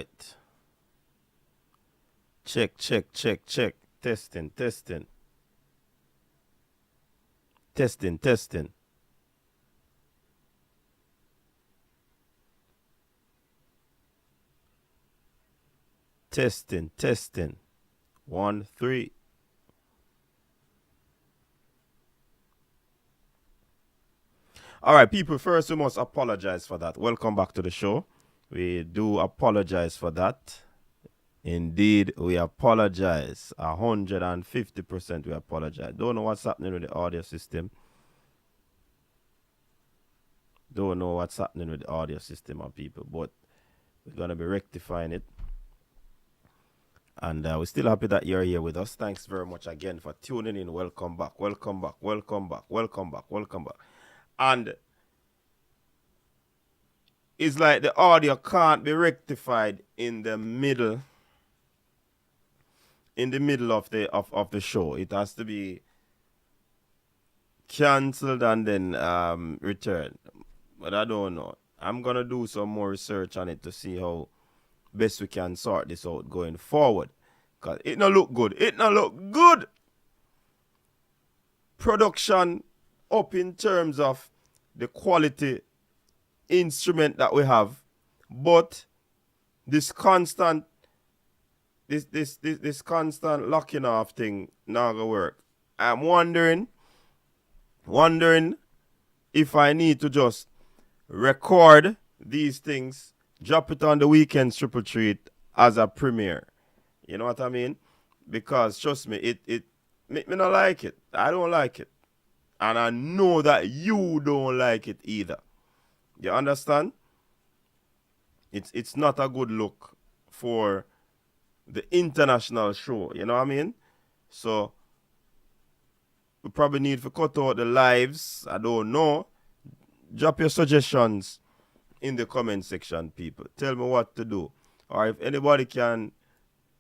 right. Check. Testing. Testing. Testing. 1, 3. All right, people, first we must apologize for that. Welcome back to the show. We do apologize for that. Indeed, we apologize. 150% we apologize. Don't know what's happening with the audio system. Don't know what's happening with the audio system of people, but we're going to be rectifying it. And we're still happy that you're here with us. Thanks very much again for tuning in. Welcome back. And it's like the audio can't be rectified in the middle of the show. It has to be cancelled and then returned. But I don't know. I'm gonna do some more research on it to see how best we can sort this out going forward. Cause it not look good. Production up in terms of the quality instrument that we have, but this constant locking off thing not gonna work. I'm wondering if I need to just record these things, drop it on the weekend triple treat as a premiere. You know what I mean? Because trust me, it make me not like it. I don't like it. And I know that you don't like it either. You understand? It's not a good look for the international show. You know what I mean? So we probably need to cut out the lives. I don't know. Drop your suggestions in the comment section, people. Tell me what to do. Or if anybody can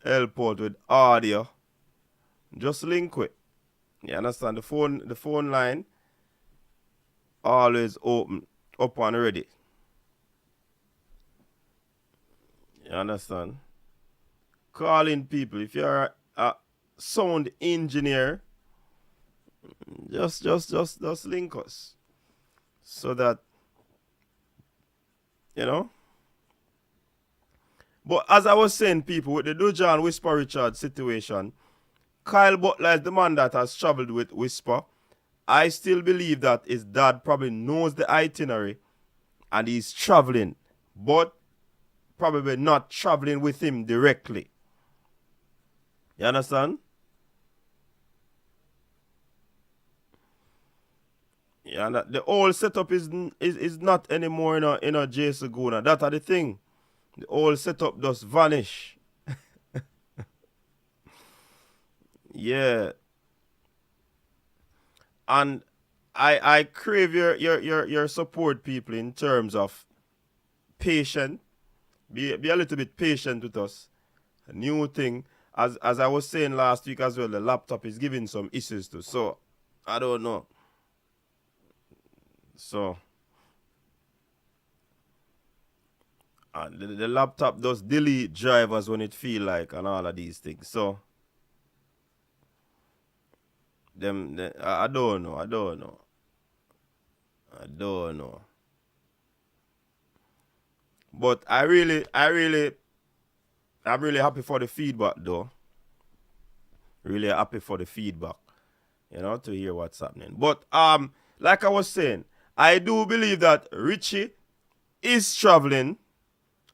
help out with audio, just link with. You understand? The phone line always open, up and ready. You understand? Call in, people. If you're a sound engineer, just link us. So that, you know. But as I was saying, people, with the Doja and Whisper Richard situation, Kyle Butler is the man that has traveled with Whisper. I still believe that his dad probably knows the itinerary and he's traveling, but probably not traveling with him directly. You understand? Yeah, and the whole setup is not anymore in a J Saguna. That's the thing. The whole setup just vanish. Yeah. And I crave your support, people, in terms of patient. Be a little bit patient with us. A new thing. As I was saying last week as well, the laptop is giving some issues too. So I don't know. So the laptop does delete drivers when it feel like and all of these things. So I don't know. But I'm really happy for the feedback though. Really happy for the feedback. You know, to hear what's happening. But like I was saying, I do believe that Richie is traveling,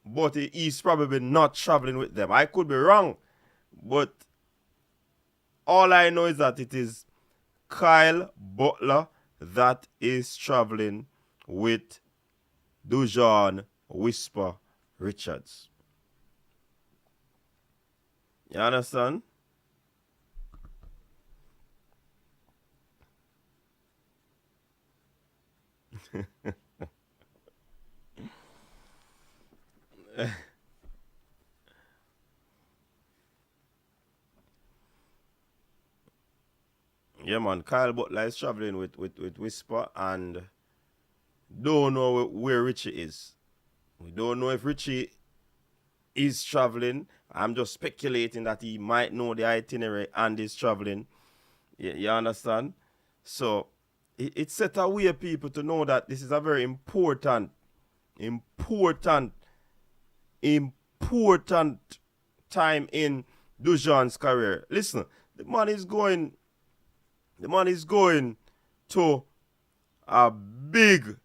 but he's probably not traveling with them. I could be wrong, but all I know is that it is Kyle Butler that is traveling with Dujan Whisper Richards. You understand? Yeah, man. Kyle Butler is traveling with Whisper and don't know where Richie is. We don't know if Richie is traveling. I'm just speculating that he might know the itinerary and is traveling. You understand? So it set away people to know that this is a very important, important, important time in Dujan's career. Listen, the man is going to a big,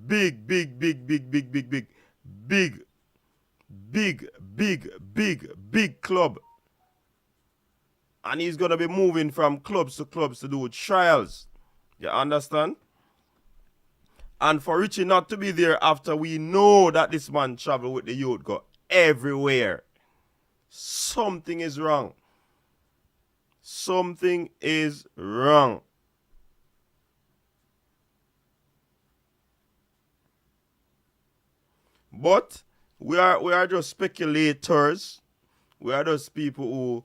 big, big, big, big, big, big, big, big, big, big, big, big club. And he's gonna be moving from clubs to do trials. You understand? And for Richie not to be there after we know that this man travel with the youth go everywhere. Something is wrong. Something is wrong. But we are just speculators. We are just people who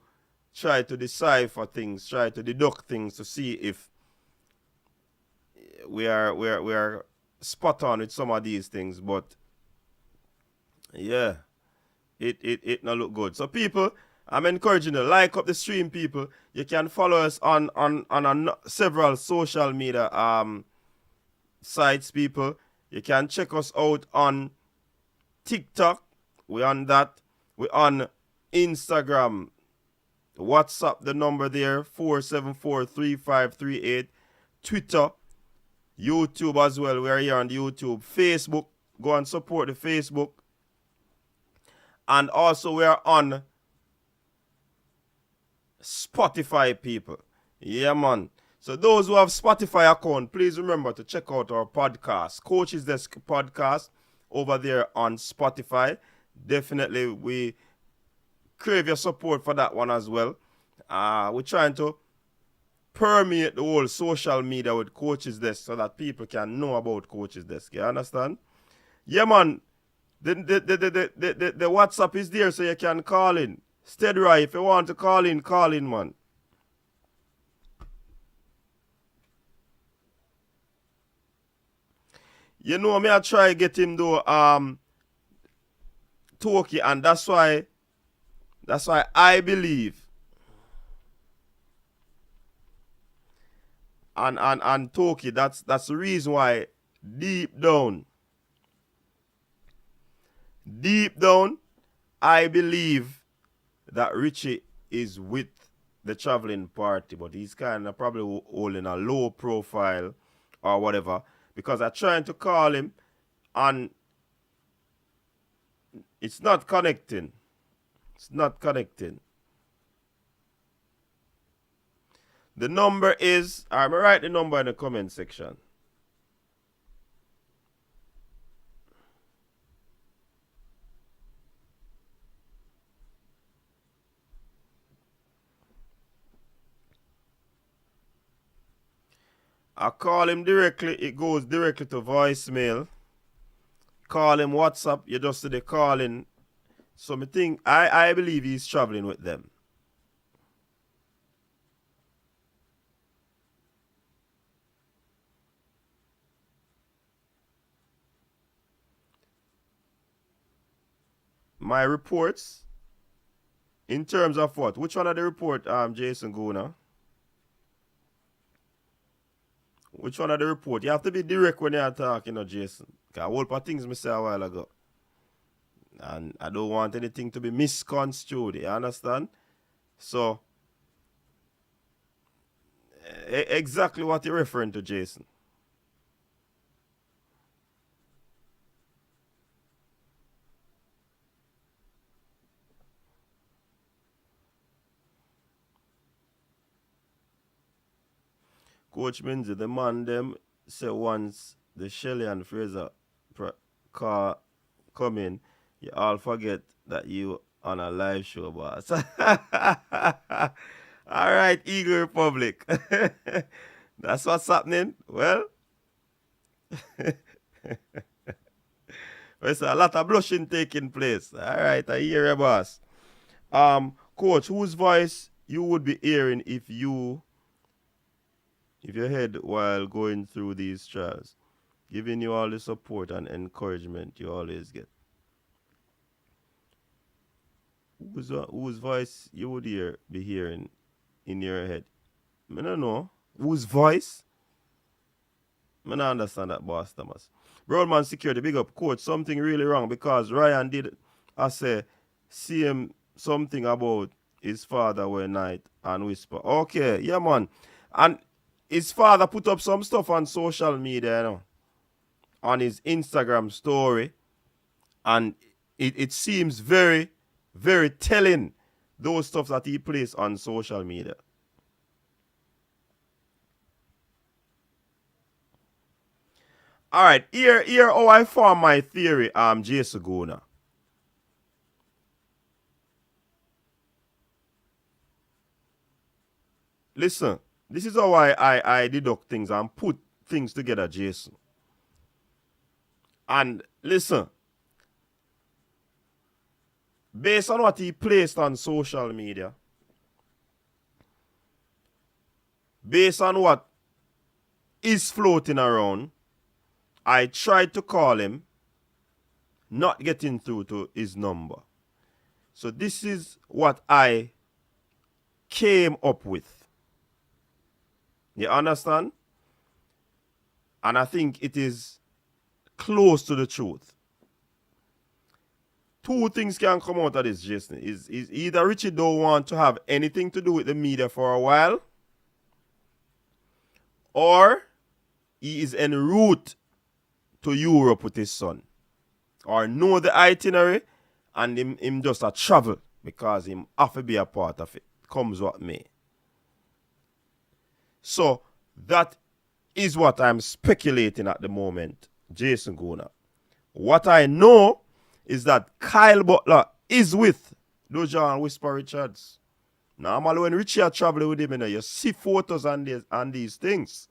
try to decipher things, try to deduct things to see if we are spot on with some of these things. But yeah, it not look good. So people, I'm encouraging you, like up the stream, people. You can follow us on several social media sites, people. You can check us out on TikTok. We on that. We on Instagram. WhatsApp, the number there, 474-3538. Twitter, YouTube as well. We are here on YouTube. Facebook, go and support the Facebook. And also we are on Spotify, people. Yeah, man. So those who have Spotify account, please remember to check out our podcast, Coach's Desk podcast, over there on Spotify. Definitely, we crave your support for that one as well. We're trying to permeate the whole social media with Coach's Desk so that people can know about Coach's Desk. You understand? Yeah, man. The WhatsApp is there so you can call in. Steady right. If you want to call in, man. You know me, I try get him do Toki, and that's why I believe and Toki, that's the reason why deep down, I believe that Richie is with the traveling party, but he's kind of probably holding a low profile or whatever, because I'm trying to call him and it's not connecting. It's not connecting. The number is, I'm going to write the number in the comment section. I call him directly, it goes directly to voicemail. Call him WhatsApp, you just see the calling. So I believe he's traveling with them. My reports, in terms of what? Which one of the report, Jason Guna? Which one of the report? You have to be direct when you're talking, Jason. Because a whole lot of things I said a while ago. And I don't want anything to be misconstrued, you understand? So, exactly what you're referring to, Jason. Coach Minzy, the man them say once the Shelley and Fraser car come in, you all forget that you on a live show, boss. All right, Eagle Republic. That's what's happening. Well, there's a lot of blushing taking place. All right, I hear you, boss. Coach, whose voice you would be hearing if you heard while going through these trials, giving you all the support and encouragement you always get? Whose voice you would be hearing in your head? I don't know. Whose voice? I don't understand that, boss Thomas. Broadman Security, big up, coach. Something really wrong because Ryan did, I say, see him something about his father one night and whisper. Okay, yeah, man. And his father put up some stuff on social media, you know, on his Instagram story. And it seems very, very telling, those stuff that he placed on social media. All right, here how I form my theory, Jason Gona. Listen, this is how I deduct things and put things together, Jason. And listen, based on what he placed on social media, based on what is floating around, I tried to call him, not getting through to his number. So this is what I came up with. You understand? And I think it is close to the truth. Two things can come out of this, Jason. Is either Richie don't want to have anything to do with the media for a while, or he is en route to Europe with his son, or know the itinerary and him just a travel because him have to be a part of it, comes what may. So that is what I'm speculating at the moment, Jason Gona. What I know is that Kyle Butler is with Doja and Whisper Richards. Normally when Richie are traveling with him, you know, you see photos and these things,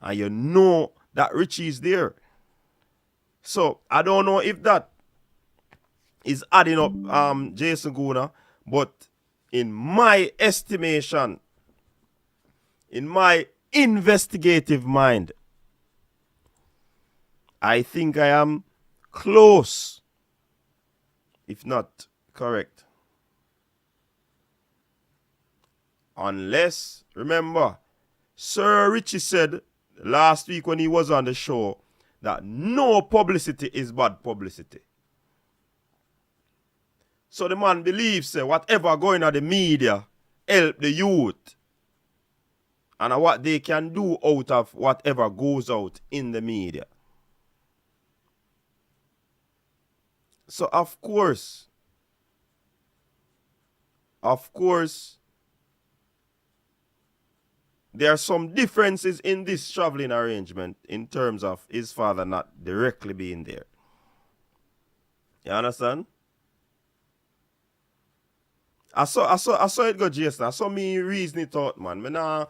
and you know that Richie is there. So I don't know if that is adding up, Jason Gona, but in my estimation, in my investigative mind, I think I am close, if not correct. Unless, remember, Sir Richie said last week when he was on the show that no publicity is bad publicity. So the man believes whatever going on the media help the youth, and what they can do out of whatever goes out in the media. So of course, there are some differences in this traveling arrangement in terms of his father not directly being there. You understand? I saw it go, Jason. I saw me reason it out, man. I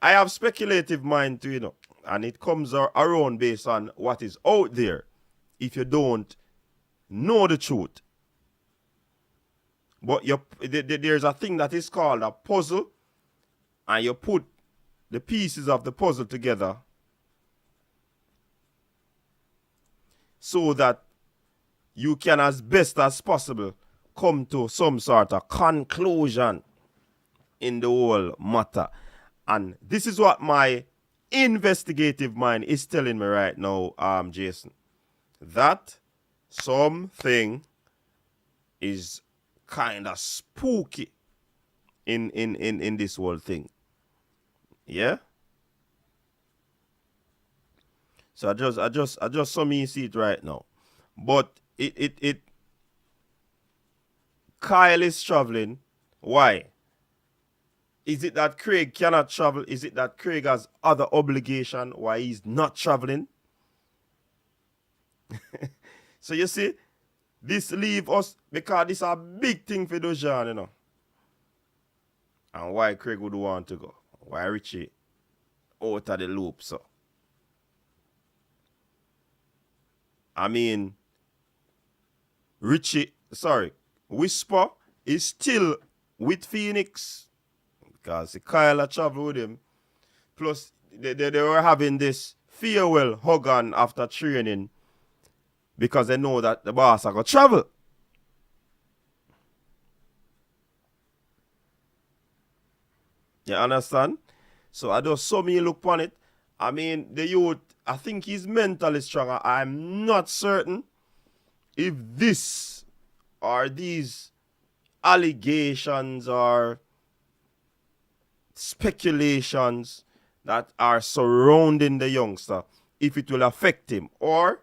have speculative mind too, you know, and it comes around based on what is out there if you don't know the truth. But there's a thing that is called a puzzle, and you put the pieces of the puzzle together so that you can, as best as possible, come to some sort of conclusion in the whole matter. And this is what my investigative mind is telling me right now, Jason. That something is kind of spooky in this whole thing. Yeah? So I just saw me see it right now. But Kyle is traveling. Why? Is it that Craig cannot travel? Is it that Craig has other obligation why he's not traveling? So you see, this leave us, because this is a big thing for Dojan, you know. And why Craig would want to go. Why Richie out of the loop, so. I mean, Whisper is still with Phoenix because Kyle traveled with him. Plus, they were having this farewell hug on after training because they know that the boss are going to travel. You understand? So I just saw me look upon it. I mean, the youth, I think he's mentally stronger. I'm not certain if this or these allegations or speculations that are surrounding the youngster, if it will affect him, or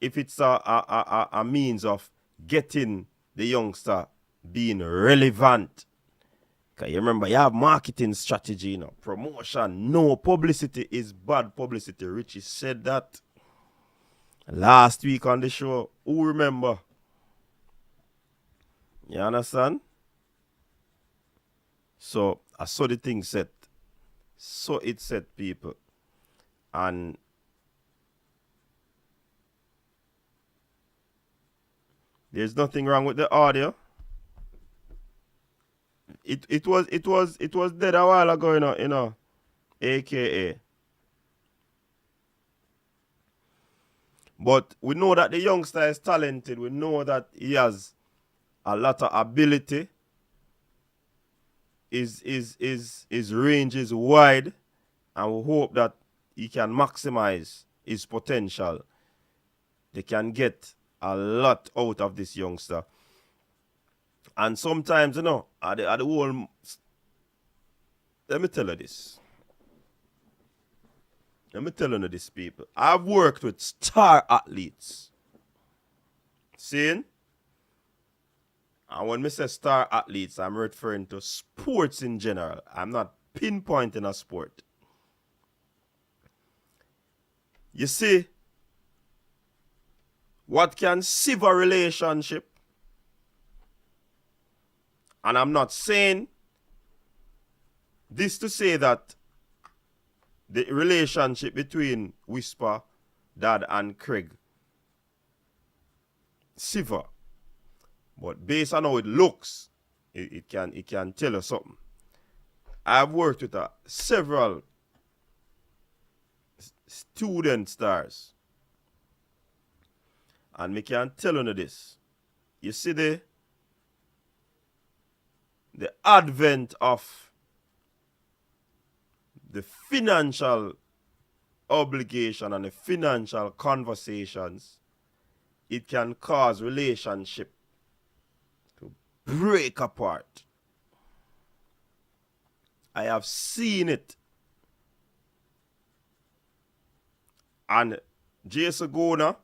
if it's a means of getting the youngster being relevant. Because you remember, you have marketing strategy, you know, promotion. No publicity is bad publicity. Richie said that last week on the show. Who remember? You understand? So I saw the thing set. So it set, people. And there's nothing wrong with the audio. It was dead a while ago, you know, AKA. But we know that the youngster is talented. We know that he has a lot of ability. His range is wide, and we hope that he can maximize his potential. They can get a lot out of this youngster. And sometimes, you know, at the whole, let me tell you this. Let me tell you this, people. I've worked with star athletes. Seeing? And when I say star athletes, I'm referring to sports in general. I'm not pinpointing a sport. You see, what can sieve a relationship, and I'm not saying this to say that the relationship between Whisper, Dad, and Craig sieve. But based on how it looks, it can tell us something. I've worked with several student stars. And me can tell you this. You see the advent of the financial obligation and the financial conversations, it can cause relationship to break apart. I have seen it. And Jason Gona,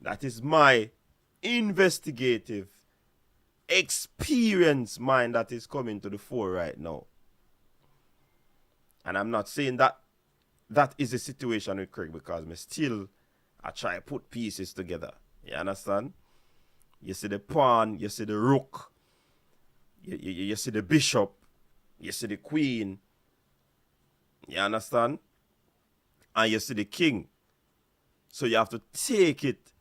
that is my investigative experience mind that is coming to the fore right now. And I'm not saying that that is the situation with Craig, because I try to put pieces together. You understand? You see the pawn, you see the rook, you see the bishop, you see the queen. You understand? And you see the king. So you have to take it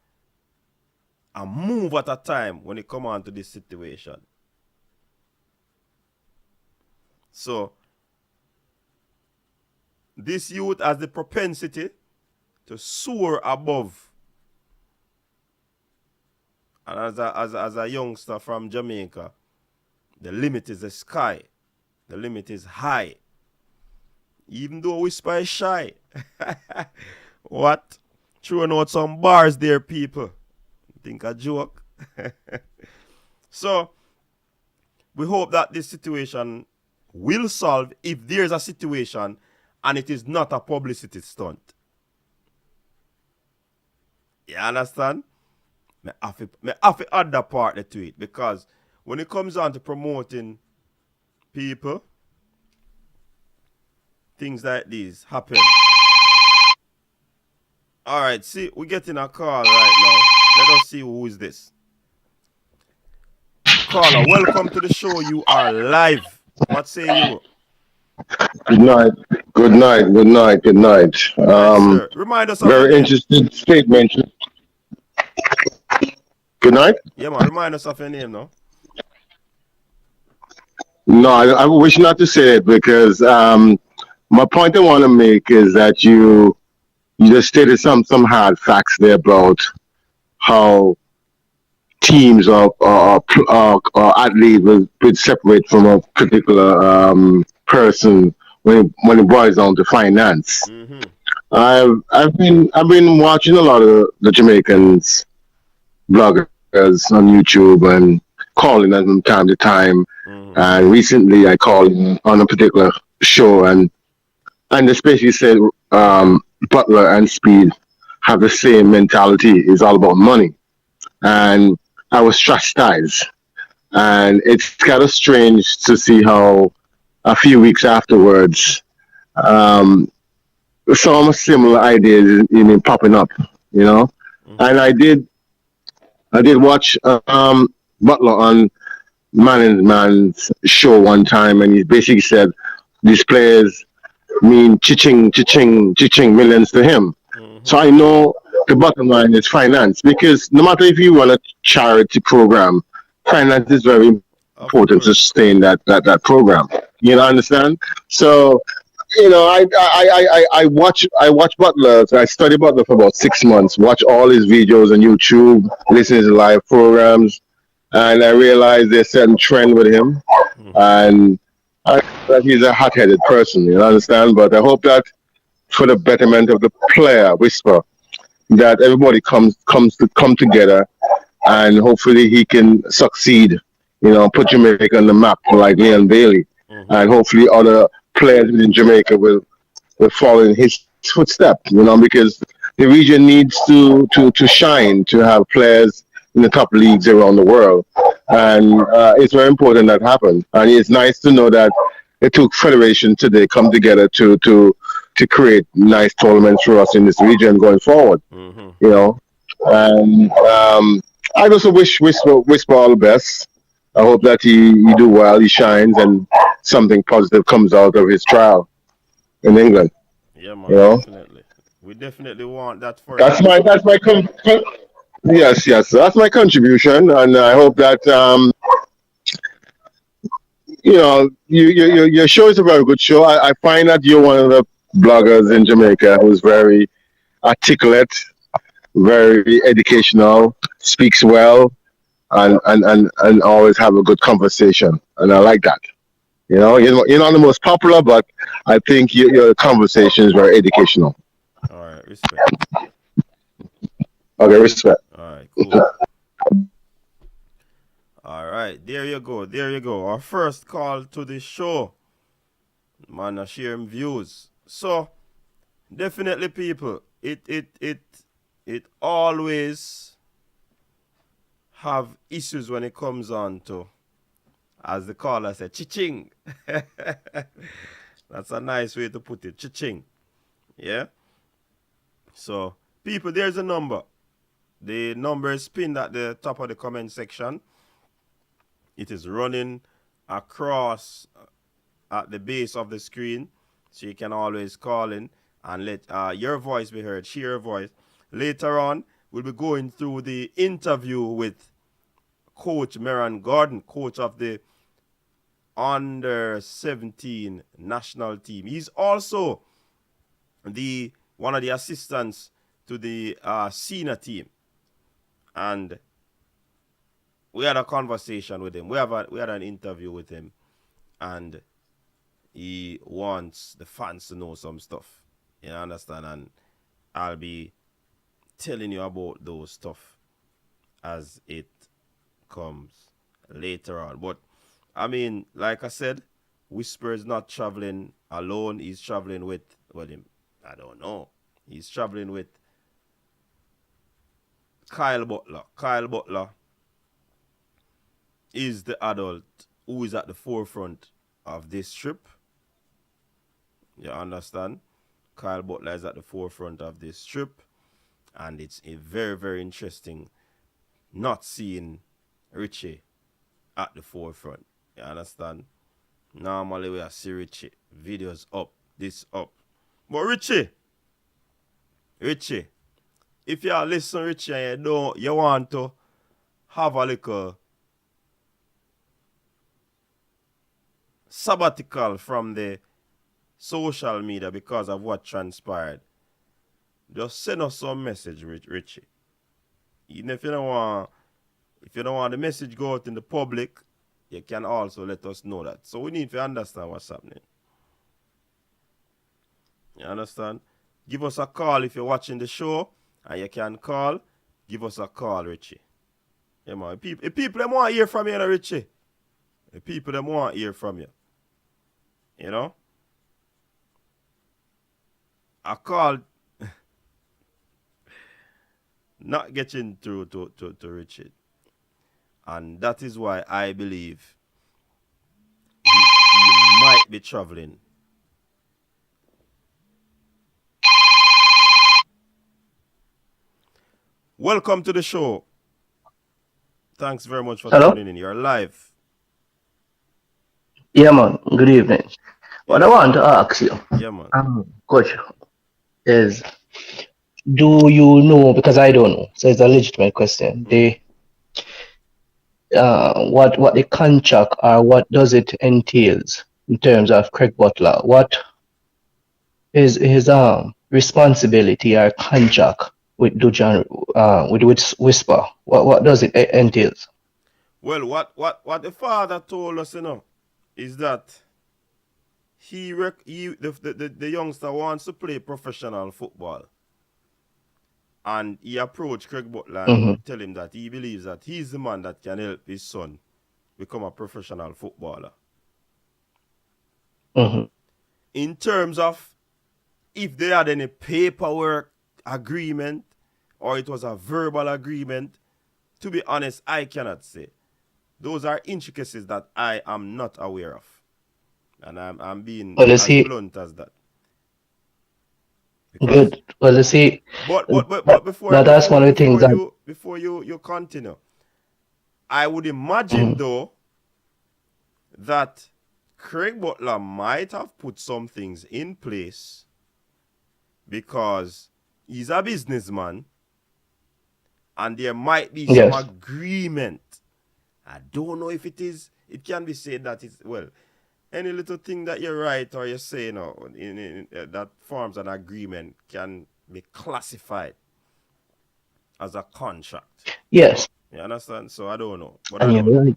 and move at a time when it comes on to this situation. So this youth has the propensity to soar above. And as a youngster from Jamaica, the limit is the sky. The limit is high. Even though Whisper is shy. What? Throwing out some bars there, people. Think a joke? So, we hope that this situation will solve if there's a situation and it is not a publicity stunt. You understand? I have to add that part to it, because when it comes on to promoting people, things like these happen. Alright, see, we're getting a call right now. Let us see who is this. Caller, welcome to the show. You are live. What say you? Good night. Good night. Good night. Good night. Sir. Remind us of your Very name. interesting statement. Good night. Yeah, man. Remind us of your name, no? No, I wish not to say it, because my point I want to make is that you just stated some hard facts there about how teams or athletes would separate from a particular person when it boils down to finance. Mm-hmm. I've been watching a lot of the Jamaicans bloggers on YouTube and calling them from time to time. Mm-hmm. And recently, I called in on a particular show, and especially said Butler and Speed have the same mentality. It's all about money, and I was chastised. And it's kind of strange to see how a few weeks afterwards, um, some similar ideas in popping up, you know. Mm-hmm. And I did watch Butler on Man and Man's show one time, and he basically said these players mean chiching, chiching, chiching millions to him. So Mm-hmm. I know the bottom line is finance because no matter if you run a charity program, finance is very Of important to course. sustain that program. You know, understand? So I watch Butler. So I study Butler for about 6 months. Watch all his videos on YouTube, listen to his live programs, and I realized there's a certain trend with him, Mm-hmm. and I that he's a hot-headed person. You understand? But I hope that for the betterment of the player, Whisper, that everybody come together, and hopefully he can succeed. Put Jamaica on the map like Leon Bailey, Mm-hmm. and hopefully other players within Jamaica will follow in his footsteps. Because the region needs to shine to have players in the top leagues around the world, and it's very important that happens. And it's nice to know that the two federations today come together to create nice tournaments for us in this region going forward. Mm-hmm. You know, and I also wish Whisper all the best. I hope that he do well, he shines, and something positive comes out of his trial in England. Yeah, You man, know, definitely. We definitely want that for that's him. my yes, yes, that's my contribution, and I hope that your show is a very good show. I find that you're one of the bloggers in Jamaica who's very articulate, very educational, speaks well, and always have a good conversation, and I like that. You're not the most popular, but I think your conversation is very educational. All right, respect. Okay, respect. All right, cool. All right, there you go. There you go. Our first call to the show. Man, I share him views. So, definitely, people, it always have issues when it comes on to, as the caller said, chiching. That's a nice way to put it, chiching. Yeah. So, people, there's a number. The number is pinned at the top of the comment section. It is running across at the base of the screen, so you can always call in and let your voice be heard, share your voice. Later on, we'll be going through the interview with Coach Merron Gordon, coach of the under 17 national team. He's also the one of the assistants to the senior team, and we had a conversation with him. We had an interview with him, and he wants the fans to know some stuff. You understand? And I'll be telling you about those stuff as it comes later on. But I mean, like I said, Whisper is not traveling alone. He's traveling with, well, him, I don't know. He's traveling with Kyle Butler. Kyle Butler is the adult who is at the forefront of this trip. You understand? Kyle Butler is at the forefront of this trip, and it's a very, very interesting not seeing Richie at the forefront. You understand? Normally we see Richie, videos up, this up. But Richie, if you are listening, Richie, and you want to have a little sabbatical from the social media because of what transpired, just send us some message, Richie. Even if you don't want If you don't want the message go out in the public, you can also let us know that. So we need to understand what's happening. You understand? Give us a call if you're watching the show, and you can call. Give us a call, Richie. Yeah, man. People them want to hear from you, Richie. The people them want to hear from you. You know? I called not getting through to Richie. And that is why I believe he might be traveling. Welcome to the show. Thanks very much for tuning in. You're live. Yeah, man. Good evening. Yes. What I want to ask you, Coach, is do you know, because I don't know, so it's a legitimate question, what the contract or what does it entails in terms of Craig Butler? What is his responsibility or contract with Dujan, with Whisper? What does it entails? Well, what the father told us, is that the youngster wants to play professional football. And he approached Craig Butler and tell him that he believes that he's the man that can help his son become a professional footballer. In terms of if they had any paperwork agreement or it was a verbal agreement, to be honest, I cannot say. Those are intricacies that I am not aware of. And I'm being as blunt as that. Good. Well, you see, but before you continue, I would imagine though that Craig Butler might have put some things in place because he's a businessman and there might be some agreement. I don't know if it is. It can be said that it's, well, any little thing that you write or you say that forms an agreement can be classified as a contract. Yes. You understand? So I don't know. But Right.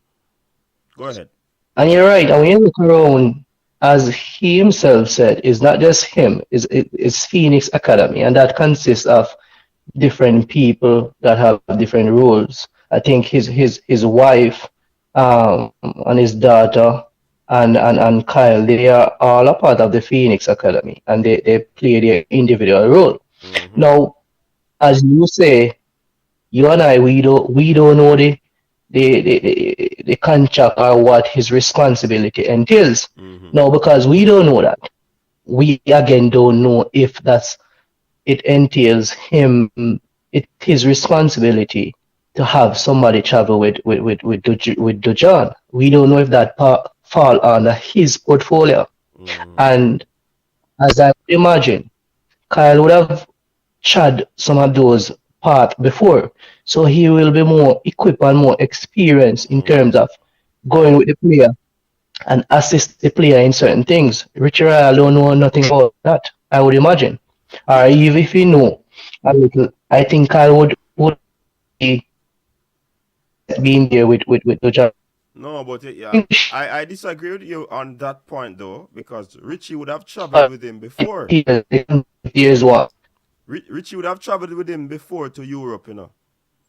Go ahead. And you're right. And when you look around, as he himself said, it's not just him. It's Phoenix Academy, and that consists of different people that have different roles. I think his wife, and his daughter, and Kyle, they are all a part of the Phoenix Academy, and they play their individual role. Now, as you say, you and I, we don't know the contract or what his responsibility entails. No, because we don't know that. We again don't know if it entails his responsibility to have somebody travel with Dujan. We don't know if that fall under his portfolio. And as I would imagine, Kyle would have tried some of those parts before. So he will be more equipped and more experienced in terms of going with the player and assist the player in certain things. Richie, I don't know nothing about that, I would imagine. Or even if you know a little, I think Kyle would be being there with the job. No, but I disagree with you on that point though, because Richie would have traveled with him before. Here's what. Richie would have traveled with him before to Europe,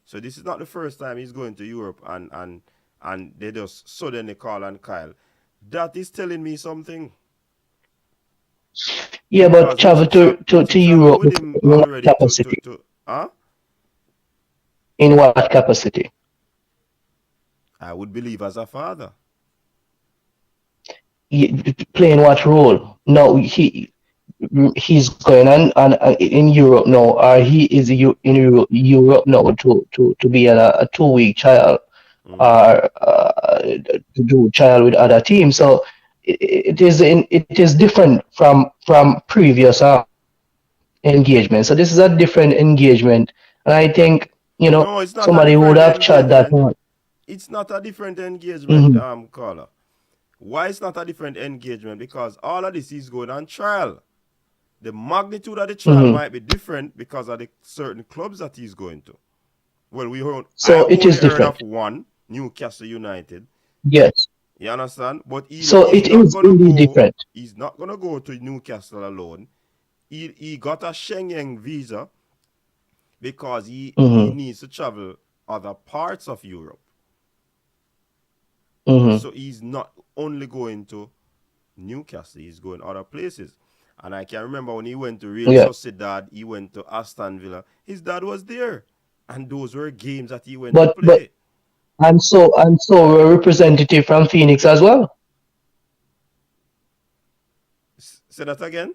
So this is not the first time he's going to Europe and they just suddenly call on Kyle. That is telling me something. Yeah, but travel to Europe in what capacity? In what capacity? I would believe as a father. Playing what role? No, he's going on in Europe now, or he is in Europe now to be a 2-week trial, or to do trial with other teams. So it is different from previous engagement. So this is a different engagement, and I think somebody would have tried that one. It's not a different engagement, caller. Why it's not a different engagement? Because all of this is going on trial. The magnitude of the trial might be different because of the certain clubs that he's going to. Well, I So have it only is heard of different. one, Newcastle United. Yes. You understand? But So it is indeed different. he's not gonna go to Newcastle alone. He got a Schengen visa because he Mm-hmm. needs to travel other parts of Europe. Mm-hmm. So he's not only going to Newcastle, he's going other places. And I can remember when he went to Real Yeah. Sociedad, he went to Aston Villa. His dad was there. And those were games that he went to But play. and so a representative from Phoenix as well. Say that again?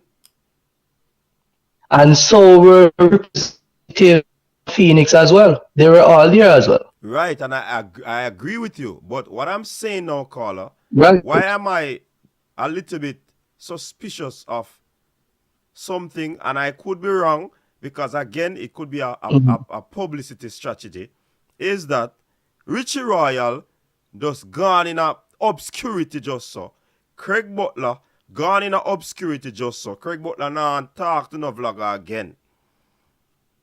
And so were representative Phoenix as well. They were all there as well. Right, and I agree with you. But what I'm saying now, caller, Right. why am I a little bit suspicious of something, and I could be wrong, because again, it could be Mm-hmm. a publicity strategy, is that Richie Royal just gone in a obscurity just so. Craig Butler gone in a obscurity just so. Craig Butler now talk to no vlogger again.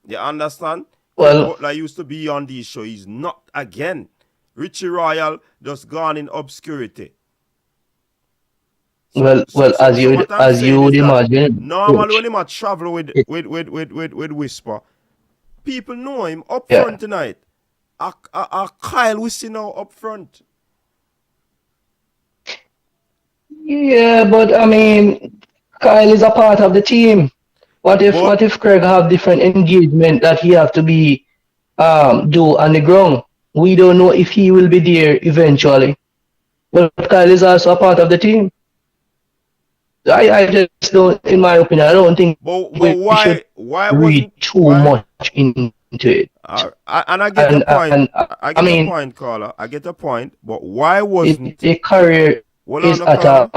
You understand? Craig Well, Butler used to be on this show. He's not again. Richie Royal just gone in obscurity. So as what I'm you saying would is that imagine, normally when coach. him a travel It, with Whisper, people know him up yeah. front tonight. A Kyle we see now up front. Yeah, but I mean, Kyle is a part of the team. But What if Craig have different engagement that he have to be do on the ground? We don't know if he will be there eventually. But Kyle is also a part of the team. I just don't, in my opinion, I don't think but we should why read wasn't too why much into it. and I get your And point. and I I get your mean, point, caller. I get your point. But why it, wasn't the career hold on is the caller?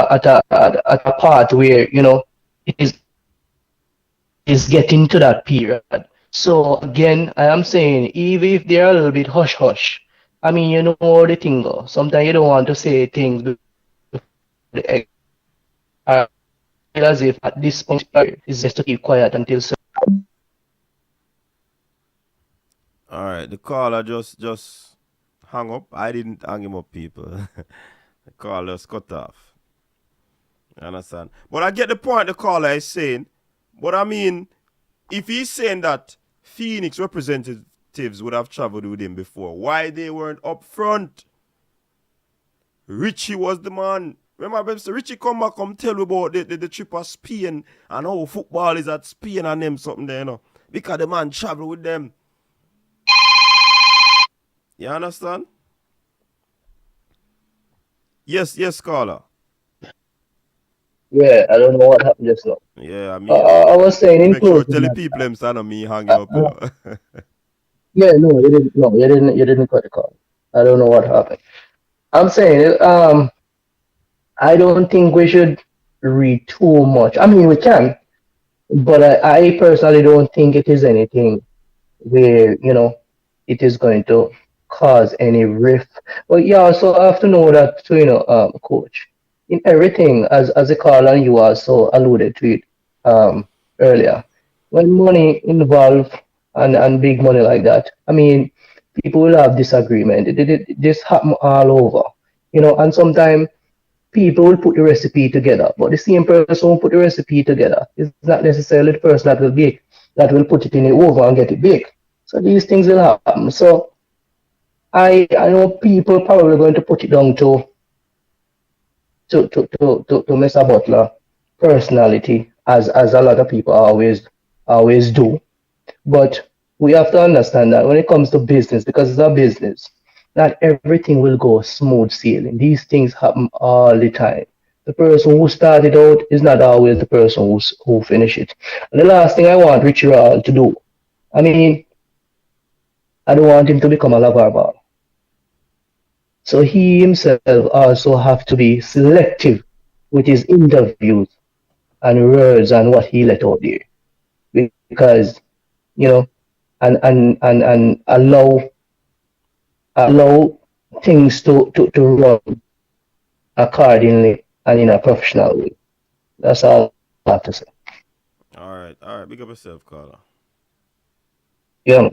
at a part where it is getting to that period. So again, I am saying even if they're a little bit hush hush, I mean you know how the thing go. Sometimes you don't want to say things before the egg. I feel as if at this point it's just to keep quiet until so. Alright, the caller just hung up. I didn't hang him up, people. The caller just cut off. You understand? But I get the point the caller is saying. But I mean, if he's saying that Phoenix representatives would have traveled with him before, why they weren't up front? Richie was the man. Remember, Mr. Richie come back, come tell you about the trip of Spain and how football is at Spain and them something there, Because the man travel with them. You understand? Yes, caller. Yeah, I don't know what happened just now. Yeah, I mean, I was saying in make sure closing tell the that people them stand on me hang you up, yeah, no, you didn't. No, you didn't cut the call. I don't know what happened. I'm saying I don't think we should read too much. I mean, we can, but I personally don't think it is anything where, it is going to cause any rift. But you also have to know that, too, coach, in everything, as a call and you also alluded to it um, earlier, when money involved and big money like that, I mean, people will have disagreement. This happen all over, and sometimes people will put the recipe together, but the same person who put the recipe together is not necessarily the person that will put it in the oven and get it baked. So these things will happen. So I know people probably going to put it down to Mr. Butler personality, as a lot of people always do. But we have to understand that when it comes to business, because it's a business, not everything will go smooth sailing. These things happen all the time. The person who started out is not always the person who finish it. And the last thing I want Richie Rawl to do, I mean, I don't want him to become a lover ball. So he himself also have to be selective with his interviews and words and what he let out there. Because, you know, and allow things to run accordingly and in a professional way. That's all I have to say. All right. Big up yourself, caller. Yeah.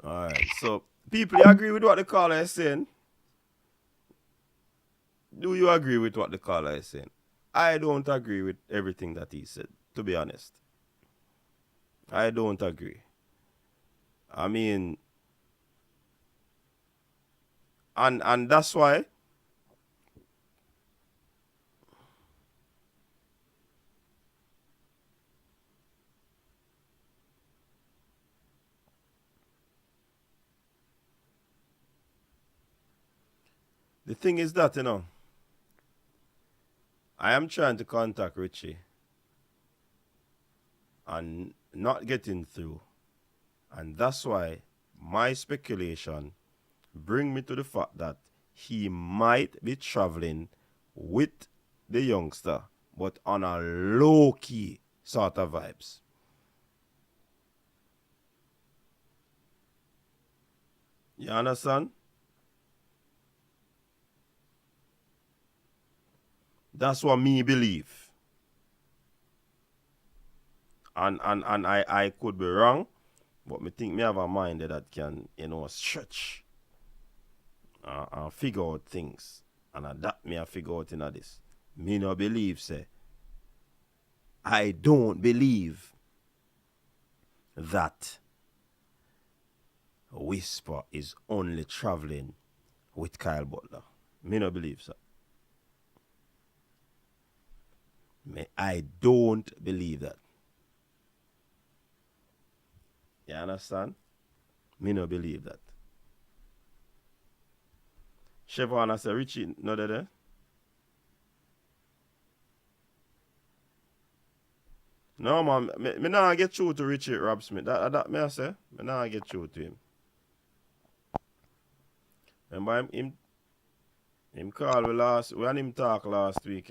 Alright, so people, you agree with what the caller is saying? Do you agree with what the caller is saying? I don't agree with everything that he said, to be honest. I don't agree. I mean, and that's why the thing is that, I am trying to contact Richie and not getting through. And that's why my speculation bring me to the fact that he might be traveling with the youngster, but on a low-key sort of vibes. You understand? That's what me believe. And I could be wrong, but me think me have a mind that can, stretch and figure out things. And that me a figure out in this. Me no believe, say. I don't believe that Whisper is only traveling with Kyle Butler. Me no believe so. I don't believe that. You understand? Me no believe that. Chevron, I say, Richie, no there? No, man. Me nah get through to Richie Rob Smith. That me I say. Me nah get through to him. Remember him call we and him talk last week,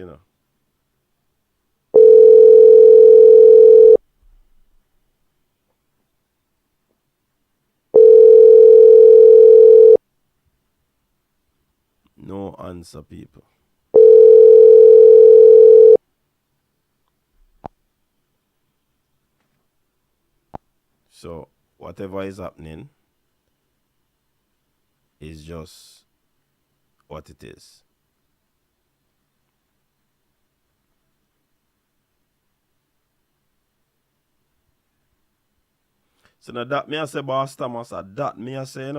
No answer, people. So, whatever is happening is just what it is. So now that me I say Boss Thomas, that me I say,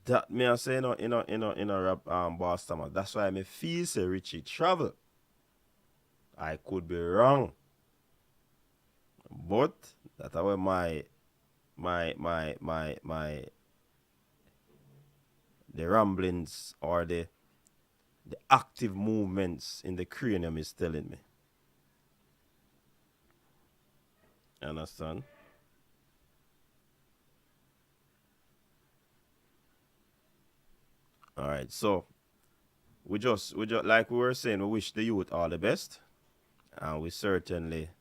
That me I say, Boss Thomas. That's why me feel say Richie travel. I could be wrong. But that's why the ramblings or the active movements in the cranium is telling me. You understand? Alright, so we just like we were saying, we wish the youth all the best. And we certainly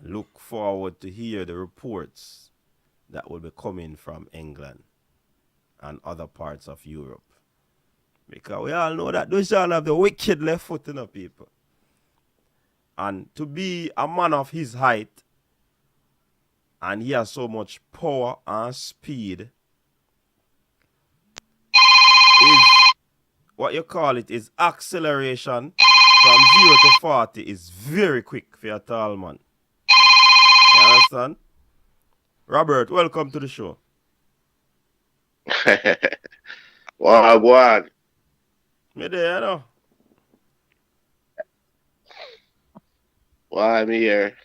look forward to hear the reports that will be coming from England and other parts of Europe. Because we all know that those all have the wicked left foot, people. And to be a man of his height, and he has so much power and speed, is what you call it is acceleration from 0 to 40 is very quick for a tall man. You understand? Robert, welcome to the show. Wagwan. Me there, Why me here?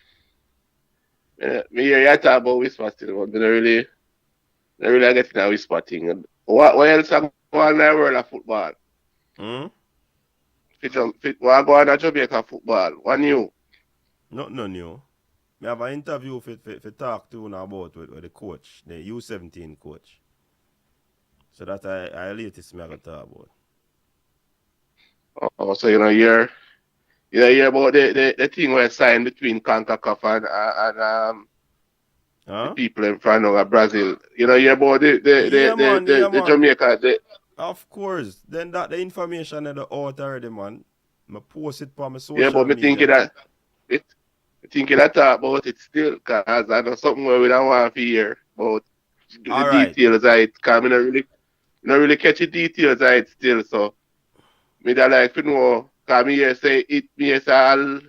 Me here you talk about whisper still, but I don't really get in a whisper thing. What else I go on in the world of football? What go on in Jamaica football? What new? Not no new. Me have an interview for talk to now about with the coach, the U17 coach. So that I latest me I got talk about. Oh, so you hear about the thing where signed between CONCACAF and the people in front of Brazil. You hear about the Jamaica. Of course. Then that the information is out already, man. I post it on my social media. Yeah, but me thinking that thinking I talk about it still, because I know something where we don't want to hear about the details of it, because I don't really catch the details of it still, so me that like to know, because me here say it, me here say all,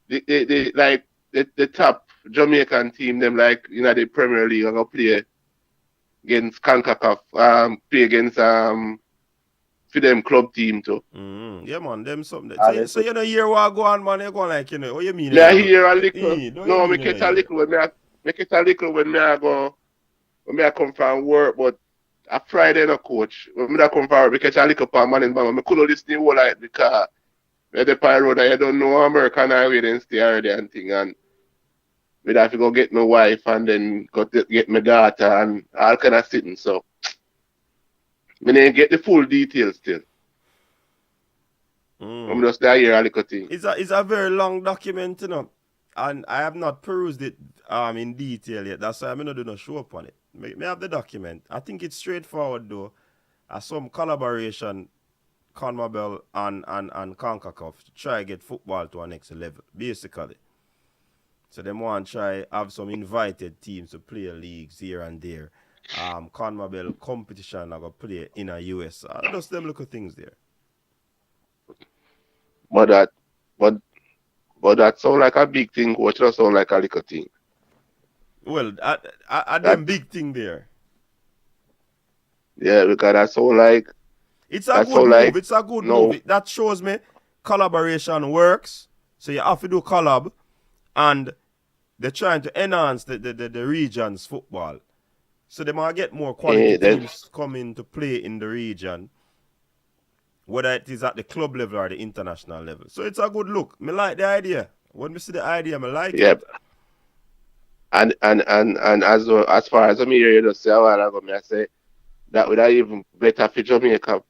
the top Jamaican team, them like, the Premier League, are going to play against CONCACAF, play against, for them club team too. Yeah, man, them something. So you know, hear what go on, man. You go like, what you mean? I hear a little. No, me catch a little when I come from work, but a Friday no coach. When I come from work, me catch a little pan man in bang. Me couldn't listen to whole like because the pile road I don't know American highway then stay already and thing, and me have to go get my wife and then go get my daughter and all kind of sitting. So me didn't get the full details still. I'm just there here a little thing. It's a very long document, and I have not perused it in detail yet. That's why I'm not doing a show up on it. May have the document. I think it's straightforward though. Some collaboration, CONMEBOL and CONCACAF to try to get football to a next level, basically. So they want to try have some invited teams to play leagues here and there. CONMEBOL competition are going to play in the US. Just them little things there. But that sound like a big thing, coach. That sound like a little thing. Well, I them big thing there. Yeah, because that sound like it's a good move. It's a good move. That shows me collaboration works. So you have to do collab, and they're trying to enhance the region's football. So they might get more quality teams coming to play in the region, whether it is at the club level or the international level. So it's a good look. Me like the idea. When we see the idea, me like it. And as far as I'm here, you just say a while ago, I say that would have even better for Jamaica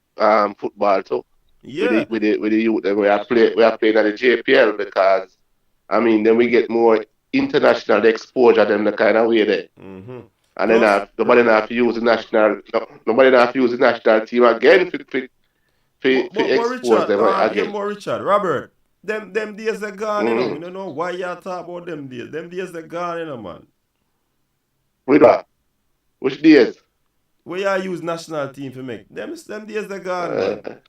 football too. Yeah. With the youth, we are playing at the JPL because then we get more international exposure than the kind of way there. Mm-hmm. And then nobody have to use the national team again for expose them again. Richard, Robert, them days are gone, You don't know why you talk about them days. Them days are gone, man. With what? Which days? Where you use national team for make. Them days are gone, man.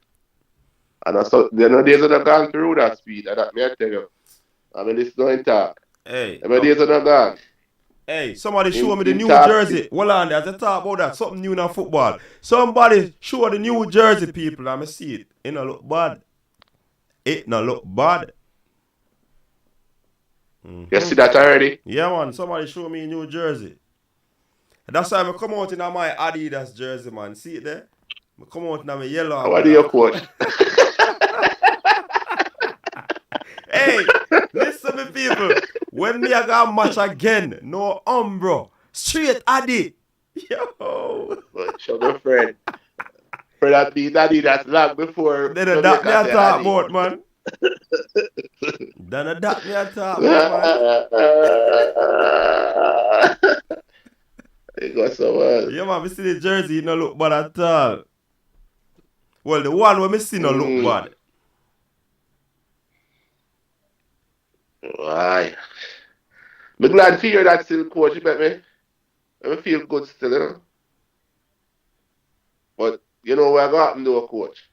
And so there are no days that have gone through that speed. That may I tell you. It's going to. Hey. There are days that have gone. Hey, somebody show me the New Jersey. Hold on, there's a talk about that. Something new in football. Somebody show the New Jersey people. I'm see it. It not look bad. It not look bad. You see that already? Yeah, man. Somebody show me New Jersey. That's why I come out in my Adidas jersey, man. See it there? I come out in my yellow. What do you coach? Hey, listen to me, people. When me I got match again, no bro. Straight Adi. Yo. Show my friend. For that be daddy that's long before. Then that me I talk about, man. Then that me I talk about, man. It got so well. Yeah, man, we see the jersey, it no look bad at all. Well, the one where me see no look bad. Why? I'm glad to hear that still, coach. You bet me. I feel good still, But you know what happened to a coach?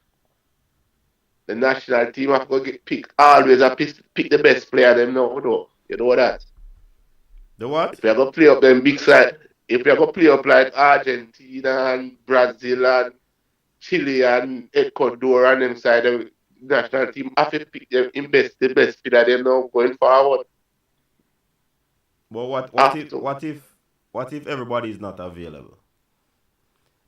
The national team have to get picked. Always have pick the best player them now, though. You know that? The what? If you're going to play up them big side, if you're going to play up like Argentina and Brazil and Chile and Ecuador and them side, the national team have to pick them the best player them now going forward. But what if everybody is not available?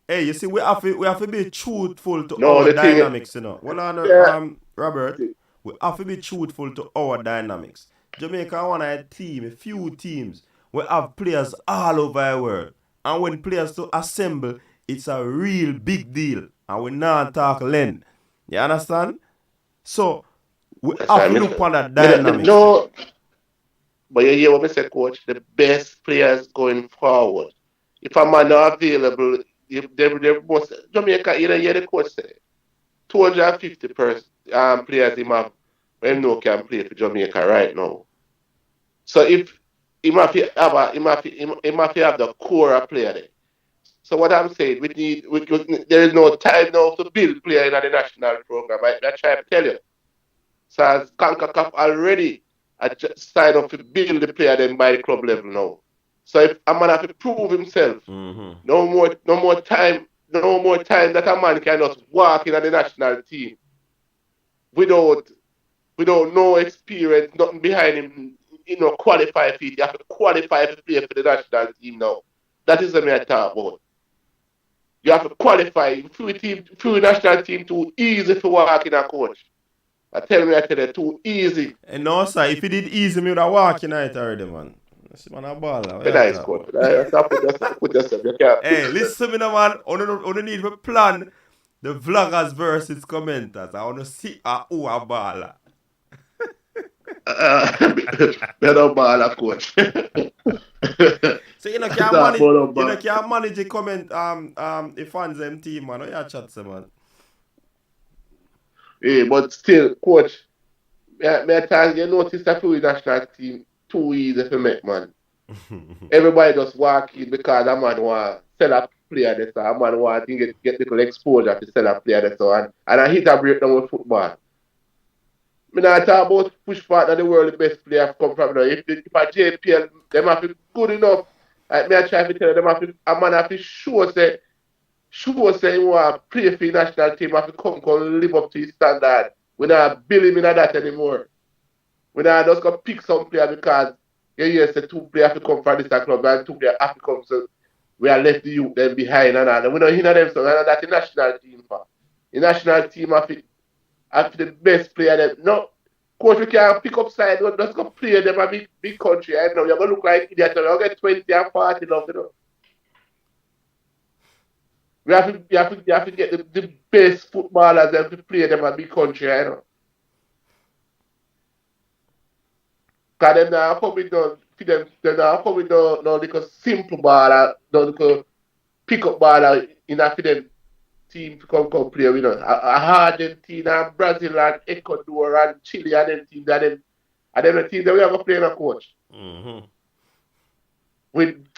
Hey, you see, we have to be truthful to our dynamics, Well, Robert, we have to be truthful to our dynamics. Jamaica want a team, a few teams. We have players all over the world. And when players to assemble, it's a real big deal. And we not talk length. You understand? So, we have to look on that dynamics. No, but you hear what I said, coach? The best players going forward. If a man not available, if they must, Jamaica, you hear the coach say, 250 players him have, when no can play for Jamaica right now. So if he must have the core of player there. So what I'm saying, there is no time now to build player in the national program. I try to tell you. So as CONCACAF already signed up to build the player then by the club level now. So if a man have to prove himself, no more time that a man can just walk in the national team without no experience, nothing behind him, qualify for it. You have to qualify to play for the national team now. That is what I talk about. You have to qualify through the national team too easy for walking a coach. I tell you, too easy. And no, sir, if it did easy, me would have walked in it already, man. This man a baller. Nice coach. Put yourself. You can't hey, listen to me, man. I need to plan the vloggers versus commenters. I want to see who a baller. Better baller, coach. So you can't manage the comment the fans them team, man. You chat, man. Hey, but still, coach, you notice that for the national team too easy to make, man. Everybody just walk in because a man want sell a player this, a man want to get little exposure to sell a player this, and I hit a breakdown with football. I not talk about which part of the world the best player come from now. If a JPL, them have to be good enough. Like me, I try to tell them, a man have to show say he want to play for the national team, have to come live up to his standard. We not build him in that anymore. We not just go pick some player because say 2 players have to come from this club and 2 players have to come, so we are left the youth them behind and all. We don't hear them, so that's the national team for. The national team have the best player them. No, coach, we can't pick up side, just go play them a big country. I know you're gonna look like idiot, you'll get 20 and 40 love, you know. You have to get the best footballers them to play them a big country, I know. Because them now coming down, them now coming down like a simple baller, like a pick up baller in a for them team to come play with us. Argentina, Brazil, and Ecuador, and Chile, and them teams, and them the teams that we have to play in a coach. With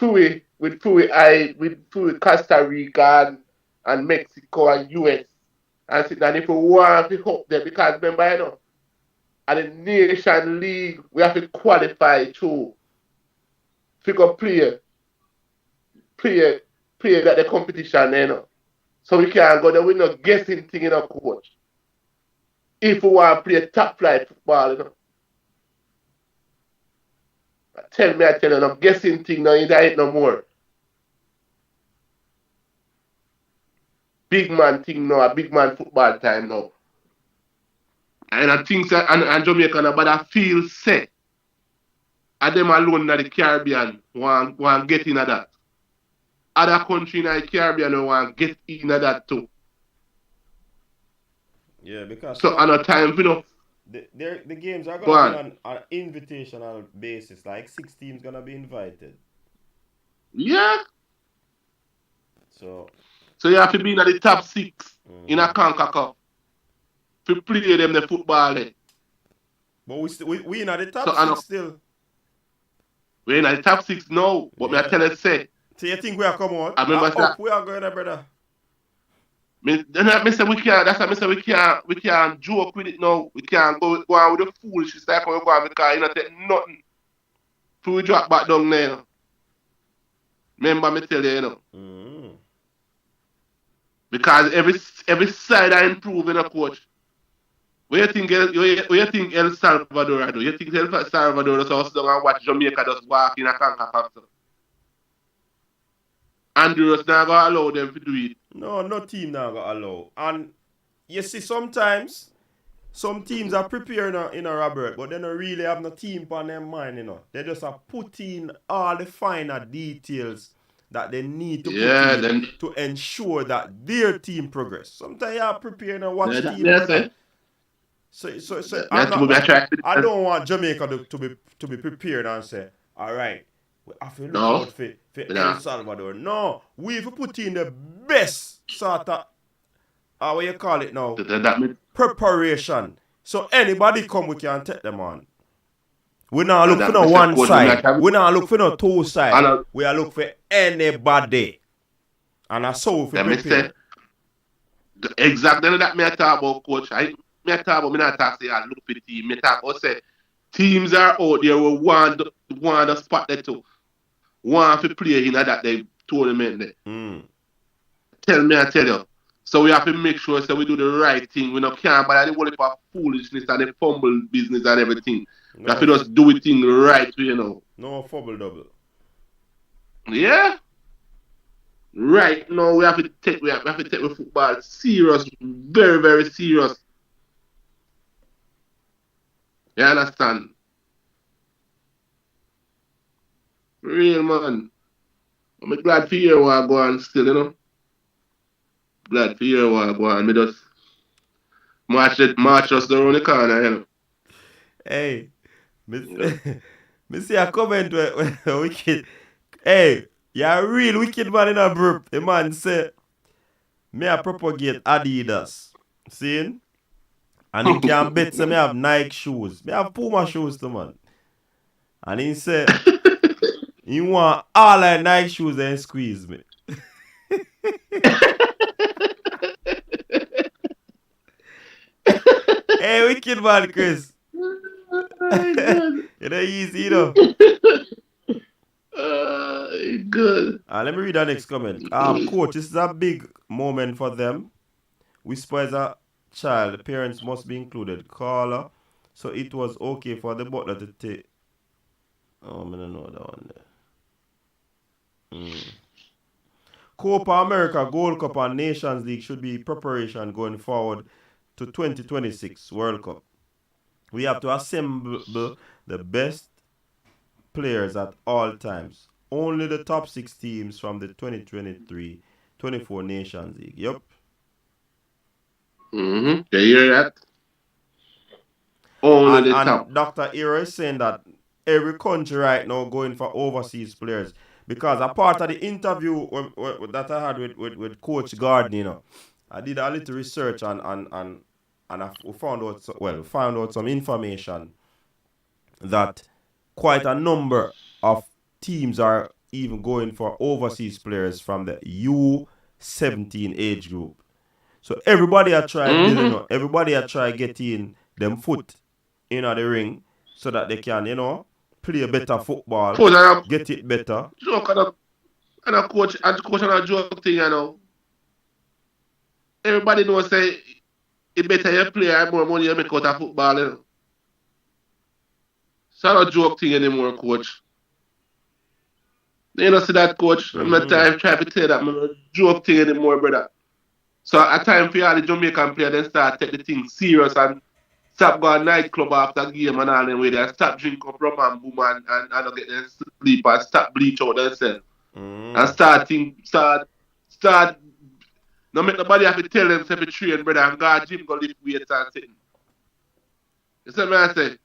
Costa Rica and Mexico and US. And if we want to help them, because remember, you know, at the Nation League, we have to qualify to figure play that the competition, you know. So we can't go there with no guessing thing in a coach. If we want to play top flight football, you know. I tell you, no guessing thing no, it ain't no more. Big man thing now, a big man football time now. And I think that and Jamaica but I feel set. And them alone in the Caribbean want get in that. Other country in the Caribbean want get in that too. Yeah, because so on a time, you know. The games are gonna be on an invitational basis. Like 6 teams gonna be invited. Yeah. So you have to be in the top 6 in a CONCACAF to play them the football. But we in the top 6 still. We're in the top 6 now. But me I tell you say. So you think we are come out? I remember up we are going there, brother. Me say we can't. That's why me say we can't joke with it now. We can't go on with the foolishness like we go on because you know take nothing. So we drop back down there. You know. Remember me tell you, you know. Because every side I improve in a coach. What you think El Salvador do? You think El Salvador just sit down and watch Jamaica just walk in a CONCACAF? Honduras not gonna allow them to do it. No team not gonna allow. And you see sometimes some teams are preparing in a Robert, but they don't really have no team on their mind, you know. They just are putting all the finer details that they need to put in to ensure that their team progress. Sometimes you are preparing and watch team. So I don't want Jamaica to be prepared and say, all right, we have to look out for El Salvador. No, we have to put in the best sort of, what you call it now, preparation. So anybody come, we can take them on. We not look for no one side. We not look for no two side. We are look for anybody. And that's so we prepare. Exactly that me talk about, coach. Me not talk say I look for the team. Me talk about say teams are out there who want the spot there too. Want to play in that they tournament there. I tell you. So we have to make sure so we do the right thing. We not can't buy the whole heap of foolishness and the fumble business and everything. We have to just do it thing right, you know. No fumble double. Yeah. Right now we have to take the football serious, very, very serious. You understand? Real man. I'm glad for you what go on still, you know. Glad for you what go on. Me just march us around the corner, you know. Hey, me see a comment where wicked. Hey, you're a real wicked man in a burp. The man say, me a propagate Adidas. See? And he can bet say me have Nike shoes. Me have Puma shoes too, man. And he say, he want all like Nike shoes and squeeze me. Hey, wicked man, Chris. It ain't easy, you know. Good. Let me read the next comment. Coach, this is a big moment for them. We spoil a child. The parents must be included. Caller. So it was okay for the Butler to take. Oh, I don't know that one there. Copa America, Gold Cup, and Nations League should be preparation going forward to 2026 World Cup. We have to assemble the best players at all times. Only the top 6 teams from the 2023-24 Nations League. Yep. You hear that? Only the top. Dr. Ira is saying that every country right now going for overseas players. Because a part of the interview that I had with Coach Gardner, you know, I did a little research and I found out some information that quite a number of teams are even going for overseas players from the U17 age group. So everybody are trying, everybody are trying getting them foot in the ring so that they can, play better football, get it better. And a coach and a joke thing, you know. Everybody knows say it better you play and more money you make out of football, you know. It's not a joke thing anymore, coach. You know, see that, coach? I'm not trying to tell that I'm not a joke thing anymore, brother. So at time for all the Jamaican players, then start take the thing serious and stop going nightclub after game and all them way there. Stop drink up rum and boom and not get them sleep and stop bleach out themselves. And start no make nobody have to tell them to train, brother, and go to gym go lift weights and sitting. You see what I say?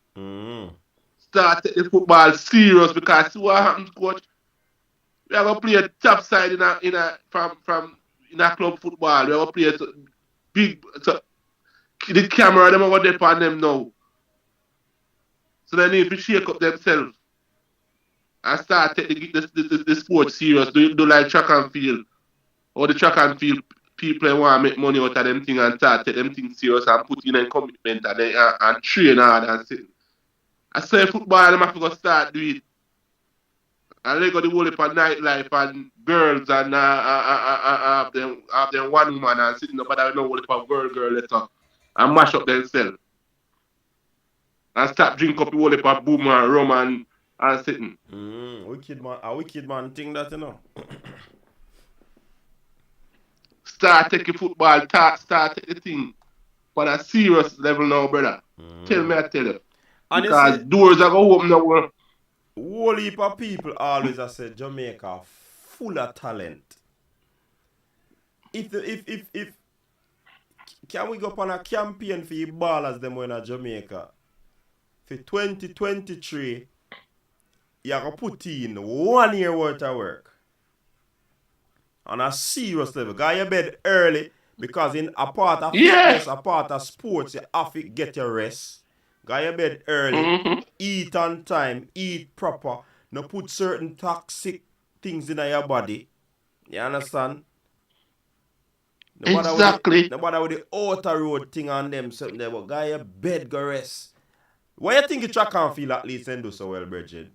Start take the football serious because see what happens, coach. We are gonna play a top side in a club football. We are gonna play a big the camera them are gonna dip on them now. So they need to shake up themselves and start take the sport serious. Do like track and field. Or the track and field people want to make money out of them things and start take them things serious and put in a commitment and train hard and sit. I say football them have to go start do it. And they got the whole heap of nightlife and girls and have them one woman and sitting up and no whole heap of girl letter and mash up themselves. And start drink up the whole heap of boom and rum and sitting. A wicked man thing that, you know. Start taking football, start taking the thing on a serious level now, brother. Tell me, I tell you. And because doors are going to open now. Whole heap of people always have said Jamaica full of talent. If can we go on a campaign for you ballers them in Jamaica? For 2023, you have to put in 1 year worth of work. On a serious level. Go your bed early because in a part of fitness, a part of sports, you have to get your rest. Go your bed early. eat on time, eat proper, no put certain toxic things in your body. You understand? Exactly. Nobody with the outer road thing on them something there, but guy your bed go rest. Why you think you track and feel at least and do so well, Bridget?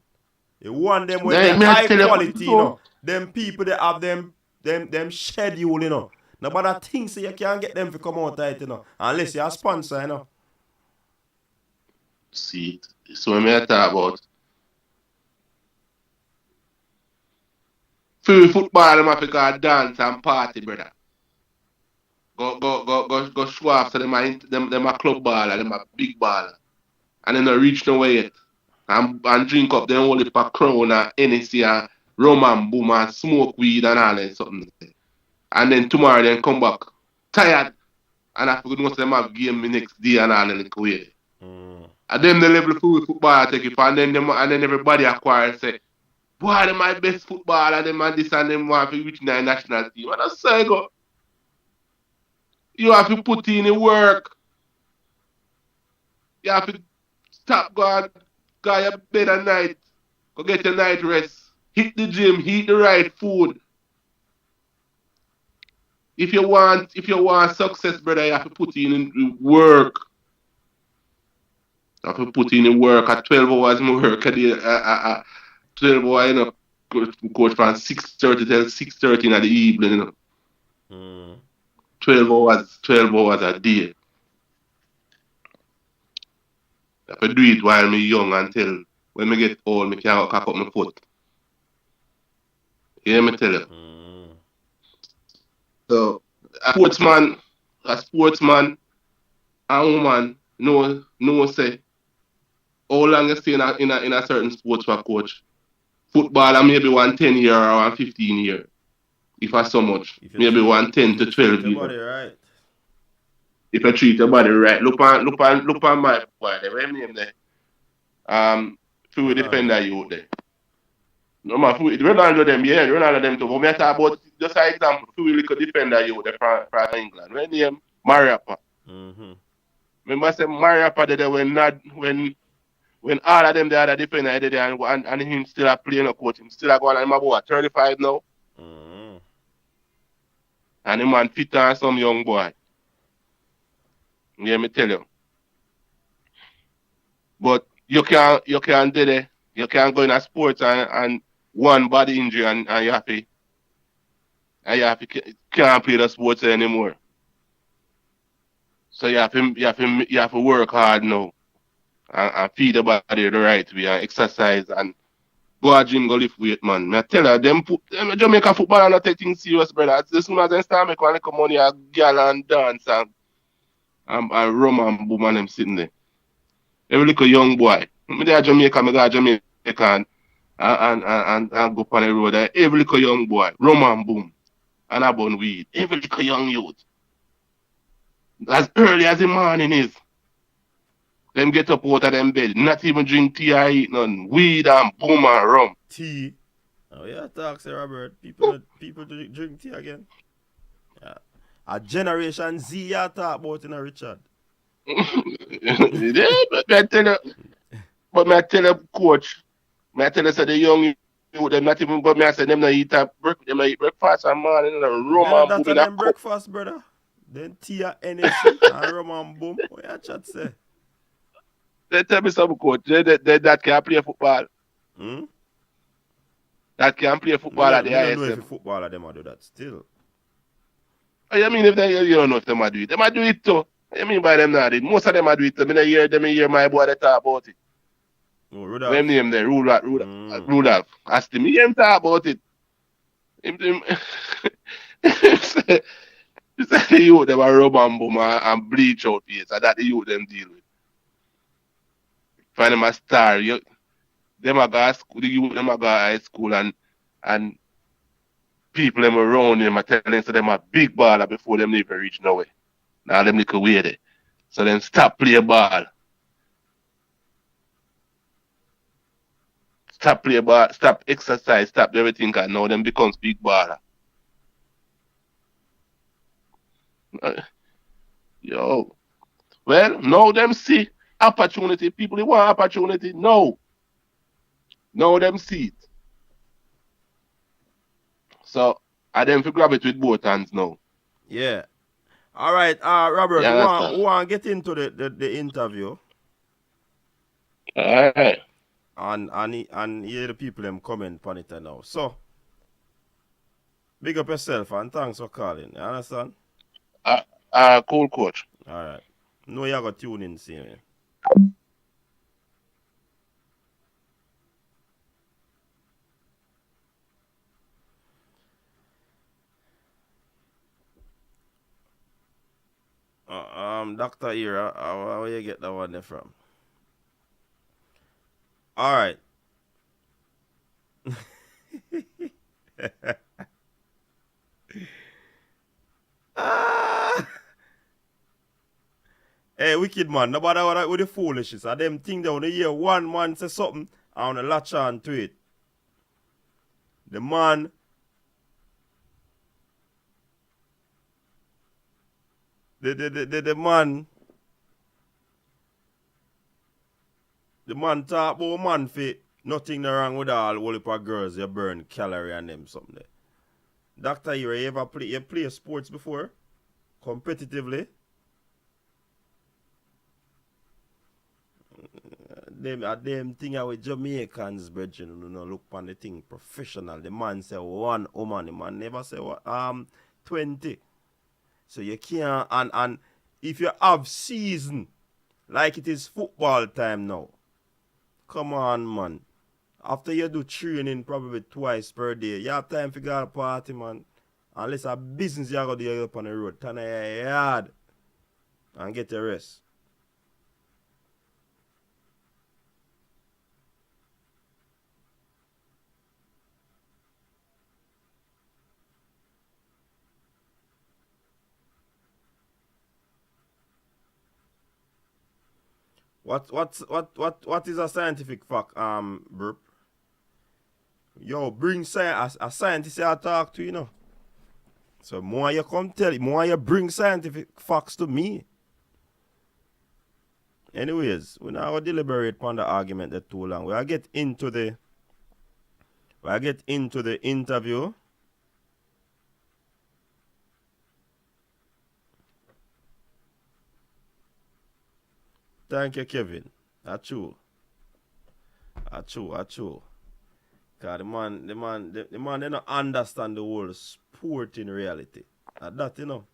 You want them when they're high quality, you know. Them people that have them schedule, you know. Nobody thinks you can't get them to come out of it, you know. Unless you're a sponsor, you know. See, so when I talk about free football, them have to go dance and party, brother. Go show off so them a club baller, them a big baller. And then they reach nowhere yet. And drink up them only for Crown and Hennessy and rum and boom and smoke weed and all that something. And then tomorrow then come back tired and I forget most of them have game the next day and all that way. And then the level of football take it and then everybody acquire and say, boy, them my best footballer, them and this and them want to reach the national team. And I say go. You have to put in the work. You have to stop God your bed at night. Go get your night rest. Hit the gym, eat the right food. If you want success, brother, you have to put in the work. You have to put in the work at 12 hours more work a day. 12 hours, you know, coach from 6:30 till 6:30 in the evening, you know. 12 hours a day. I have to do it while I'm young until when I get old, I can't cock up my foot. You hear me tell you? So, a sportsman, a woman, know say, how long you stay in a certain sports for coach. Football, maybe 10 year or 15 year. If I so much. Maybe 10 to 12 years. Right. If you treat your body right. Look on my boy, the name there. Few defender you there. No man, Ronaldo them too. But me talk about just an example, few little defender you there from England. When name Mariappa. Remember say Mariappa there when all of them the other defender there and him still a playing a coach, him still a going on him about 35 now. And him man fit on some young boy. Yeah, me tell you. But you can't do that. You can't go in a sports and one body injury and you have to can't play the sports anymore. So you have to work hard now and feed the body the right way and exercise and go to gym, go lift weight, man. I tell you, them Jamaica football are not taking things serious, brother. As soon as they start making little money, a girl and dance and rum and boom and them sitting there. Every little young boy. Me there Jamaica, me go to Jamaica and go on the road. Every little young boy, rum and boom, and a bun weed. Every little young youth. As early as the morning is, them get up out of them bed, not even drink tea or eat none. Weed and boom and rum. Tea. Oh yeah, talk, Sir Robert. People drink tea again. Yeah. A Generation Z you talk about in a Richard. Yeah, but I tell you, coach, I tell you, say the young youth, them not even, but I say them not eat breakfast and morning and rum and boom. That's them breakfast, brother. Then tea and NSC and rum and boom. What you chat say? They tell me some coach, that can play football. That can play football at the ISM. I don't know if footballer them do that still. I mean, if you don't know if they do it. They do it too. I mean by them not it. Most of them do it too. I hear my boy they talk about it. Oh, Rudolph. Them name there, Rudolph. Ask him, hear him talk about it. He said the youth them are rub and boom and bleach out face. And that the youth them deal with. Find them a star. Them a go to school, the youth them a go to high school and people them around them are telling so them a big baller before them even reach nowhere. Now them little way there. So then stop play ball. Stop play ball, stop exercise, stop everything and now them becomes big baller. Yo. Well, now them see opportunity. People, they want opportunity. No. Now them see it. So, I them to grab it with both hands now. Yeah. All right, Robert, who want to get into the interview? All right. And hear the people them comment on it now. So, big up yourself and thanks for calling. You understand? Cool, coach. All right. No, you got to tune in, see me. Dr. Ira, where you get that one there from? All right. Hey, wicked man, nobody with the foolishness. I them think they want to hear one man say something, I want to latch on to it. The man the man talk about man fit nothing wrong with all whole heap of girls you burn calorie and them something there. Dr. Ira, you ever play sports before? Competitively? Them thing with Jamaicans, brethren, you know, look on the thing professional. The man say one woman, the man never say 20. So you can't, and if you have season, like it is football time now, come on, man. After you do training probably twice per day, you have time to go to a party, man. Unless a business you got to do up on the road, turn your yard and get a rest. What is a scientific fact, Burp? Yo, bring a scientist I talk to, you know. So more you come tell it, more you bring scientific facts to me. Anyways, we're not gonna deliberate upon the argument that too long. We'll get into the interview. Thank you, Kevin. That's true. Cause the man they don't understand the whole sport in reality. That, you know.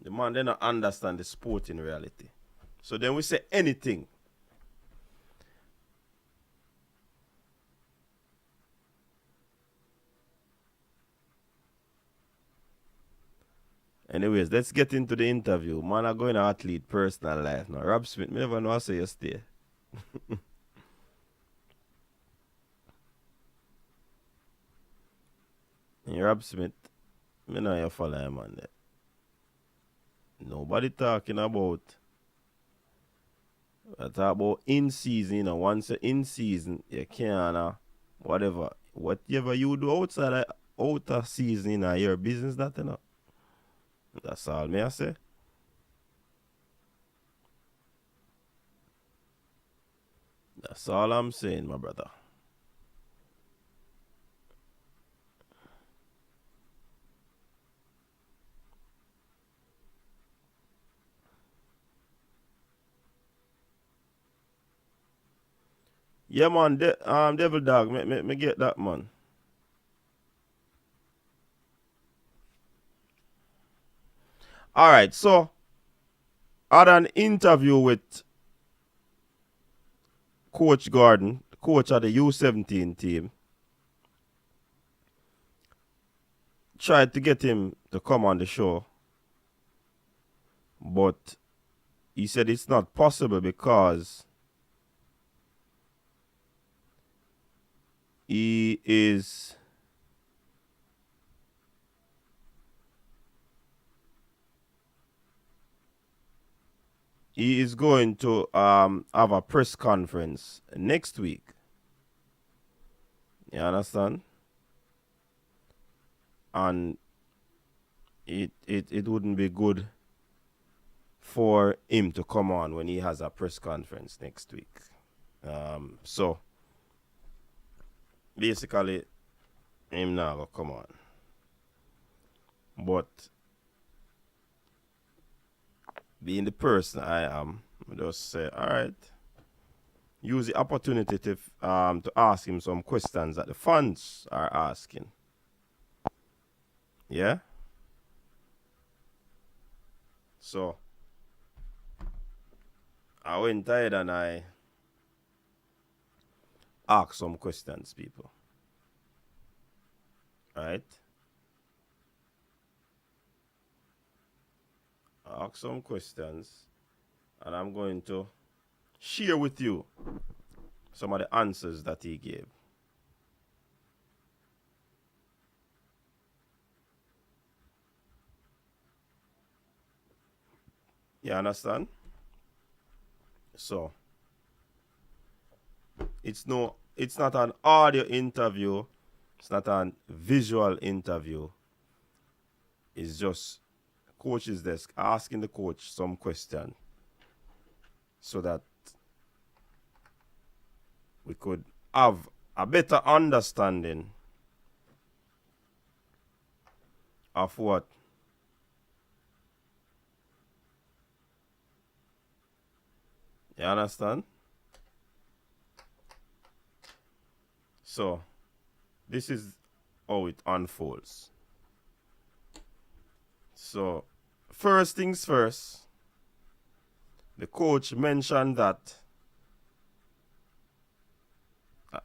The man they don't understand the sport in reality. So then we say anything. Anyways, let's get into the interview. Man, I'm going to athlete personal life now. Rob Smith, me never know I say you stay. And Rob Smith, me know you follow him on that. Nobody talking about. I talk about in season, you know. Once you're in season, you can't, whatever you do outside of season, you know, your business, that, you know. That's all me I say. That's all I'm saying, my brother. Yeah, man, Devil Dog, me get that, man. Alright, so I had an interview with Coach Gordon, coach of the U17 team. Tried to get him to come on the show, but he said it's not possible because he is going to have a press conference next week. You understand? And it wouldn't be good for him to come on when he has a press conference next week. So basically, him now go come on. But being the person I am, I just say, all right, use the opportunity to ask him some questions that the fans are asking. Yeah? So I went ahead and I asked some questions, people. Right? I asked some questions, and I'm going to share with you some of the answers that he gave. You understand? So it's not an audio interview, it's not an visual interview. It's just coach's desk asking the coach some question so that we could have a better understanding of what you understand? So this is how it unfolds. So first things first, the coach mentioned that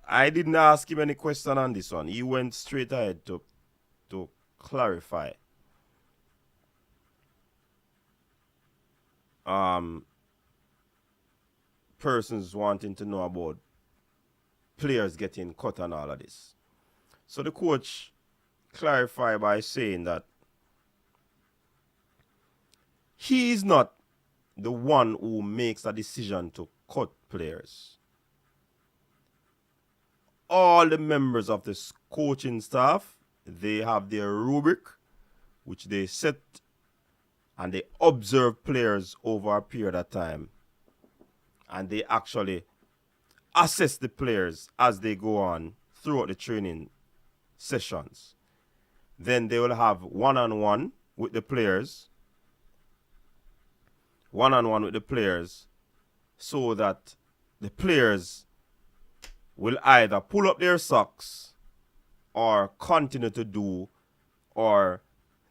I didn't ask him any question on this one. He went straight ahead to clarify. Persons wanting to know about players getting cut and all of this. So the coach clarified by saying that he is not the one who makes a decision to cut players. All the members of this coaching staff, they have their rubric, which they set and they observe players over a period of time. And they actually assess the players as they go on throughout the training sessions. Then they will have one-on-one with the players. One-on-one with the players so that the players will either pull up their socks or continue to do, or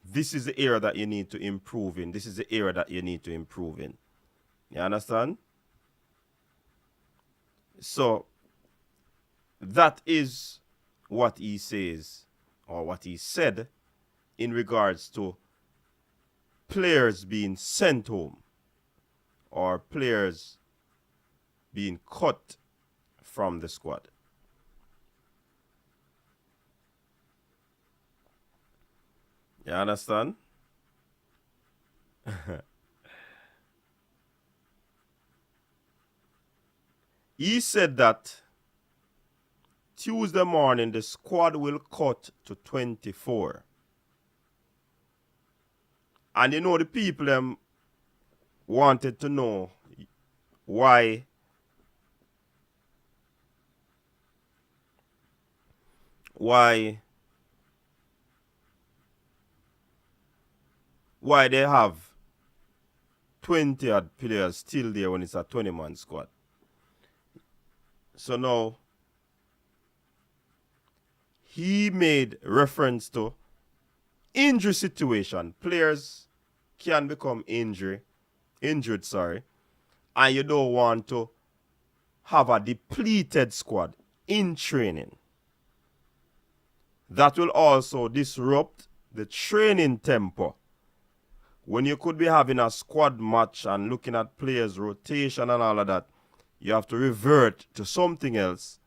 this is the area that you need to improve in. This is the area that you need to improve in. You understand? So that is what he says, or what he said, in regards to players being sent home or players being cut from the squad. You understand? He said that Tuesday morning the squad will cut to 24. And you know the people wanted to know why they have 20 odd players still there when it's a 20-man squad. So now he made reference to injury situation. Players can become injured, and you don't want to have a depleted squad in training. That will also disrupt the training tempo. When you could be having a squad match and looking at players' rotation and all of that, you have to revert to something else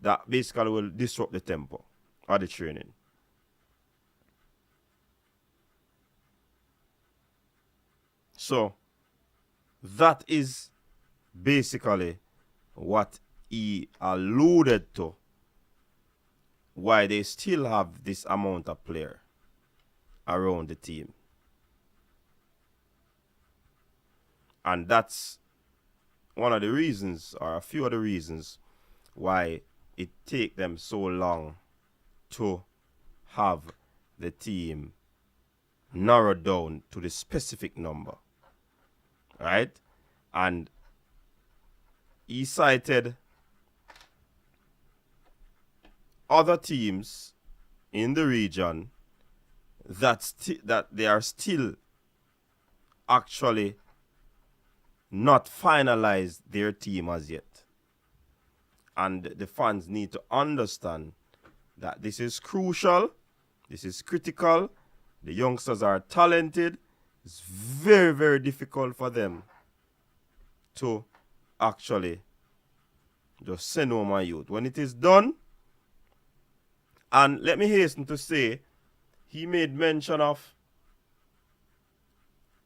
that basically will disrupt the tempo of the training. So that is basically what he alluded to why they still have this amount of player around the team. And that's one of the reasons, or a few of the reasons, why it take them so long to have the team narrowed down to the specific number. Right? And he cited other teams in the region that they are still actually not finalized their team as yet. And the fans need to understand that this is crucial, this is critical. The youngsters are talented. It's very, very difficult for them to actually just send home my youth. When it is done, and let me hasten to say, he made mention of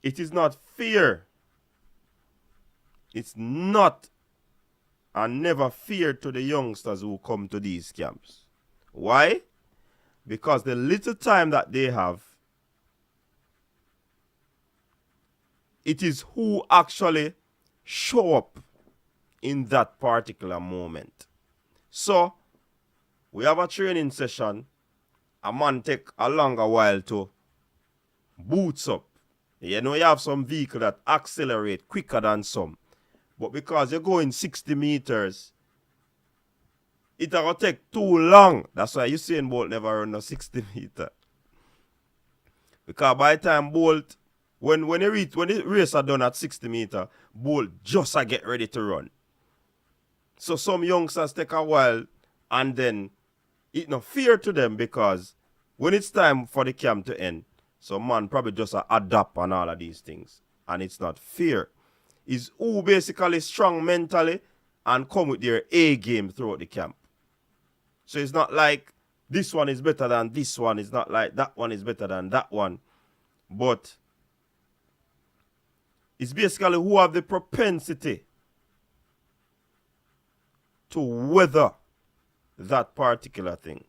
it is not fear. It's not and never fear to the youngsters who come to these camps. Why? Because the little time that they have, it is who actually show up in that particular moment. So, we have a training session. A man take a longer while to boots up. You know, you have some vehicle that accelerate quicker than some. But because you're going 60 meters, it will take too long. That's why Usain Bolt never run a 60 meter. Because by the time Bolt, when the race are done at 60 meter, Bolt just get ready to run. So some youngsters take a while, and then it no fear to them, because when it's time for the camp to end, some man probably just adapt on all of these things. And it's not fear. It's who basically strong mentally and come with their A game throughout the camp. So it's not like this one is better than this one. It's not like that one is better than that one. But it's basically who have the propensity to weather that particular thing.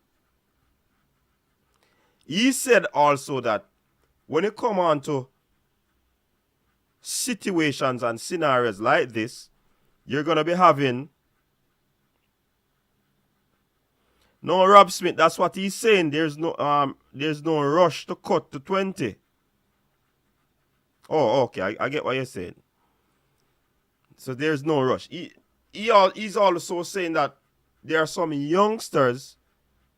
He said also that when it come on to situations and scenarios like this, you're going to be having no Rob Smith. That's what he's saying. There's no rush to cut to 20. Oh, okay. I get what you're saying. So there's no rush. He's also saying that there are some youngsters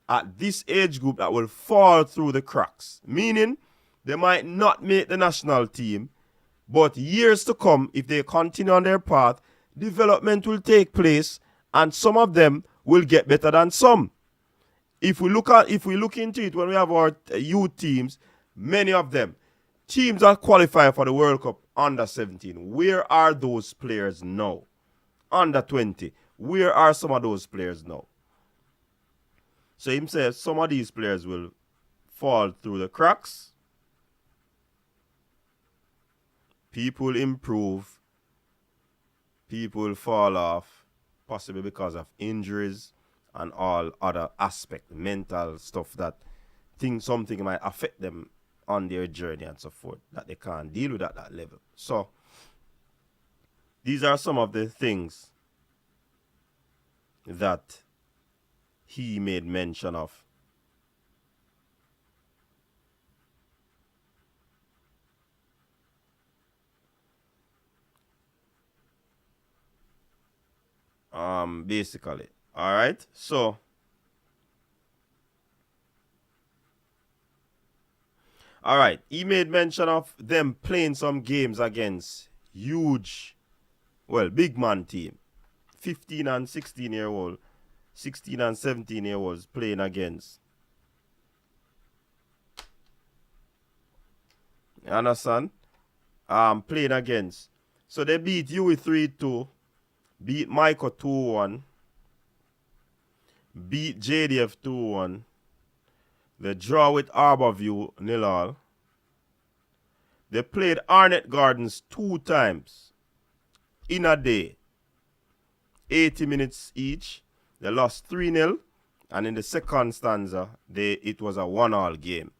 at this age group that will fall through the cracks. Meaning, they might not make the national team, but years to come, if they continue on their path, development will take place, and some of them will get better than some. If we look into it, when we have our youth teams, many of them, teams that qualify for the World Cup under 17, where are those players now? Under 20, where are some of those players now? So him says some of these players will fall through the cracks. People improve. People fall off, possibly because of injuries and all other aspects, mental stuff that something might affect them on their journey and so forth, that they can't deal with at that level. So these are some of the things that he made mention of. Basically. Alright, so alright, he made mention of them playing some games against huge, big man team. 15 and 16-year-old, 16 and 17-year-olds playing against. You understand? Playing against. So they beat Huey 3-2, beat Michael 2-1, beat JDF 2-1. They draw with Harborview 0-0. They played Arnett Gardens 2 times in a day. 80 minutes each. They lost 3-0 And in the second stanza, it was a 1-1 game.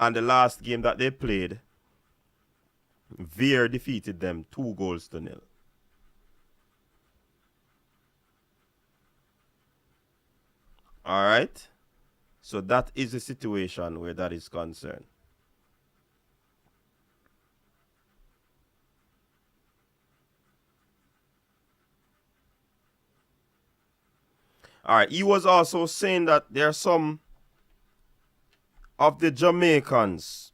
And the last game that they played, Veer defeated them 2-0. All right. So that is the situation where that is concerned. All right. He was also saying that there are some of the Jamaicans.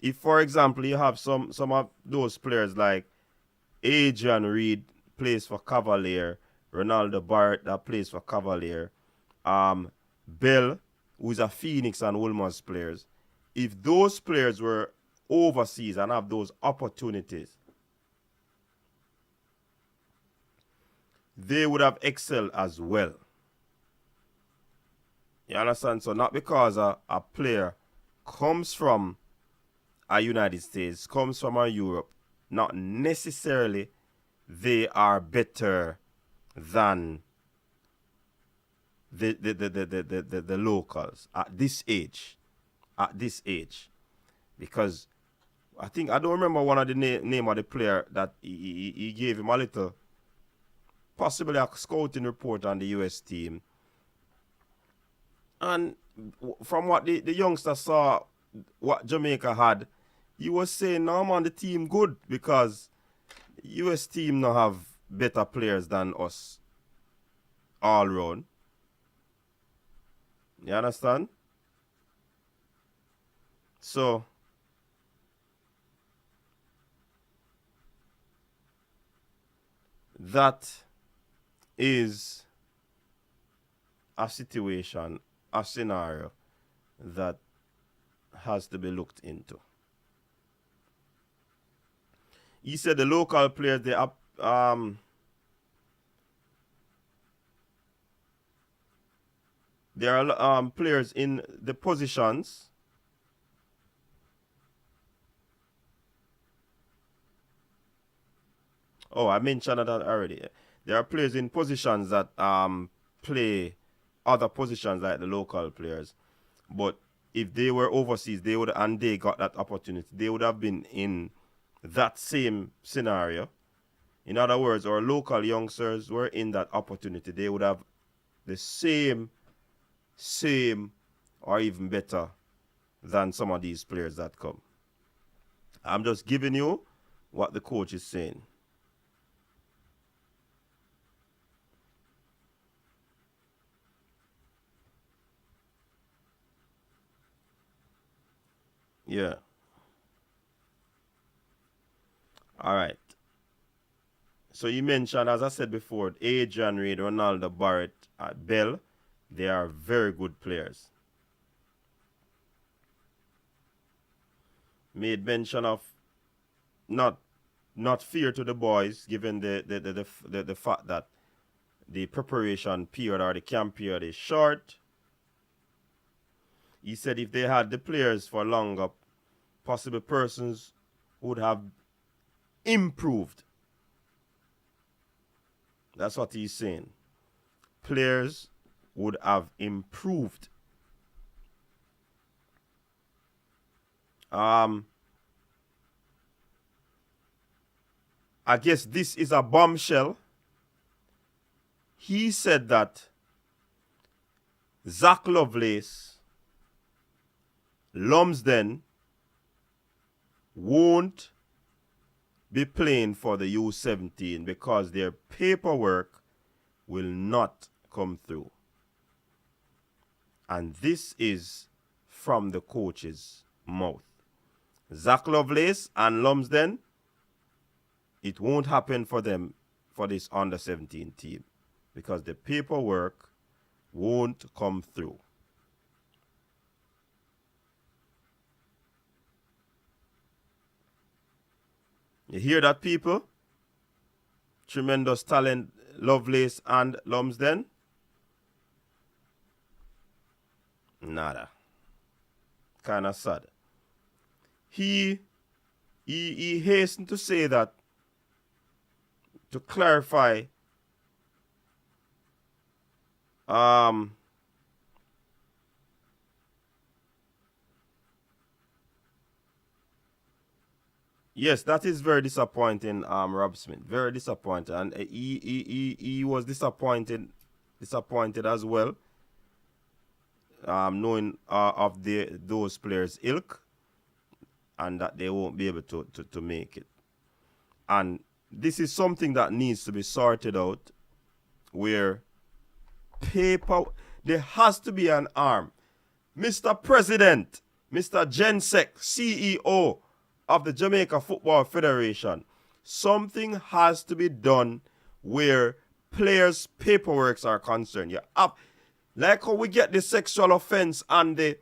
If, for example, you have some of those players like Adrian Reed plays for Cavalier, Ronaldo Barrett that plays for Cavalier, Bell, who is a Phoenix and Wolmer's players. If those players were overseas and have those opportunities, they would have excelled as well. You understand? So not because a player comes from a United States, comes from a Europe, not necessarily they are better than the locals at this age. Because I don't remember one of the name of the player that he gave him a little, possibly a scouting report on the US team. And from what the youngster saw, what Jamaica had, he was saying, no man, the team good because US team no have better players than us all round. You understand? So that is a situation, a scenario that has to be looked into. He said the local players, they are there are players in the positions I mentioned that already. There are players in positions that play other positions like the local players. But if they were overseas, they got that opportunity, they would have been in that same scenario. In other words, our local youngsters were in that opportunity. They would have the same or even better than some of these players that come. I'm just giving you what the coach is saying. Yeah. All right. So you mentioned, as I said before, Adrian Reid, Ronaldo Barrett, Bell, they are very good players. Made mention of not fear to the boys, given the fact that the preparation period or the camp period is short. He said if they had the players for longer, possible persons would have improved. That's what he's saying. Players would have improved. I guess this is a bombshell. He said that Zach Lovelace, Lumsden won't be playing for the U17 because their paperwork will not come through. And this is from the coach's mouth. Zach Lovelace and Lumsden, it won't happen for them for this under-17 team because the paperwork won't come through. You hear that, people? Tremendous talent, Lovelace and Lumsden. Nada. Kind of sad. He hastened to say that, to clarify Yes, that is very disappointing, Rob Smith. Very disappointing. And he was disappointed as well. Knowing of those players' ilk and that they won't be able to make it. And this is something that needs to be sorted out where there has to be an arm. Mr. President, Mr. Jensek, CEO of the Jamaica Football Federation, something has to be done where players' paperwork are concerned. Like how we get the sexual offense and the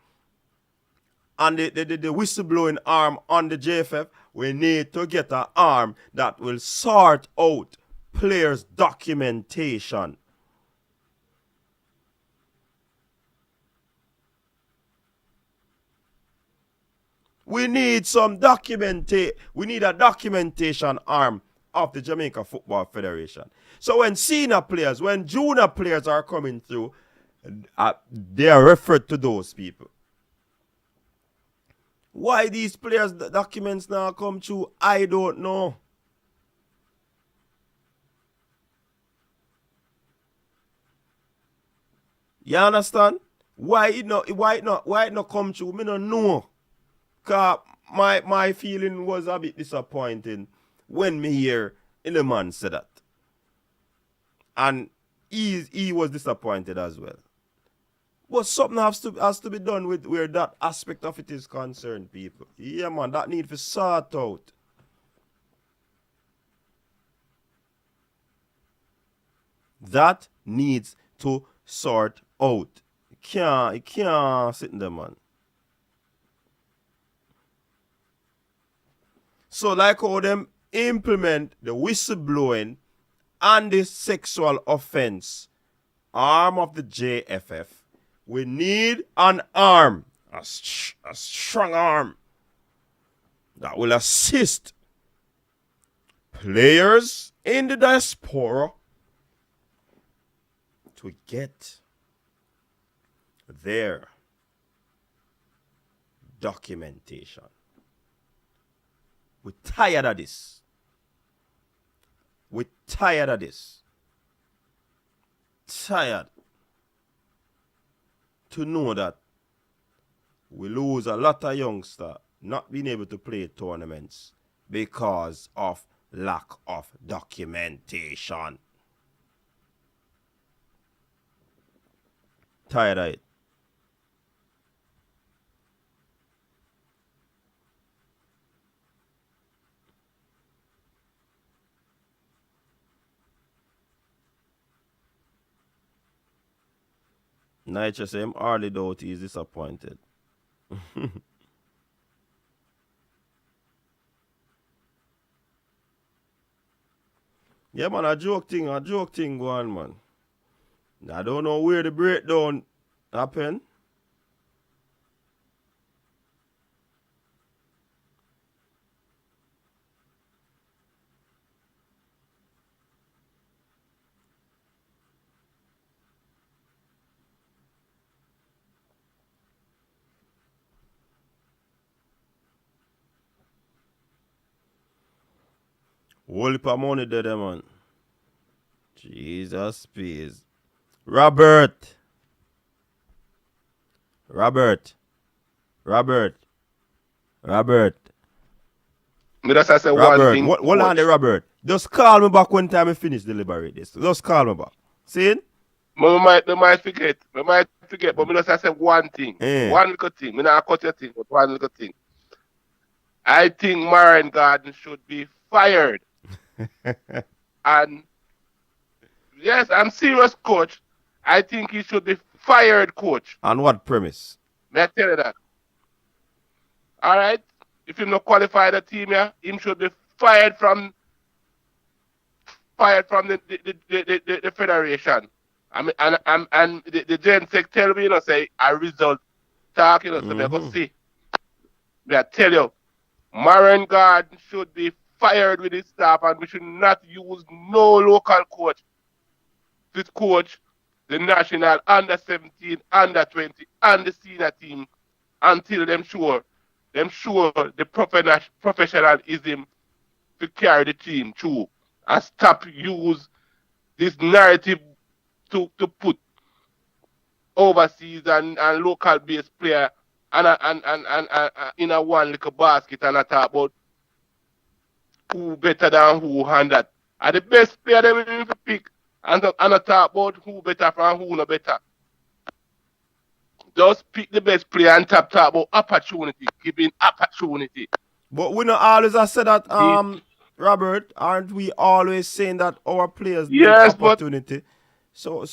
whistleblowing arm on the JFF, we need to get an arm that will sort out players' documentation. We need we need a documentation arm of the Jamaica Football Federation. So when senior players, when junior players are coming through, they are referred to those people. Why these players' documents now come through, I don't know. You understand? Why it not come through? Me don't know. Cause my feeling was a bit disappointing when me hear the man said that. And he was disappointed as well. But something has to be done with where that aspect of it is concerned, people. Yeah, man, that need to sort out. That needs to sort out. It can't sit in there, man. So like how them implement the whistleblowing and the sexual offense arm of the JFF, we need an arm, a strong arm that will assist players in the diaspora to get their documentation. We're tired of this. We're tired of this. Tired to know that we lose a lot of youngsters not being able to play tournaments because of lack of documentation. Tired of it. Nigel say him hardly doubt he is disappointed. Yeah, man, a joke thing go on, man. I don't know where the breakdown happened. Whole heap of money there, man. Jesus, please. Robert. Me just say one thing. Hold on there, Robert. Just call me back when time I finish deliberate this. Just call me back. See? Me might forget. But me just say one thing. One little thing. Me not cut your thing, but one little thing. I think Merron Garden should be fired. And yes, I'm serious, coach. I think he should be fired, coach. On what premise? May I tell you that? All right? If he's not qualified the team here, him should be fired from the federation. And the Gensec tell me, say a result talk, so me go see. May I tell you, Merron Garden should be fired with his staff, and we should not use no local coach to coach the national under 17, under 20, and the senior team until them sure the professionalism to carry the team through and stop use this narrative to put overseas and local based player and in a one little basket and I talk about who better than who and that. And the best player they will pick and I talk about who better from who no better. Just pick the best player and talk about opportunity, giving opportunity. But we not always have said that, Robert, aren't we always saying that our players need opportunity? So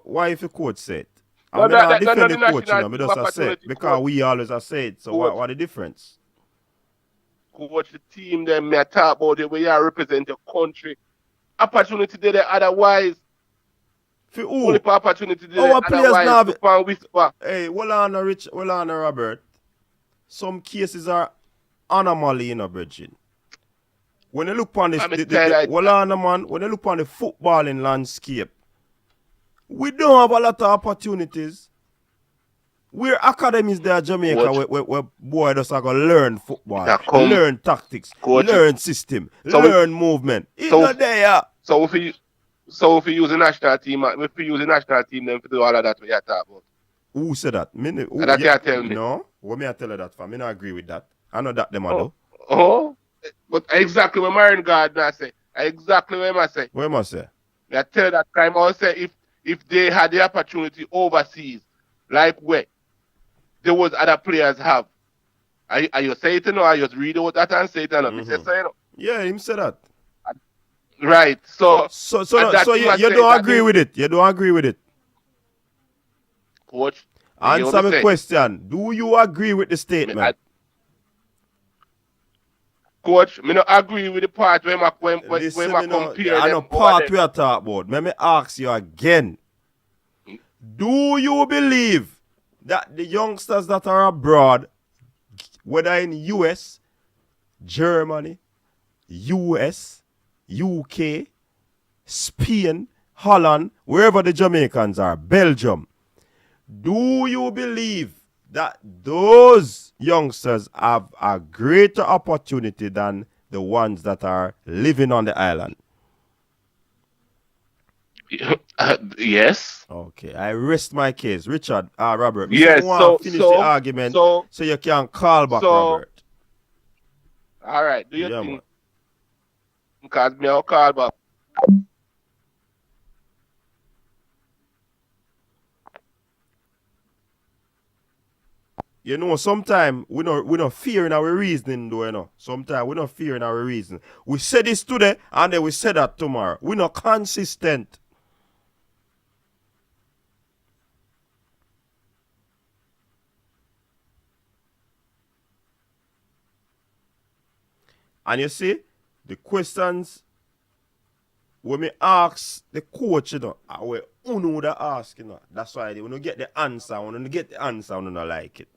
why if the coach said? I mean, I defend the coach, you know, I just say it because we always have said it. So what the difference? Coach, the team, them may talk about the way you represent your country. Opportunity there otherwise. For who? Only for opportunity there our players now. Whisper. Hey, hold on, Robert. Some cases are anomaly in a Virgin. When you look on this, when you look on the footballing landscape, we don't have a lot of opportunities. We're academies there in Jamaica where boys just are going to learn football, learn tactics, learn system, learn movement. It's not there. So if we use the national team, then to do all of that we are talking about. Who said that? That you tell me. No, what may I tell you that for? I don't agree with that. I know that them do. Oh, but exactly what Merron Gardner say. Exactly what I say. What must say? I tell you that time I say if they had the opportunity overseas, like where there was other players have. Are you saying it or are you just reading what that and say it or not? Yeah, him say that. Right. So you don't agree with it. You don't agree with it. Coach. Answer my question. Do you agree with the statement? Coach, I don't agree with the part where I compare I know part we are talking about. Let me ask you again. Do you believe that the youngsters that are abroad, whether in US, Germany, US, UK, Spain, Holland, wherever the Jamaicans are, Belgium, do you believe that those youngsters have a greater opportunity than the ones that are living on the island? Yes. Okay, I rest my case. Richard, Robert, yes, finish the argument so you can call back Robert. All right, do you think? Because me I'll call back. You know, sometimes we not fearing our reasoning, though, you know. Sometimes we not fearing our reason. We say this today and then we say that tomorrow. We're not consistent. And you see, the questions when me ask the coach, you know, we don't ask, you know. That's why when you get the answer, when you get the answer, you don't like it.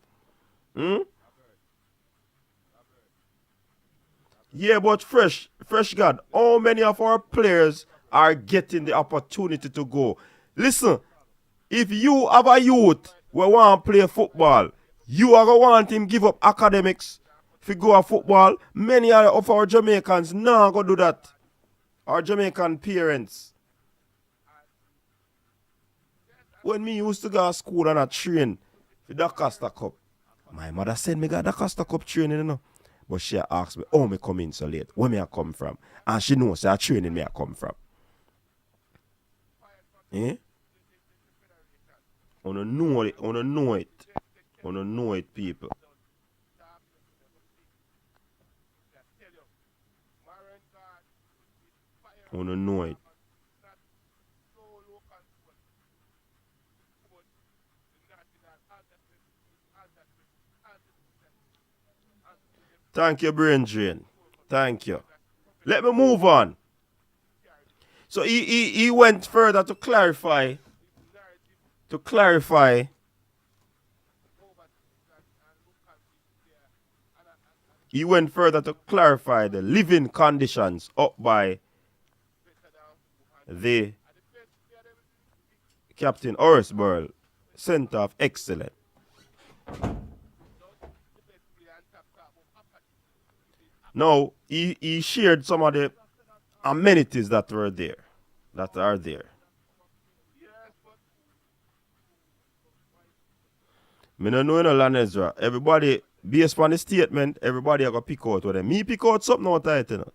Yeah, but fresh God, how many of our players are getting the opportunity to go? Listen, if you have a youth who want to play football, you are going to want him give up academics to go to football. Many of our Jamaicans now go do that. Our Jamaican parents. When me used to go to school and I train for the Costa Cup, my mother said me got the Costa Cup training, you know. But she asked me, me come in so late? Where me I come from? And she knows that training me I come from. Eh? I don't know it. I don't know it. I don't know it, people. I don't know it. Thank you, Brain Drain. Thank you. Let me move on. So he went further to clarify. He went further to clarify the living conditions up by the Captain Horace Burrell, Center of Excellence. Now, he shared some of the amenities that are there. Me no know no Land Ezra. Everybody, based on the statement, everybody are going to pick out what them. Me pick out something out of it, you know.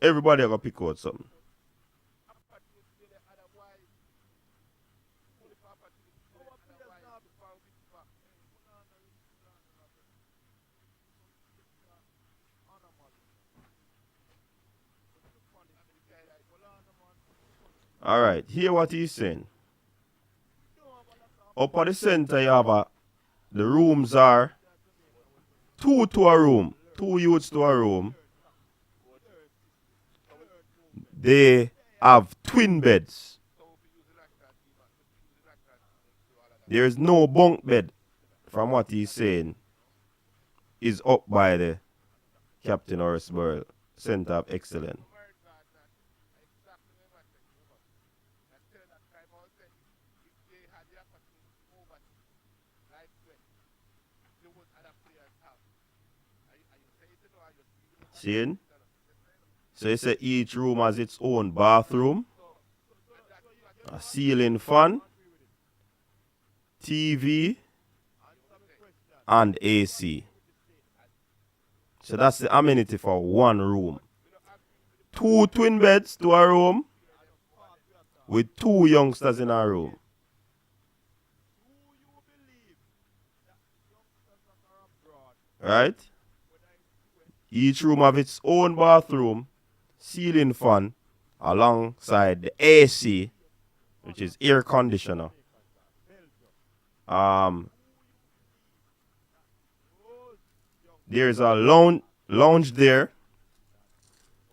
Everybody are going to pick out something. All right, hear what he's saying. Up at the center, you have the rooms are 2 to a room, 2 youths to a room. They have twin beds. There is no bunk bed, from what he's saying, is up by the Captain Horace Burrell Center of Excellence. Seeing? So he said each room has its own bathroom, a ceiling fan, TV, and AC. So that's the amenity for one room. 2 twin beds to a room with 2 youngsters in a room. Right? Each room have its own bathroom, ceiling fan, alongside the AC, which is air conditioner. There's a lounge there,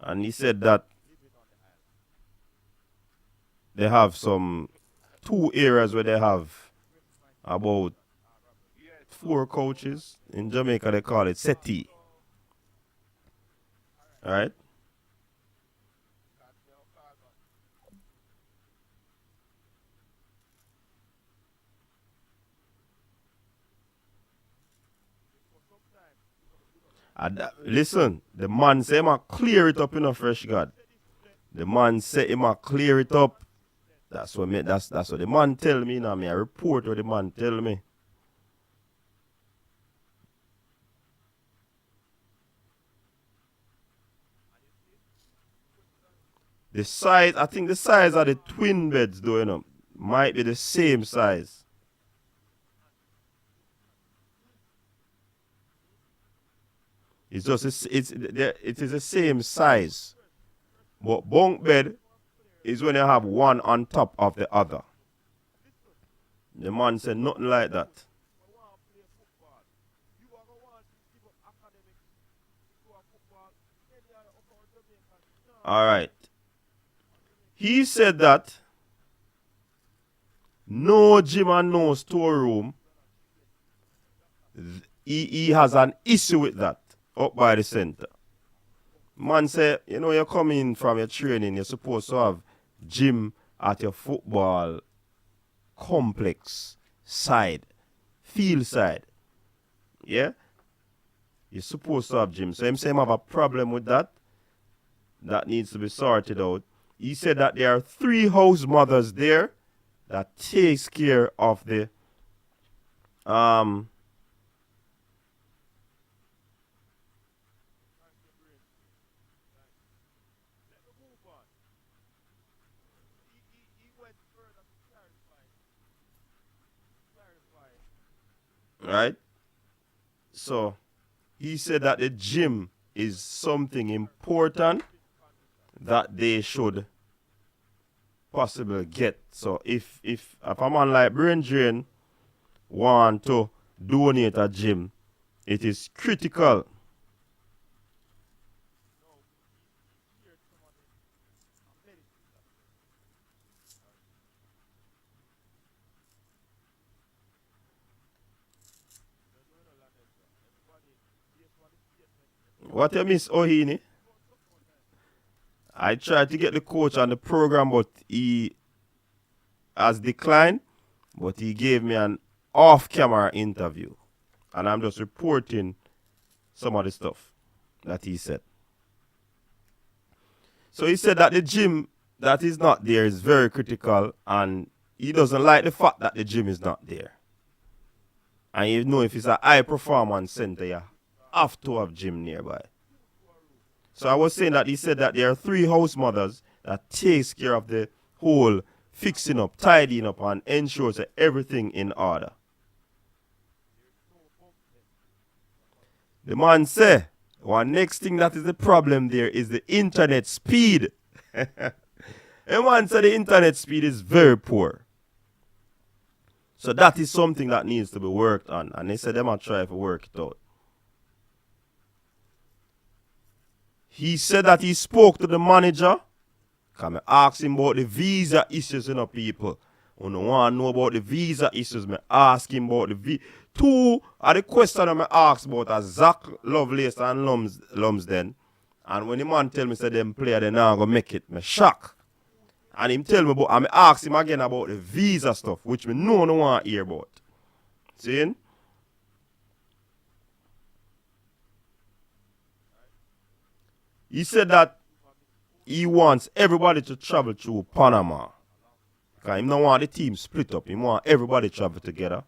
and he said that they have some 2 areas where they have about 4 couches. In Jamaica they call it settee. Right? Listen, the man say him a clear it up in a fresh God. The man say him a clear it up. That's what the man tell me now. Me I report what the man tell me. The size, I think the size of the twin beds though, you know, might be the same size. It's just it is the same size. But bunk bed is when you have one on top of the other. The man said nothing like that. All right. He said that no gym and no storeroom. He has an issue with that up by the center. Man say, you know, you're coming from your training, you're supposed to have gym at your football complex side, field side. Yeah? You're supposed to have gym. So him say him have a problem with that. That needs to be sorted out. He said that there are 3 house mothers there that takes care of the right? So he said that the gym is something important that they should possibly get. So if a man like Brain Drain want to donate a gym, it is critical. What you miss, Ohini? I tried to get the coach on the program, but he has declined, but he gave me an off-camera interview. And I'm just reporting some of the stuff that he said. So he said that the gym that is not there is very critical, and he doesn't like the fact that the gym is not there. And you know, if it's a high performance center, you have to have gym nearby. So I was saying that he said that there are 3 house mothers that takes care of the whole fixing up, tidying up, and ensures that everything in order. The man said, one next thing that is the problem there is the internet speed. The man said the internet speed is very poor. So that is something that needs to be worked on. And they said they might try to work it out. He said that he spoke to the manager. Because I asked him about the visa issues, people. When I want to know about the visa issues, I ask him about the visa. 2 of the questions I asked about are Zach Lovelace and Lumsden. And when the man tell me say them player they now going to make it, I shock. And him tell me about, and I ask him again about the visa stuff, which me no want to hear about. See? He said that he wants everybody to travel through Panama. Because he don't want the team split up. He want everybody to travel together.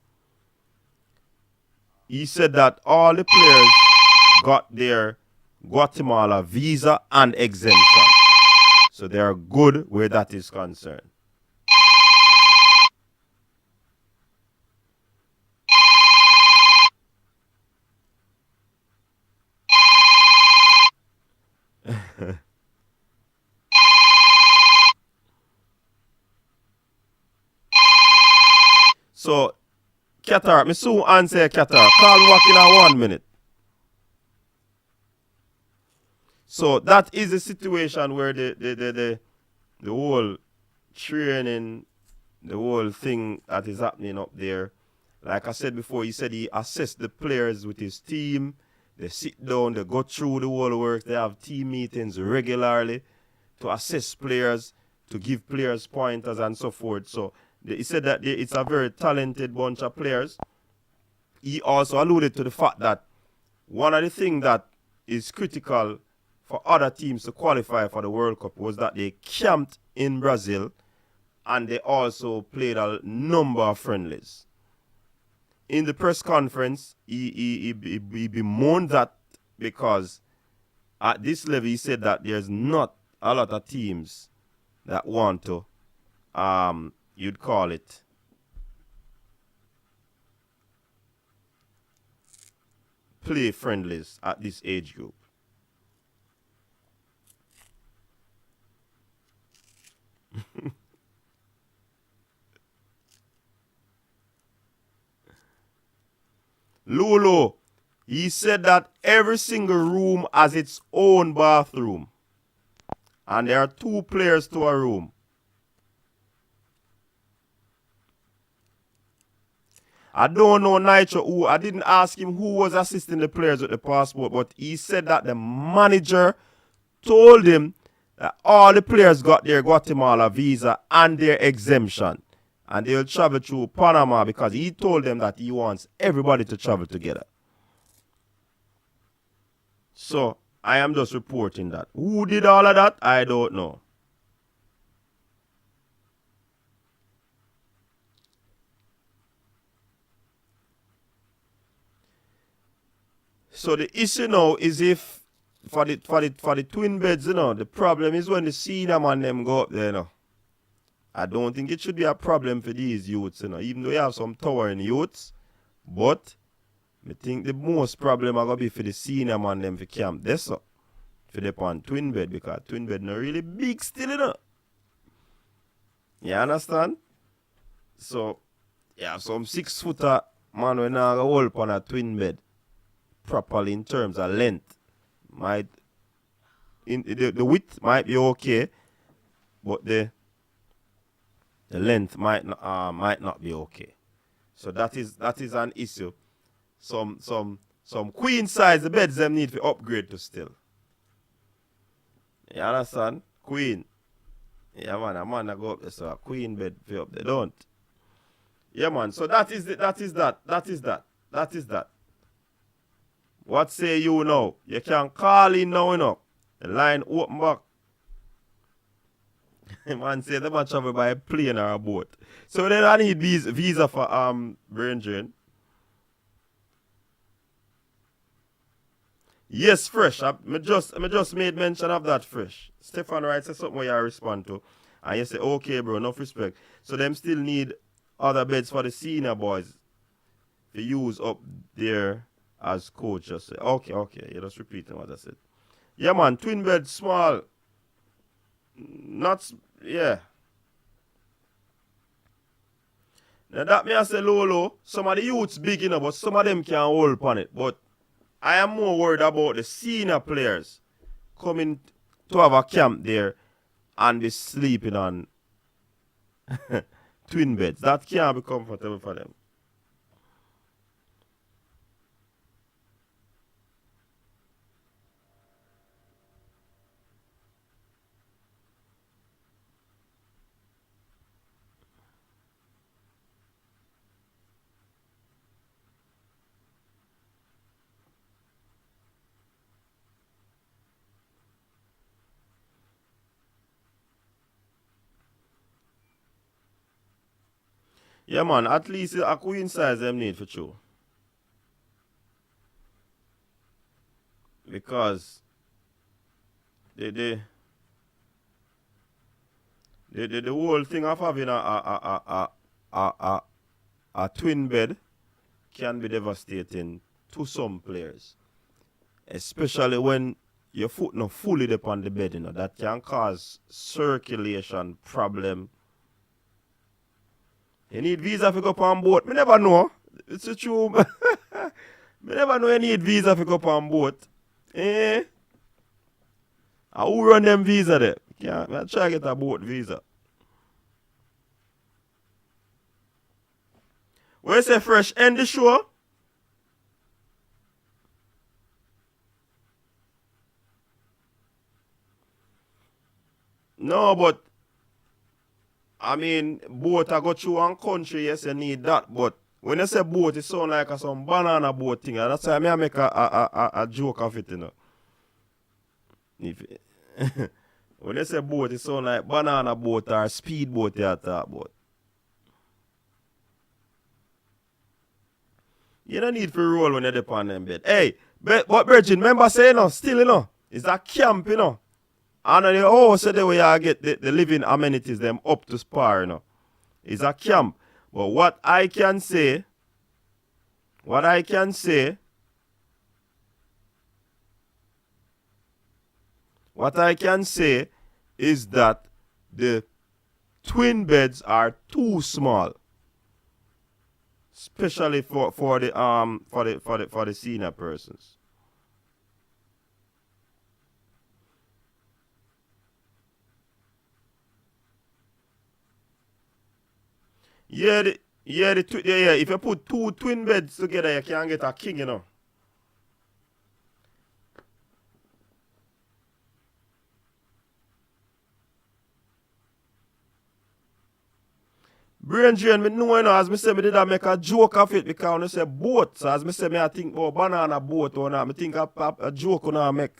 He said that all the players got their Guatemala visa and exemption. So they are good where that is concerned. So, Qatar, me soon answer Qatar. Call me back in 1 minute. So that is a situation where the whole training, the whole thing that is happening up there. Like I said before, he said he assessed the players with his team. They sit down, they go through the whole work. They have team meetings regularly to assess players, to give players pointers and so forth. So he said that it's a very talented bunch of players. He also alluded to the fact that one of the things that is critical for other teams to qualify for the World Cup was that they camped in Brazil and they also played a number of friendlies. In the press conference, he bemoaned that because at this level he said that there's not a lot of teams that want to, you'd call it, play friendlies at this age group. Lulu, he said that every single room has its own bathroom. And there are 2 players to a room. I don't know Nitro who. I didn't ask him who was assisting the players with the passport, but he said that the manager told him that all the players got their Guatemala visa and their exemption. And they'll travel through Panama because he told them that he wants everybody to travel together. So, I am just reporting that. Who did all of that? I don't know. So the issue now is if for the twin beds, the problem is when the senior man them go up there, I don't think it should be a problem for these youths, even though you have some towering youths. But I think the most problem are going to be for the senior man them for camp this up. For the on twin bed, because twin bed not really big still, You understand? So, you have some 6-footer man when I hold upon a twin bed properly in terms of length. The width might be okay, but the length might not be okay. So that is an issue. Some queen size the beds them need to upgrade to still. You understand? Queen. Yeah, man, a man that go up there, so a queen bed for up there, don't. Yeah, man, so that is that. What say you now? You can call in now, you know. The line open back. Man say the man travel by a plane or a boat. So then I need visa for Brendan. Yes, fresh. I just made mention of that fresh. Stefan writes something where you respond to. And you say, okay, bro, enough respect. So them still need other beds for the senior boys to use up there as coach. Just say, okay. You just repeating what I said. Yeah, man, twin bed, small. Not, yeah. Now that me I say low. Some of the youths big, you know, but some of them can hold upon it. But I am more worried about the senior players coming to have a camp there and be sleeping on twin beds. That can't be comfortable for them. Yeah, man, at least a queen size them need for sure. Because the whole thing of having a twin bed can be devastating to some players. Especially when your foot not fully upon the bed, you know, that can cause circulation problem. You need visa to go up on boat. Me never know. It's a true. Me never know you need visa to go up on boat. Eh? And who run them visa there? I try to get a boat visa. Where you say fresh end the show? No, but I mean, boat I go through one country, yes, you need that. But when you say boat, it sound like some banana boat thing. That's why I make a joke of it, you know. When you say boat, it sound like banana boat or speed boat you talk about. You don't need to roll when you're upon them bed. Hey, but Virgin, remember saying, you know, still, you know, it's a camp, you know. And the house so the way I get the living amenities them up to par, you know. It's a camp. But what I can say is that the twin beds are too small. Especially for the senior persons. Yeah, if you put two twin beds together, you can get a king, you know. Brain drain, me know, you know, as me say, me did make a joke of it because when you say boat, so as me say, I think about banana boat or not, I think a joke on I make.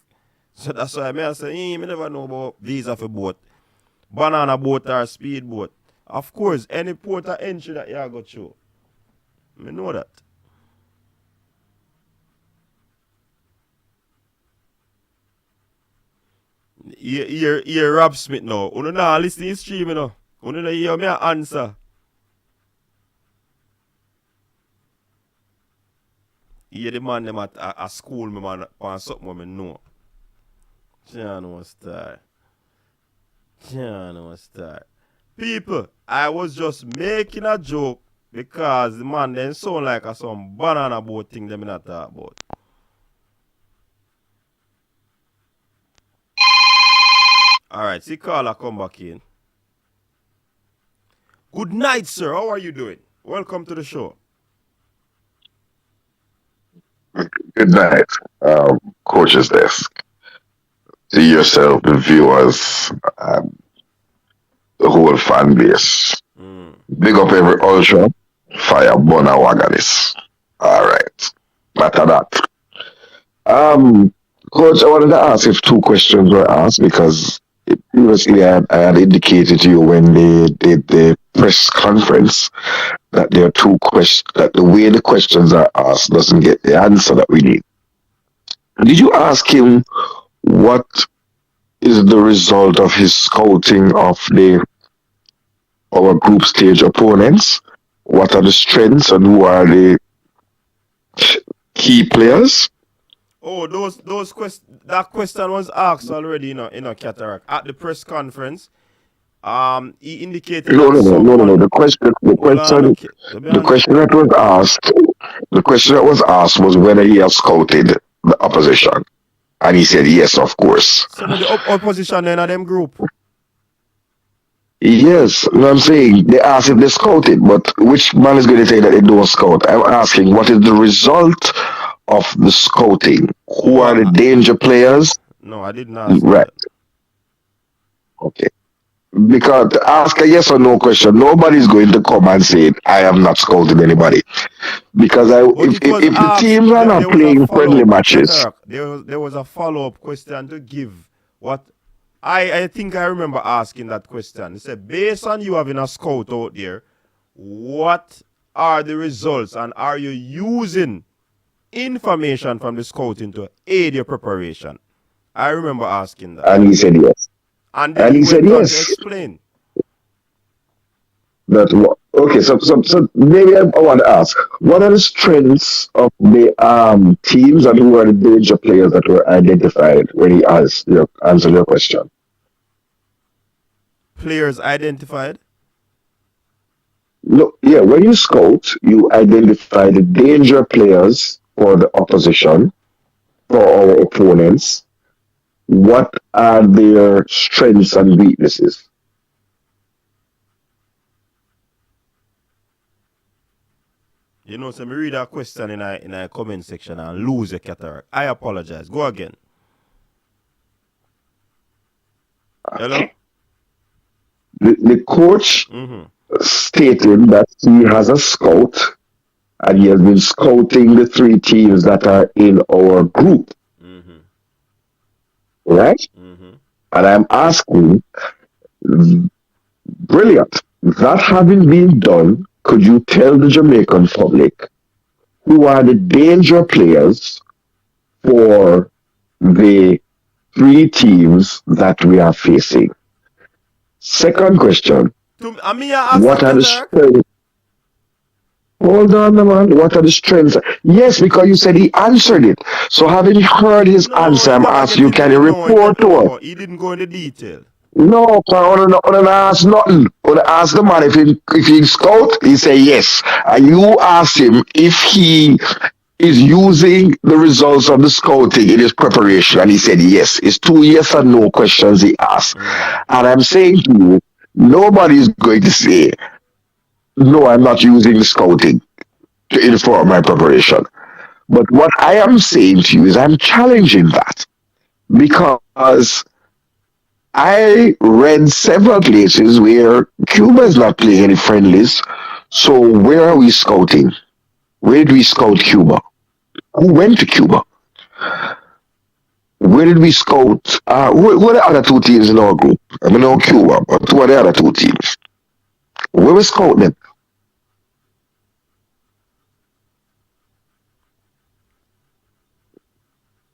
So that's why I say, me never know about visa for boat. Banana boat or speed boat. Of course, any port of entry that you go through. I know that. Hear Rob Smith now. You not listen to his stream, you know. You don't hear me answer. Hear the man them at a school, me man, on something I know. John star. People, I was just making a joke because the man then sound like some banana boat thing them not talk about. Alright, see caller come back in. Good night, sir. How are you doing? Welcome to the show. Good night, Coach's Desk. To yourself, the viewers. the whole fan base. Big up every ultra. Fire Bona Waganis. Alright. Matter that. Coach, I wanted to ask if two questions were asked because previously I had indicated to you when they did the press conference that there are two questions, that the way the questions are asked doesn't get the answer that we need. Did you ask him what is the result of his scouting of our group stage opponents? What are the strengths and who are the key players? Oh, that question was asked already in a cataract at the press conference. He indicated No. The question that was asked was whether he has scouted the opposition, and he said yes, of course. So the opposition in them group. Yes, no, I'm saying they asked if they scouted, but which man is going to say that they don't scout? I'm asking what is the result of the scouting? Who are the danger players? No, I didn't ask. Right. That. Okay. Because to ask a yes or no question, nobody's going to come and say I am not scouting anybody. Because if the teams are not playing friendly matches, there was a follow-up question to give. What I think I remember asking that question. He said, based on you having a scout out there, what are the results, and are you using information from the scouting to aid your preparation? I remember asking that. And he said yes. And he said yes. To explain. Okay, so maybe I want to ask, what are the strengths of the teams and who are the danger players that were identified when he answered your question? Players identified? No, yeah, when you scout, you identify the danger players for the opposition, for our opponents. What are their strengths and weaknesses? You know, so me read that question in a comment section and lose a cataract. I apologize. Go again. Hello? The coach stated that he has a scout and he has been scouting the three teams that are in our group. Right? And I'm asking, brilliant. That having been done, could you tell the Jamaican public who are the danger players for the three teams that we are facing? Second question. What are the strengths? Hold on, man. What are the strengths? Yes, because you said he answered it. So having heard his answer, I'm asking you, can you report to us? He didn't go into detail. No, I want to ask nothing. I want to ask the man if he scout, he say yes. And you asked him if he is using the results of the scouting in his preparation, and he said yes. It's two yes and no questions he asked. And I'm saying to you, nobody's going to say, no, I'm not using the scouting to inform my preparation. But what I am saying to you is I'm challenging that, because I read several places where Cuba is not playing any friendlies. So where are we scouting? Where did we scout Cuba? Who went to Cuba? Where did we scout? Who are the other two teams in our group? I mean, not Cuba, but who are the other two teams? Where we scout them?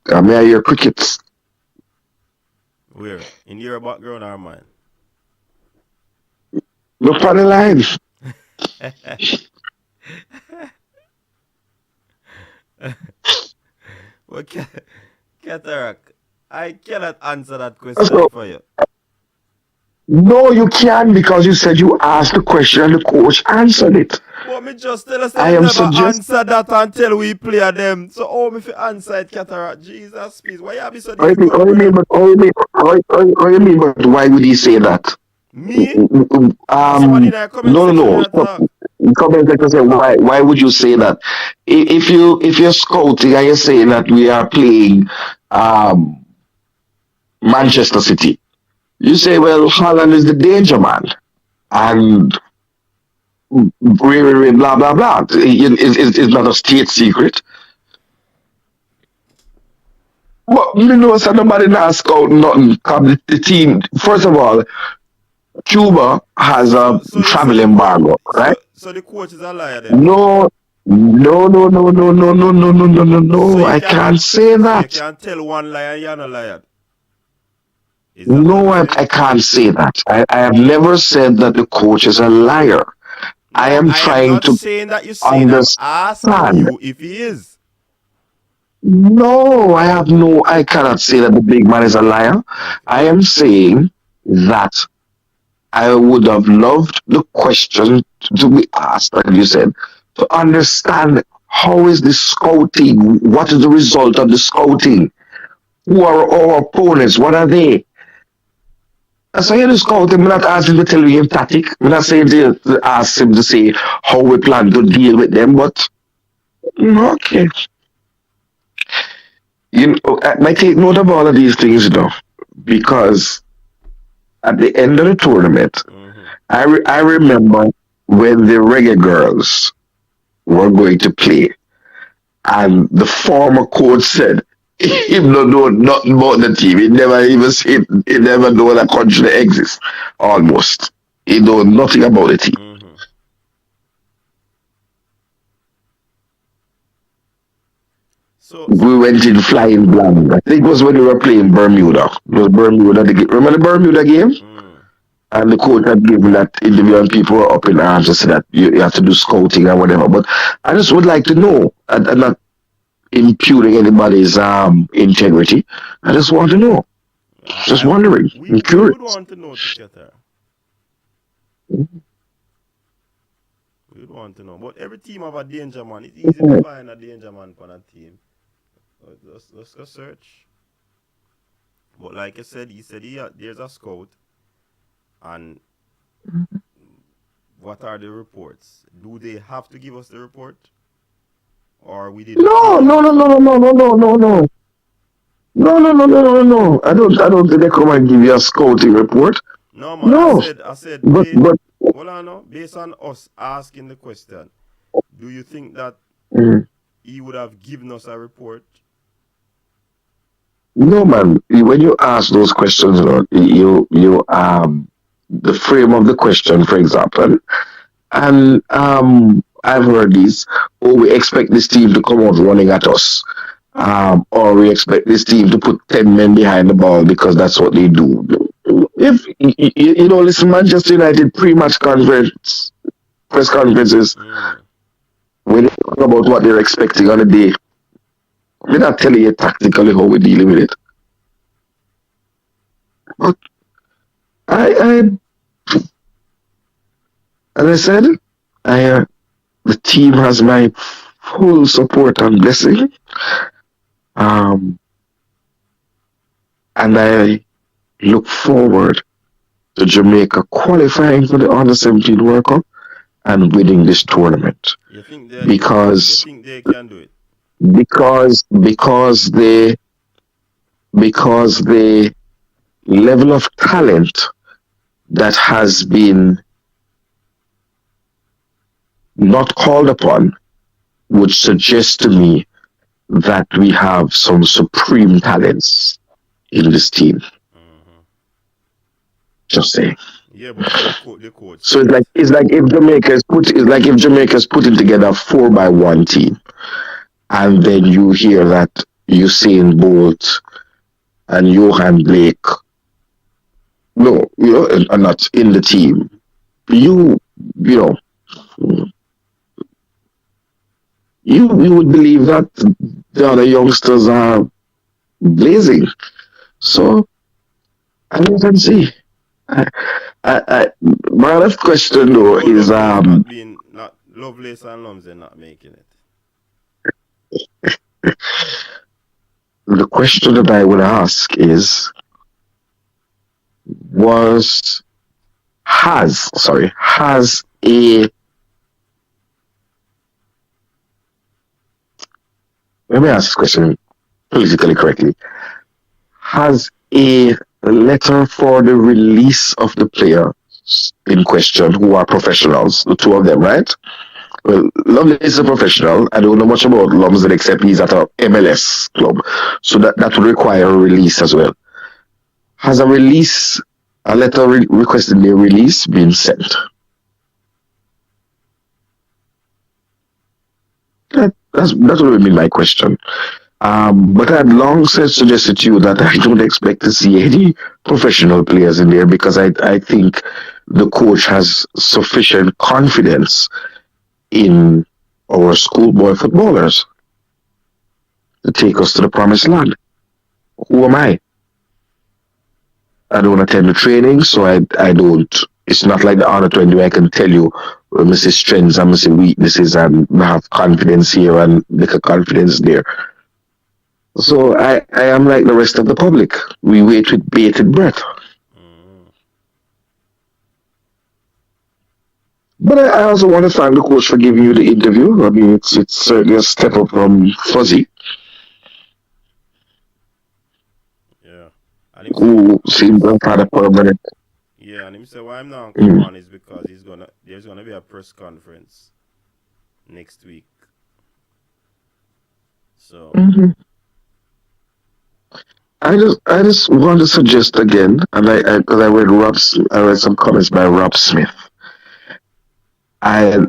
May I hear crickets? Where? In your background or mine? Look on the line. Well, Cataract, I cannot answer that question for you. No, you can, because you said you asked the question and the coach answered it. Well, me just tell us that I never answer that until we play them. So, me if you answer it, Cataract, Jesus, please. Why you be so difficult? What do you mean, but why would he say that? Me? No. Comment section say why would you say that? If you're scouting and you're saying that we are playing Manchester City, you say, well, Holland is the danger man. and blah blah blah. It's not a state secret. But me know so nobody not scout nothing. Cause the team, first of all, Cuba has a So you say travel the coach, embargo, right? so the coach is a liar then. No, no, no, no, no, no, no, no, no, no, no, So no. you I can can't say so you that. can tell one liar and you're not liar. Is that what No, you're I saying? can't say that. I have never said that the coach is a liar. I No, am I am trying not to saying that you're saying. I'm asking understand. you if he is. No, I cannot say that the big man is a liar. Okay. I am saying that I would have loved the question to be asked, like you said, to understand how is the scouting? What is the result of the scouting? Who are our opponents? What are they? So you the scouting, I'm not asking to tell you him tactic. I'm not saying to ask him to say how we plan to deal with them, but okay. I might take note of all of these things, because at the end of the tournament, Mm-hmm. I remember when the reggae girls were going to play, and the former coach said he don't know nothing about the team. He never even seen, he never know that country exists. Almost, he know nothing about the team. Mm-hmm. So We went in flying blind. I think it was when we were playing Bermuda. It was Bermuda. Remember the Bermuda game? And the coach had given that interview, and people were up in arms and said that you have to do scouting and whatever. But I just would like to know, and not impugning anybody's integrity. I just want to know. Just wondering. I'm we curious. would want to know, together. We would want to know. But every team have a danger man. It's easy to find a danger man on a team. Let's go search. But like I said, he said there's a scout. And what are the reports? Do they have to give us the report? Or we didn't? No. I don't think they come and give you a scouting report. No, man. No. I said, But hold on, no. Based on us asking the question, do you think that he would have given us a report? No, man. When you ask those questions, you the frame of the question, for example, and I've heard these. Oh, we expect this team to come out running at us, or we expect this team to put 10 men behind the ball because that's what they do. If listen, Manchester United pre-match conference press conferences when they talk about what they're expecting on the day. We're not telling you tactically how we're dealing with it. But as I said, the team has my full support and blessing. And I look forward to Jamaica qualifying for the Under 17 World Cup and winning this tournament. You think because they can do it? Because the level of talent that has been not called upon would suggest to me that we have some supreme talents in this team. Just saying. Yeah, but the coach. So it's like if Jamaica's putting together a 4-by-1 team, and then you hear that Usain Bolt and Johan Blake, are not in the team. You would believe that the other youngsters are blazing. So I can see. My last question though is not Lovelace and Lumsey not making it. The question that I would ask is has a let me ask this question politically correctly. Has a letter for the release of the player in question who are professionals, the two of them, right? Well, Lovely is a professional. I don't know much about Lumsden except he's at a MLS club. So that would require a release as well. Has a letter requesting their release been sent? That would be my question. But I'd long since suggested to you that I don't expect to see any professional players in there because I think the coach has sufficient confidence in our schoolboy footballers to take us to the promised land. Who am I? I don't attend the training, so I don't. It's not like the under 20 where I can tell you Mrs. strengths and Mrs. weaknesses and have confidence here and make a confidence there. So I am like the rest of the public. We wait with bated breath. But I also want to thank the coach for giving you the interview. I mean, it's certainly a step up from Fuzzy. Yeah. Who seemed to have had a permanent. Yeah, and him say why I'm not come on is because there's gonna be a press conference next week. So I just want to suggest again, and because I read some comments by Rob Smith. I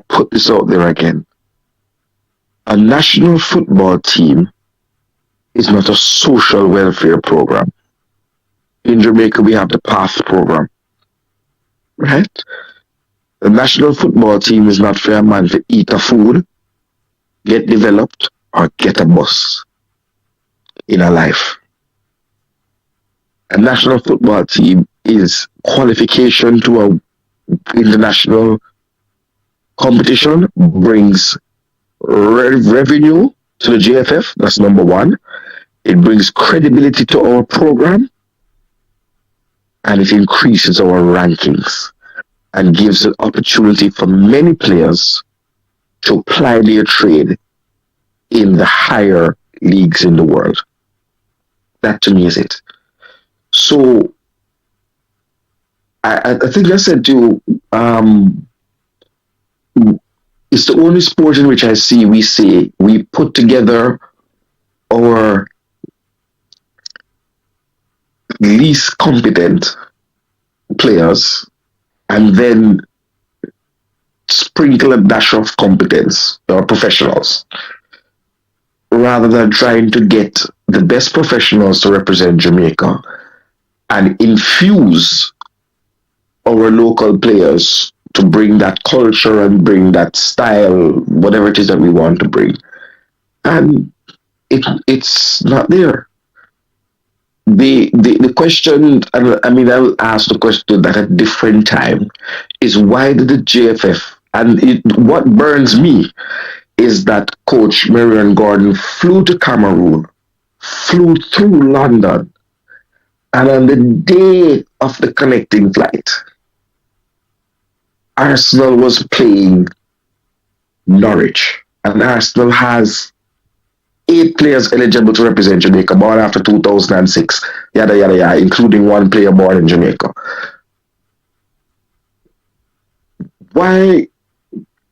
put this out there again. A national football team is not a social welfare program. In Jamaica, we have the PATH program, right? The national football team is not for a man to eat a food, get developed, or get a bus in a life. A national football team is qualification to a international competition, brings revenue to the JFF. That's number one. It brings credibility to our program, and it increases our rankings and gives an opportunity for many players to apply their trade in the higher leagues in the world. That to me is it. So I think I said to you, it's the only sport in which I see we say we put together our least competent players and then sprinkle a dash of competence or professionals rather than trying to get the best professionals to represent Jamaica and infuse our local players to bring that culture and bring that style, whatever it is that we want to bring. And it's not there. The question, I mean, I will ask the question at a different time, is why did the JFF, and what burns me is that Coach Merron Gordon flew to Cameroon, flew through London, and on the day of the connecting flight, Arsenal was playing Norwich, and Arsenal has 8 players eligible to represent Jamaica, born after 2006, yada yada yada, including 1 player born in Jamaica. Why?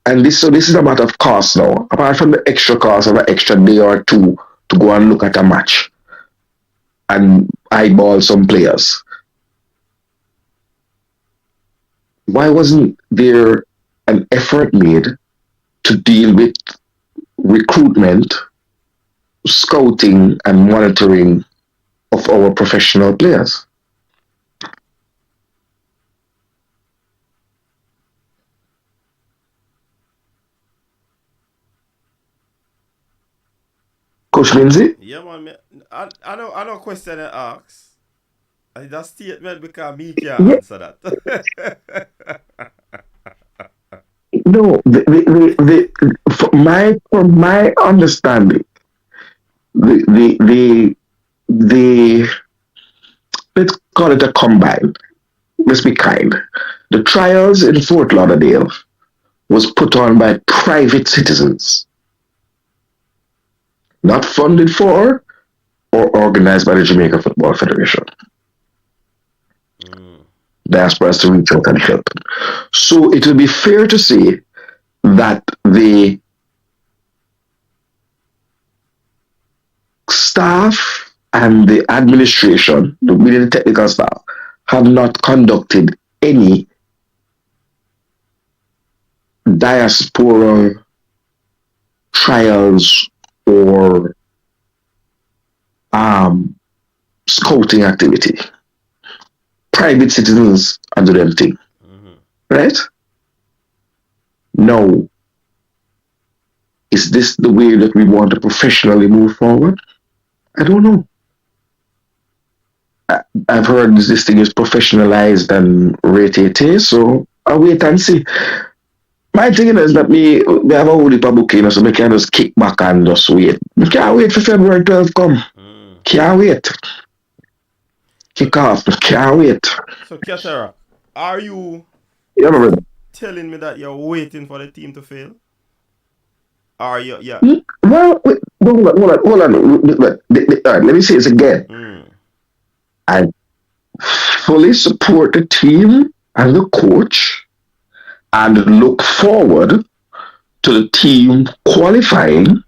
And this is a matter of cost now. Apart from the extra cost of an extra day or two to go and look at a match and eyeball some players. Why wasn't there an effort made to deal with recruitment, scouting, and monitoring of our professional players? Coach Lindsay? Yeah, man. I don't question and ask. That statement because me can't answer that. No, from my understanding, the let's call it a combine. Let's be kind. The trials in Fort Lauderdale was put on by private citizens, not funded for or organized by the Jamaica Football Federation. diasporas to reach out and help. So it will be fair to say that the staff and the administration, the technical staff, have not conducted any diaspora trials or scouting activity. Private citizens are doing their thing, right? No. Is this the way that we want to professionally move forward? I don't know. I've heard this thing is professionalized and rated, so I'll wait and see. My thing is that me have a whole heap of booking, so I can just kick back and just wait. I can't wait for February 12th come. Can't wait. Kick off. Can't wait. So, Katara, are you telling me that you're waiting for the team to fail? Are you? Yeah. Well, wait, hold on. All right, let me say this again. I fully support the team and the coach and look forward to the team qualifying.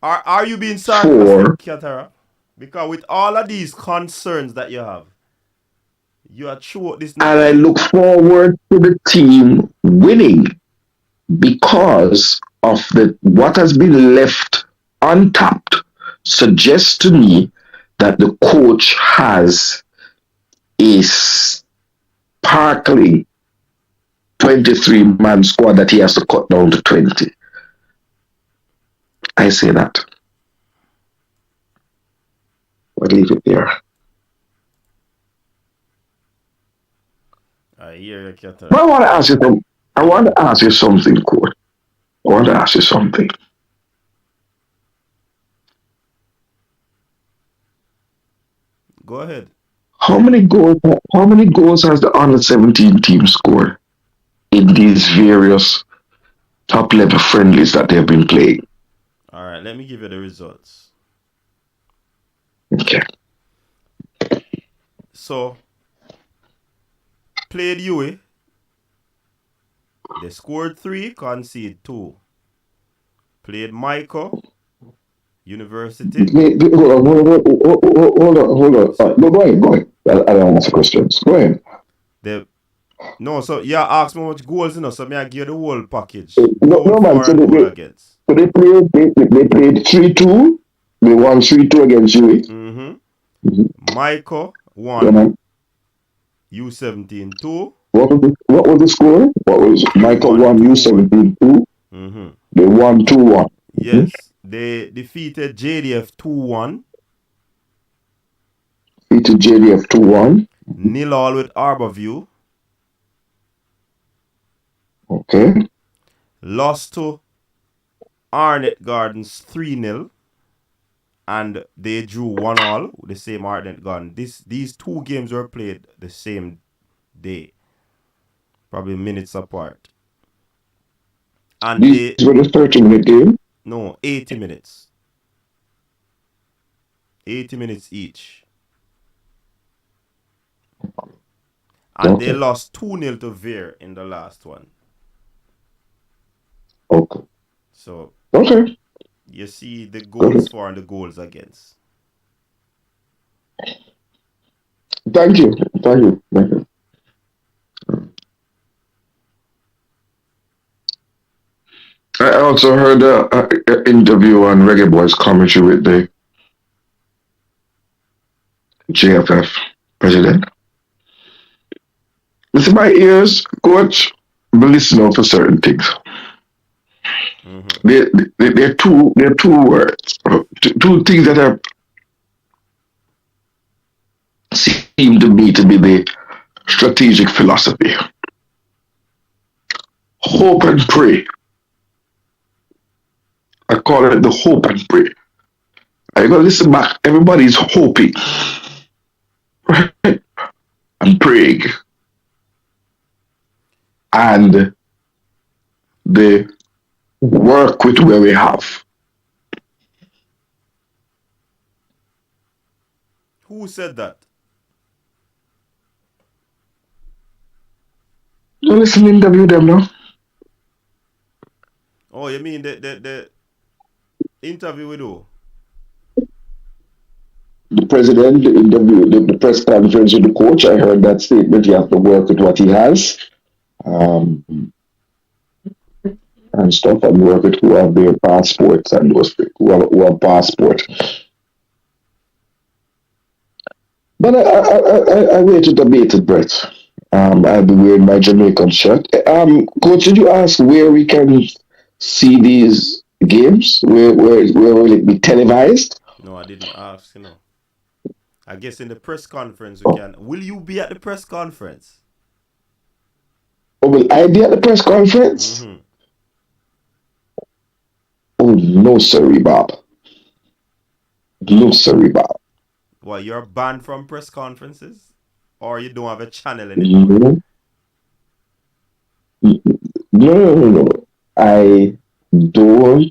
Are you being sarcastic, Katara? Because with all of these concerns that you have, you are true this. And I look forward to the team winning because of what has been left untapped suggests to me that the coach has a sparkling 23-man squad that he has to cut down to 20. I say that. I'll leave it there. I hear you, Katara. But I want to ask you something, coach. I want to ask you something. Go ahead. How many goals has the under 17 team scored in these various top level friendlies that they've been playing? All right, let me give you the results. Okay. So, played UA. They scored 3, conceded 2. Played Michael University. Hold on. Go ahead. I don't answer questions. Go ahead. So you asked me how much goals, so I give you the whole package. Man. So they played 3-2. They won 3-2 against UA. Michael won U17 2. What was the score? What was Michael won U17 2? They won 2-1. Yes. They defeated JDF 2-1. Defeated JDF 2-1. 0-0 with Arborview. Okay. Lost to Arnett Gardens 3-0. And they drew 1-1 with the same Arnett Garden. These two games were played the same day. Probably minutes apart. And these were the 30-minute game? No, 80 minutes. 80 minutes each. And they lost 2-0 to Veer in the last one. Okay. So, you see the goals for and the goals against. Thank you. I also heard an interview on Reggae BOYZ commentary with the JFF president. Listen, my ears, coach, but listen out for certain things. They're two words, two things that are seem to me to be the strategic philosophy. Hope and pray. I call it the hope and pray. I gotta listen back. Everybody's hoping, right? And praying. And they work with where we have. Who said that? listen, interview them now. Oh, you mean the interview with who? The president, the interview, the press conference with the coach. I heard that statement. You have to work with what he has, and stuff, and work with who have their passports and those who have passport. But I waited a bated breath. I'll be wearing my Jamaican shirt. Coach, did you ask where we can see these games? Where will it be televised? No, I didn't ask, you know. I guess in the press conference we can. Will you be at the press conference? Oh, will I be at the press conference? Mm-hmm. Oh, no, sorry, Bob. No, sorry, Bob. Well, you're banned from press conferences? Or you don't have a channel anymore? No. I do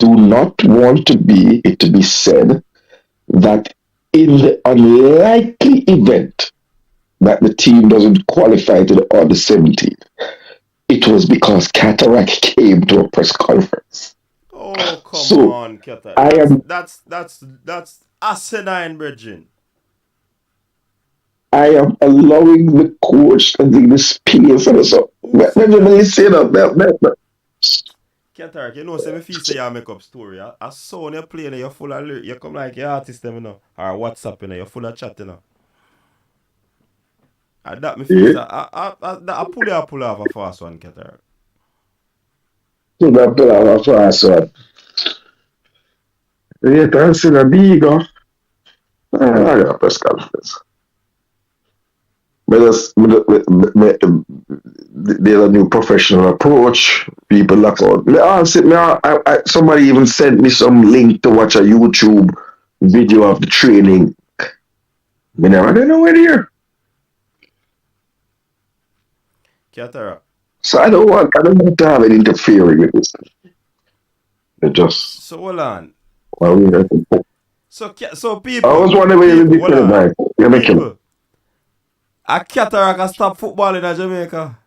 not want it to be said that in the unlikely event that the team doesn't qualify to the under 17, it was because Cataract came to a press conference. Oh, come on, Cataract. That's asinine, Virgin. I am allowing the coach to do the space and so. Cataract, you know, say if you say you make up story, I saw when you play, you're full of lyrics. You come like your artist, them, you know, or WhatsApp, you know, you're full of chat, you know. That me feel I pull off a fast one, Cataract. Pull off a fast one. Yeah, that's in a big I got a press conference. There's a new professional approach. People look out. Somebody even sent me some link to watch a YouTube video of the training. I don't know where here. Cataract. So I don't want to have it interfering with this. So hold on. So people. I was wondering where you make him. A Cataract can stop football in Jamaica.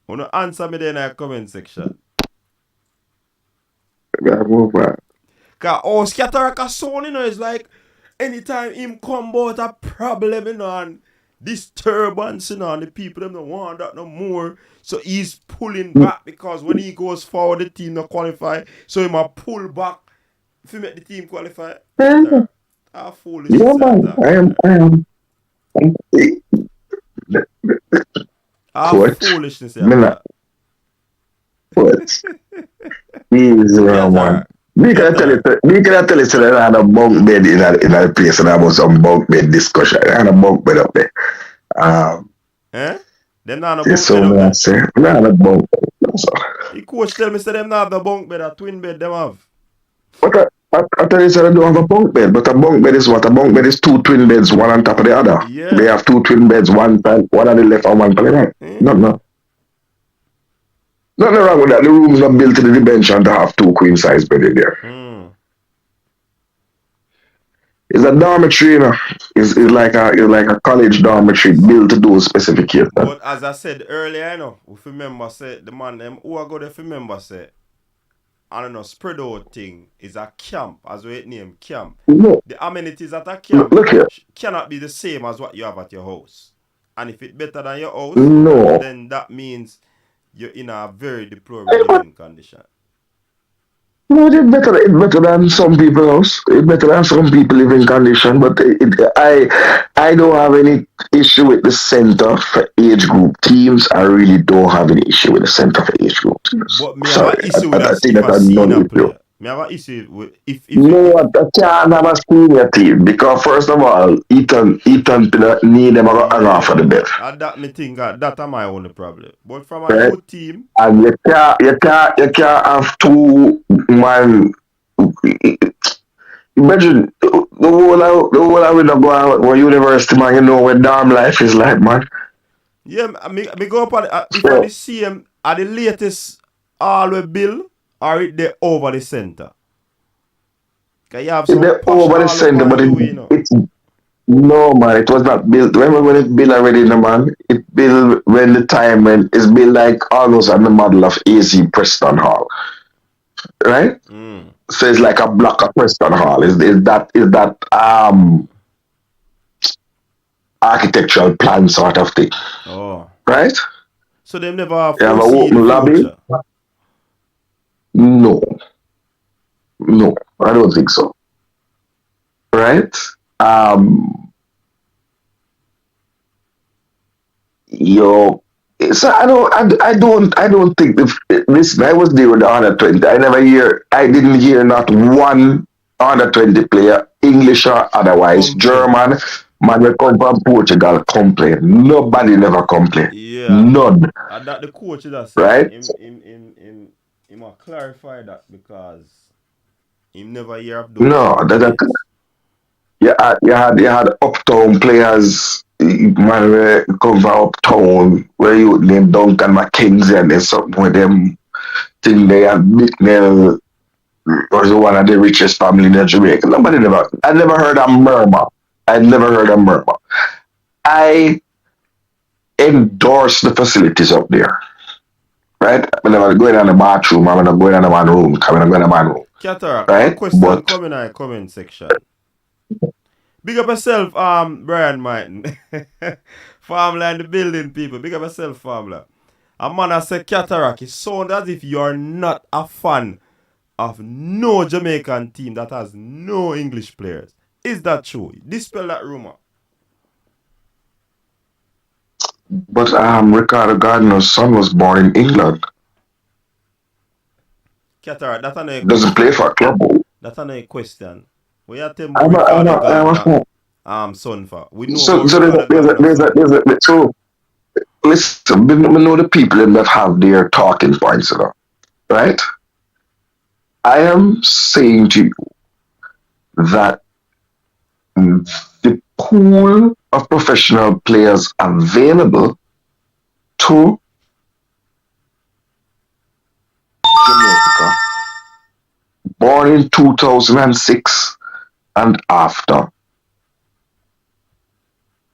Wanna answer me there in the comment section? Cause Cataract son, you know, is like anytime him come about a problem, you know, and disturbance, you know, and the people them don't want that no more. So he's pulling back because when he goes forward, the team not qualify. So he might pull back if he make the team qualify. How foolish is that? How foolishness is that? He's around one. We can tell you that I had a bunk bed in a place and I was some bunk bed discussion. I had a bunk bed up there. Them not a bunk bed up there? Not a bunk bed. The coach tell me say them not have a bunk bed, a twin bed them have. But I tell you that I don't have a bunk bed, but a bunk bed is what? A bunk bed is two twin beds, one on top of the other. Yeah. They have two twin beds, one on the left and one on the right. No. Nothing wrong with that. The rooms are built to the dimension to have two queen size beds in there. It's a dormitory, you know. It's like a college dormitory built to those specifications. But as I said earlier, you know, if you remember, say the man them who I go there, if you remember, say I don't know, spread out thing is a camp, as we name camp. No. The amenities at a camp cannot be the same as what you have at your house. And if it's better than your house, then that means you're in a very deplorable living condition. No, it's better than some people's house. It's better than some people living condition. But I don't have any issue with the center for age group teams. I really don't have any issue with the center for age group teams. But me have an issue with a senior player. Me have an issue with if no, I can't have a senior team because first of all, Ethan need them to hang off for the bed. That me think that's my only problem. But from a good team, and you can't have two man. Imagine the whole I will go out for university, man. You know what dorm life is like, man. Yeah, me go up at if I see him at the latest all the bill or they over the center. Cause you have some they're over the center, but No, man, it was not built. Remember when it built already, no, man? It built when the time when it's built like almost on the model of AC Preston Hall, right? So it's like a block of Preston Hall. Is that architectural plan sort of thing? Oh. Right? So they never You have a foresee the open lobby? future. No. No, I don't think so. Right? Yo, so I don't think listen, I was there with the under 20. I didn't hear not one under 20 player, English or otherwise, Complain. German, man will come from Portugal, complain. Nobody never complain. Yeah. None. And that the coach is saying. Right? Him must clarify that because him never hear of those No, you had uptown players, man, where come from uptown, where you name Duncan McKenzie and there's something with them thing they had Bicknell was one of the richest family in Jamaica. I never heard of murmur. I endorse the facilities up there. Right? I'm never going in the bathroom, I'm not going in the man room, I'm going in the man room. Cataract, right? one question But come in our comment section. Big up yourself, Brian Martin. Farmland the building people. Big up yourself, Farmland. A man has said Cataract, it sounds as if you are not a fan of no Jamaican team that has no English players. Is that true? Dispel that rumor. But Ricardo Gardner's son was born in England. Cataract, that's another question. Doesn't play for a club. That's another question. We have to Ricardo Gardner son for. We know so Ricardo there's a so listen, we know the people that have their talking points, you know, right? I am saying to you that the pool of professional players available to Jamaica, born in 2006 and after,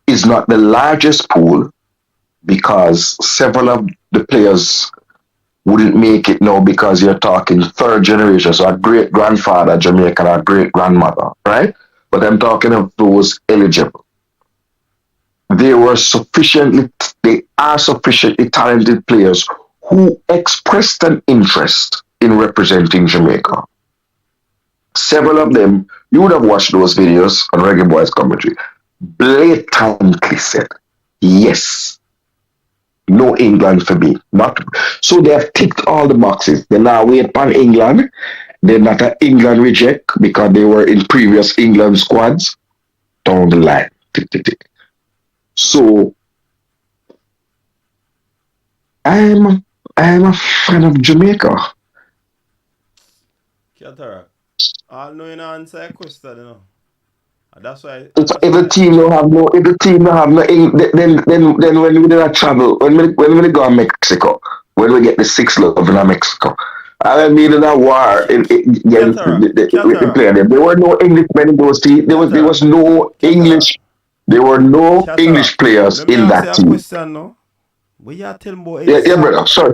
is not the largest pool because several of the players wouldn't make it now because you're talking third generation, so a great grandfather Jamaican or great grandmother, right? But I'm talking of those eligible. They are sufficiently talented players who expressed an interest in representing Jamaica. Several of them, you would have watched those videos on Reggae BOYZ commentary, blatantly said, yes, no England for me. Not so they have ticked all the boxes. They now wait upon England. They're not an England reject because they were in previous England squads. Down the line. Tick, tick, tick. So I'm a fan of Jamaica. Cataract. I'll know you answer a question, you know. That's why. If the team don't have no, then when we do not travel, when we go to Mexico, when we get the 6-love in Mexico, I mean in a war against the player. There were no Englishmen in those teams. There was no English. There were no English players in that team. Question, no? But you tell me example. Yeah, brother. Sorry.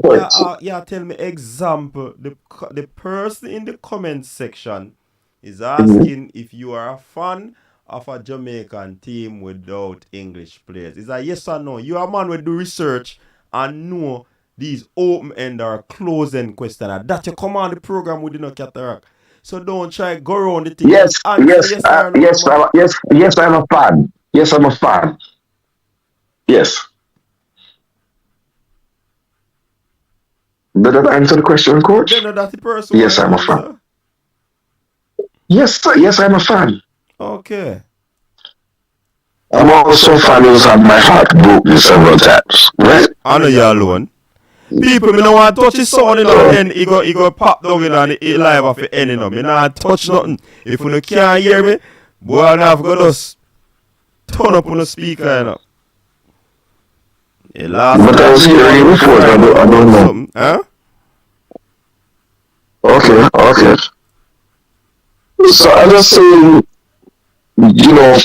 You tell me example. The person in the comment section is asking if you are a fan of a Jamaican team without English players. Is that yes or no? You are a man who do research and know these open-end or closed-end questions. That you come on the program with no Cataract. So don't try go around the thing. Yes, I'm a fan. Yes, I'm a fan. Yes. Did that answer the question, Coach? You know that the person. Yes, I'm a fan. Yes, sir. Yes, I'm a fan. Okay. I'm also a fan who's had my heart broken several times. Right? I know you're alone. People, me no want to touch his sound in the end. He go pop down in on the live of the end, you know. Me not touch nothing. If you can't hear me, boy, I have got us turn up on the speaker, you know. But I was hearing you before, I don't know. Huh? Okay. So I'm just saying, you know,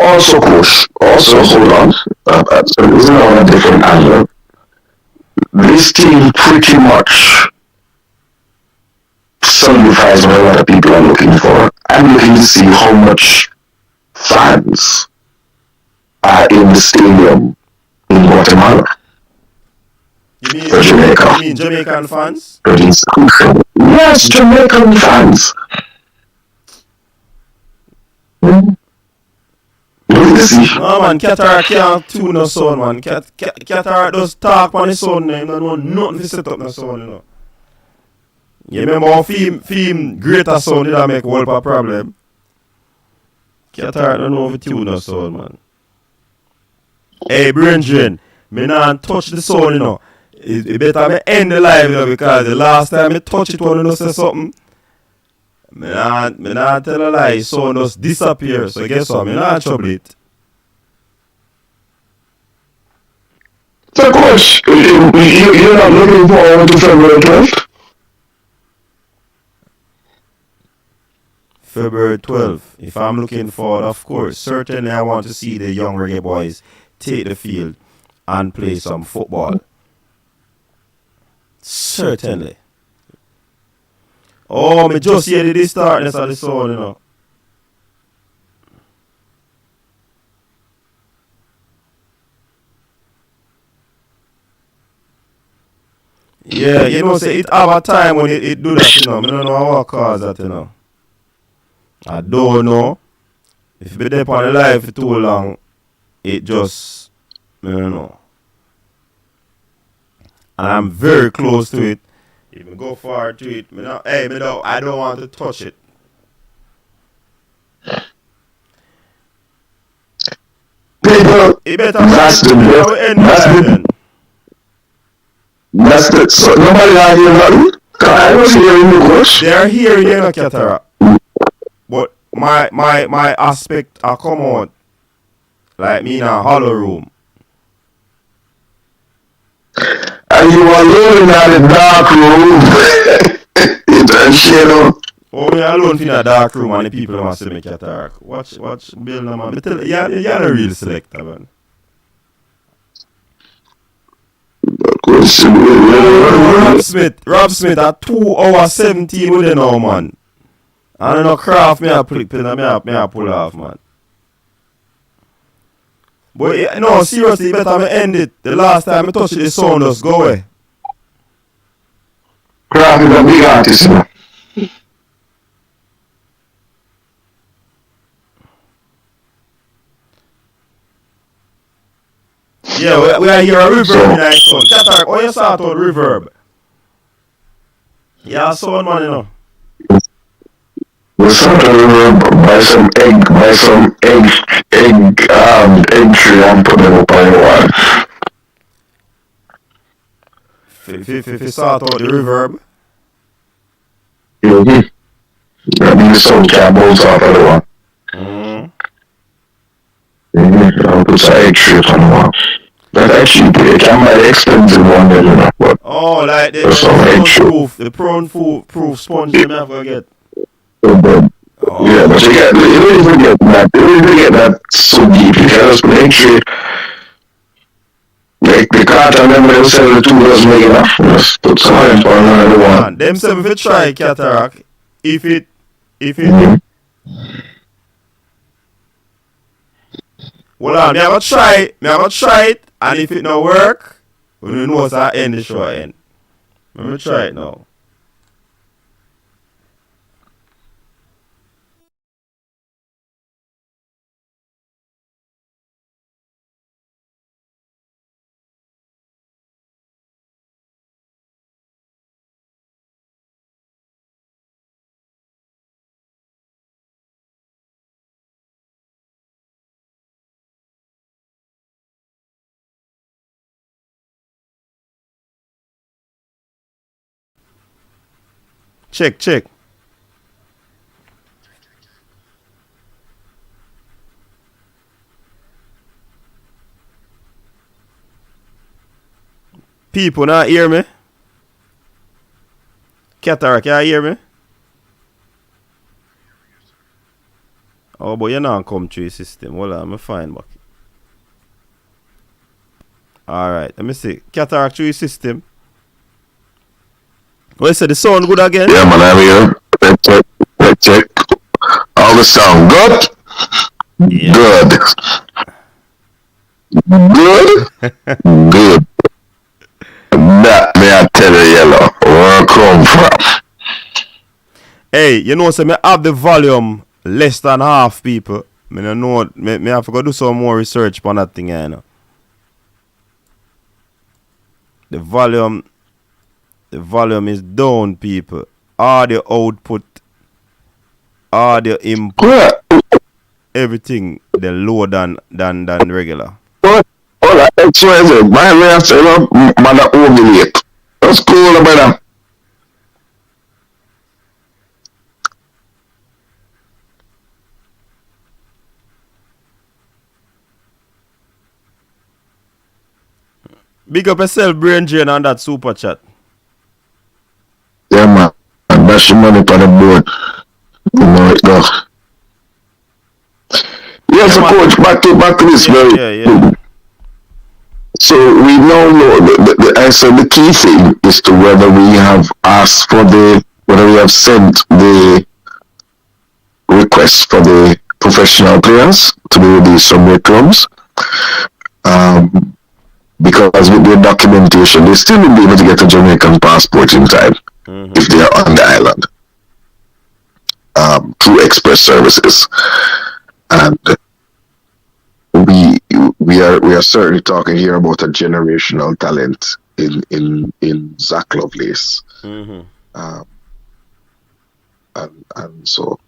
also, coach, also, hold on. So this is on a different angle. This team pretty much solidifies what a lot of people are looking for. I'm looking to see how much fans are in the stadium in Guatemala. For Jamaica. You mean Jamaican fans? Yes, Jamaican fans. No man, Qatar can't tune no sound, man. Qatar does talk on the sound, they don't know nothing to set up no sound, you know. You remember how film greater sound did that make a whole lot of problem? Qatar don't know how to tune no sound, man. Hey, brethren, me not touch the sound, you know. It better me end the live, you know, because the last time I touch it, when you say something, me not tell a lie, sound just disappear. So guess what, me not trouble it. So coach, you're not looking forward to February 12th? February 12th. If I'm looking forward, of course, certainly I want to see the young reggae boys take the field and play some football. Certainly. Oh, me just hear the startness of the sound, you know. Yeah, you know, say it have a time when it do that, you know. I don't know what cause that, you know. I don't know. If you be there on the live for too long, it just, I don't know. And I'm very close to it. If I go forward to it, I don't want to touch it. People, It better that's the so nobody out here nothing. I was hearing the coach. They're here, you know, Catara. But my aspect are come out like me in a hollow room. And you are alone in a dark room. It's a shadow. Oh, me alone in a dark room and the people must see me Cataract. Watch Bill, man. Me tell you, you're a real selector, man. Rob Smith at 2 hours 17 with the now, man. I don't know craft me a pull off, man. But no, seriously, better me end it. The last time I touch it, the sound just go away. Craft is a big artist, man. Yeah, we are here a reverb in that sound. Qatar, how you start out reverb? Yeah, sound man, you know. We start out reverb by some egg tree and put them up on the wall. If you start out the reverb. That means the sound can't bounce off of the wall. I'll put some egg tree on the wall. That actually, it can buy the expensive one, you know. But like the prawn-proof sponge you have to get. Yeah, but you don't even get that. You don't even get that so deep. You can just put egg tree. Like the carton, remember they sell the 2 dozen make enough. Just put some on the one. Them say if you try Cataract, if it Hold on, me have a try it, and if it not work, we don't know what's at end the show end. Let me try it now. Check. People not hear me? Cataract, can you hear me? Oh, but you not come through your system. Hold on, I'm fine back. Alright, let me see. Cataract through your system. Well, you said the sound good again? Yeah, man, I'm here. Let's check. All the sound good? Yeah. Good. Good? Good. That may I tell you, yellow. Where I come from? Hey, you know, so me have the volume less than half, people. Me no know. Me have to go do some more research on that thing, you know. The volume is down, people. Audio output, audio input, Yeah. everything they lower than regular. What? All right, that's what I said. My man said, man, I ovulate. That's cool, brother. Big up yourself, Brain Drain, on that super chat. Yeah, man. And that's your money on the board. You know it go. Yes, Yeah, coach, back to this very. Yeah. So we now know I said the key thing is to whether we have asked for whether we have sent the request for the professional players to do these subway clubs. Because with their documentation, they still will be able to get a Jamaican passport in time if they are on the island through express services. And we are certainly talking here about a generational talent in Zach Lovelace. And so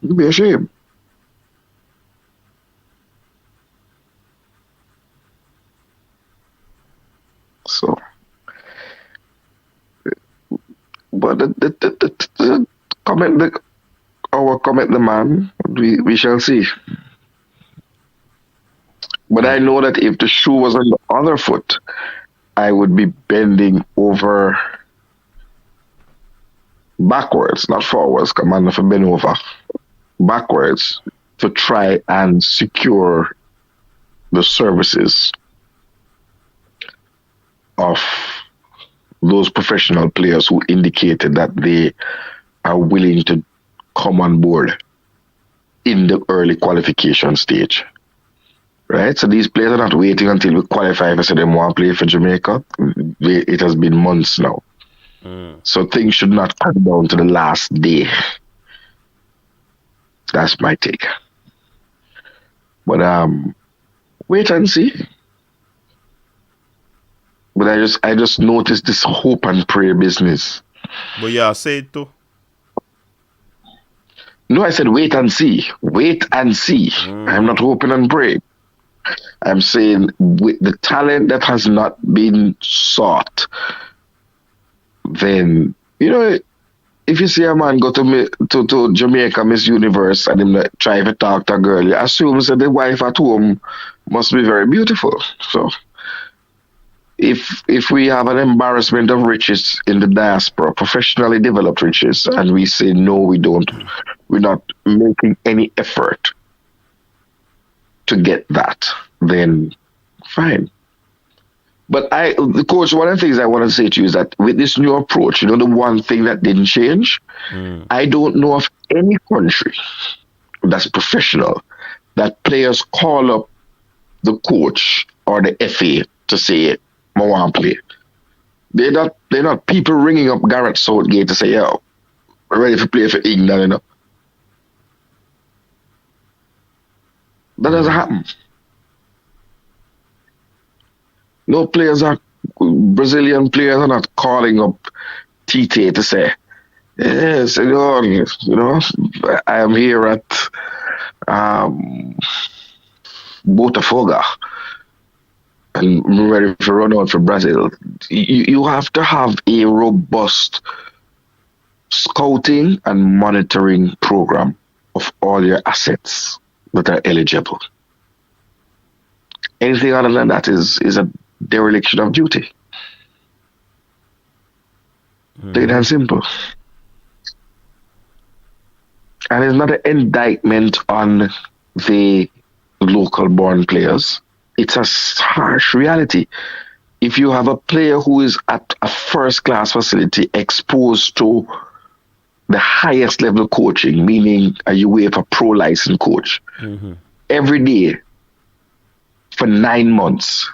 it'd be a shame. So, but the comment, our comment, the man, we shall see. But I know that if the shoe was on the other foot, I would be bending over backwards, not forwards. Command if I bend over backwards to try and secure the services of those professional players who indicated that they are willing to come on board in the early qualification stage. Right? So these players are not waiting until we qualify for them want to play for Jamaica. It has been months now. So things should not come down to the last day. That's my take. But wait and see. But I just noticed this hope and prayer business. But yeah, say it too. No, I said wait and see. Wait and see. I'm not hoping and praying. I'm saying with the talent that has not been sought, then, you know, if you see a man go to Jamaica Miss Universe and him try to talk to a girl, you assume that the wife at home must be very beautiful. So if we have an embarrassment of riches in the diaspora, professionally developed riches, and we say no, we don't, we're not making any effort to get that, then fine. But the coach, one of the things I want to say to you is that with this new approach, you know, the one thing that didn't change, I don't know of any country that's professional that players call up the coach or the FA to say, I want to play. They're not people ringing up Gareth Southgate to say, yo, we're ready to play for England, you know. That doesn't happen. No Brazilian players are not calling up Tite to say, yes, you know, I am here at Botafogo and I'm ready to run out for Brazil. You have to have a robust scouting and monitoring program of all your assets that are eligible. Anything other than that is a dereliction of duty. Plain and simple. And it's not an indictment on the local born players. It's a harsh reality. If you have a player who is at a first class facility exposed to the highest level coaching, meaning a UEFA Pro licensed coach, every day for 9 months,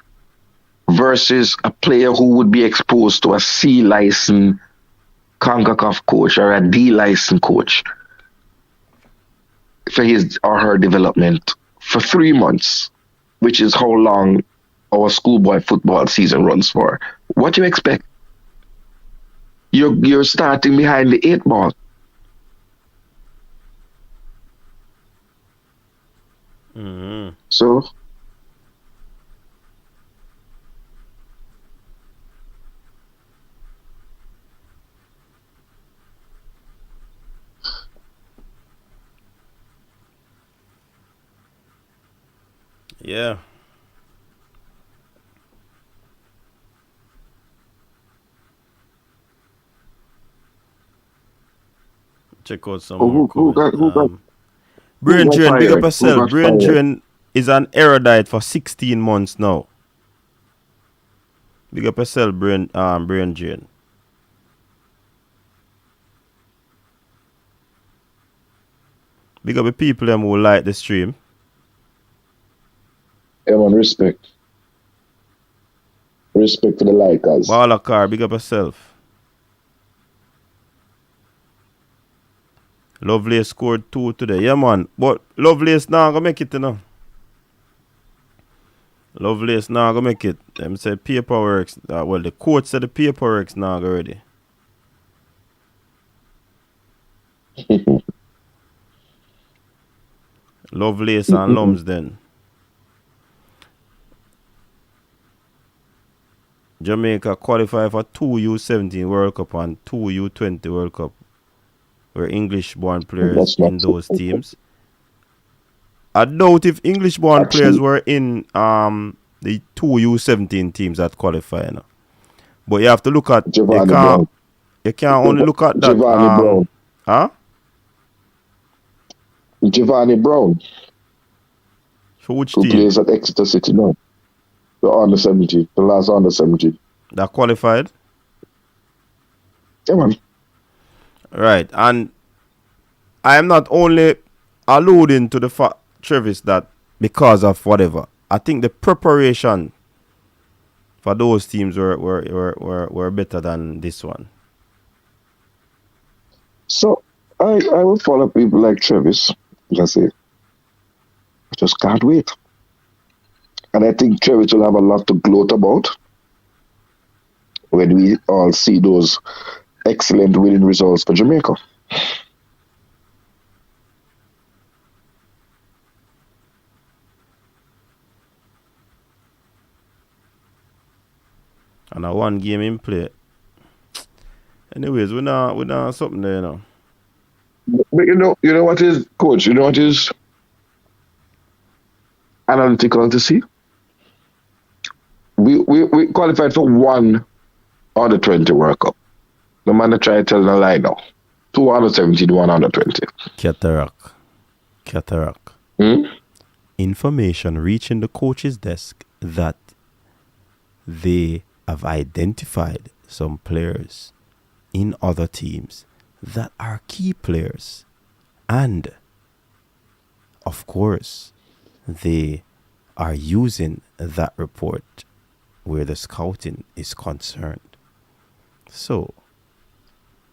versus a player who would be exposed to a C licensed CONCACAF coach or a D licensed coach for his or her development for 3 months, which is how long our schoolboy football season runs for. What do you expect? You're starting behind the 8 ball. So Yeah. Check out some more comments. Brain Drain, big up yourself. Brain Drain is an erudite for 16 months now. Big up yourself, Brain Drain. Big up the people them who like the stream. everyone respect. Respect for the likers. Balakar, big up yourself. Lovelace scored 2 today. Yeah, man. But Lovelace now gonna make it, you know. Lovelace now gonna make it. Them say paperwork. Well, the coach said the paperwork's now already. Lovelace and Lumsden. Jamaica qualified for 2 U17 World Cup and 2 U20 World Cup. Were English-born players in those teams. I doubt if English-born players were in the 2 U17 teams that qualify. You know. But you have to look at you can't only look at that. Brown. Huh? Giovanni Brown. For which who team? Plays at Exeter City now. The under 17, the last under 17. That qualified? Yeah, man. Right, and I am not only alluding to the fact, Travis, that because of whatever, I think the preparation for those teams were better than this one. So I will follow people like Travis. I say, I just can't wait. And I think Travis will have a lot to gloat about when we all see those excellent winning results for Jamaica. And a one game in play. Anyways, we not something there, you know. But you know what is, coach? You know what is analytical to see? We qualified for 1 under 20 World Cup. No man try to tell a lie now. 2 under 17, 1 under 20. Cataract. Information reaching the coach's desk that they have identified some players in other teams that are key players. And, of course, they are using that report where the scouting is concerned. So,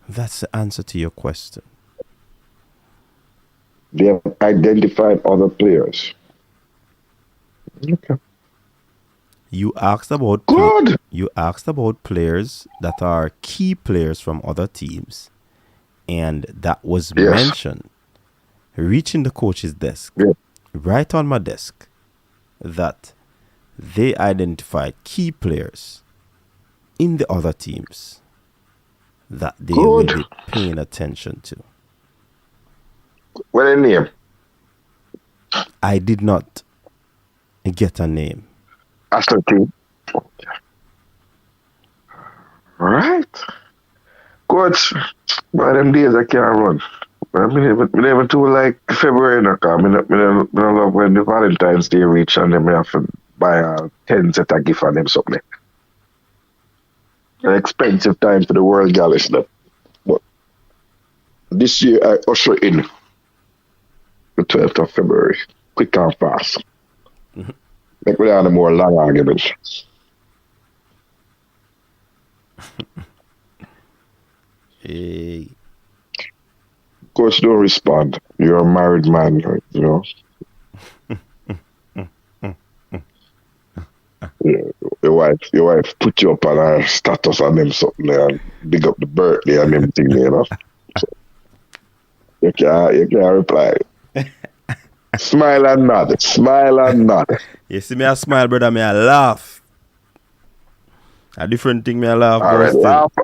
that's the answer to your question. They have identified other players. Okay. You asked about players that are key players from other teams, and that was mentioned reaching the coach's desk, right on my desk, that they identified key players in the other teams that they will be paying attention to. What a name? I did not get a name. Aston team. Right. Coach, by them days I can't run. never too like February no come. I don't love when the Valentine's Day reach and then I have to buy a 10 set of gift for them something. An expensive time for the world gal is that. But this year I usher in the 12th of February. Quick and fast. Make we have a more long argument. Hey. Coach, don't respond. You're a married man, you know. Your wife put you up on her status and them something there and big up the birthday and everything, you know. So you can't reply. Smile and nod. Smile and nod. You see me a smile, brother, me a laugh. A different thing me a laugh. All right,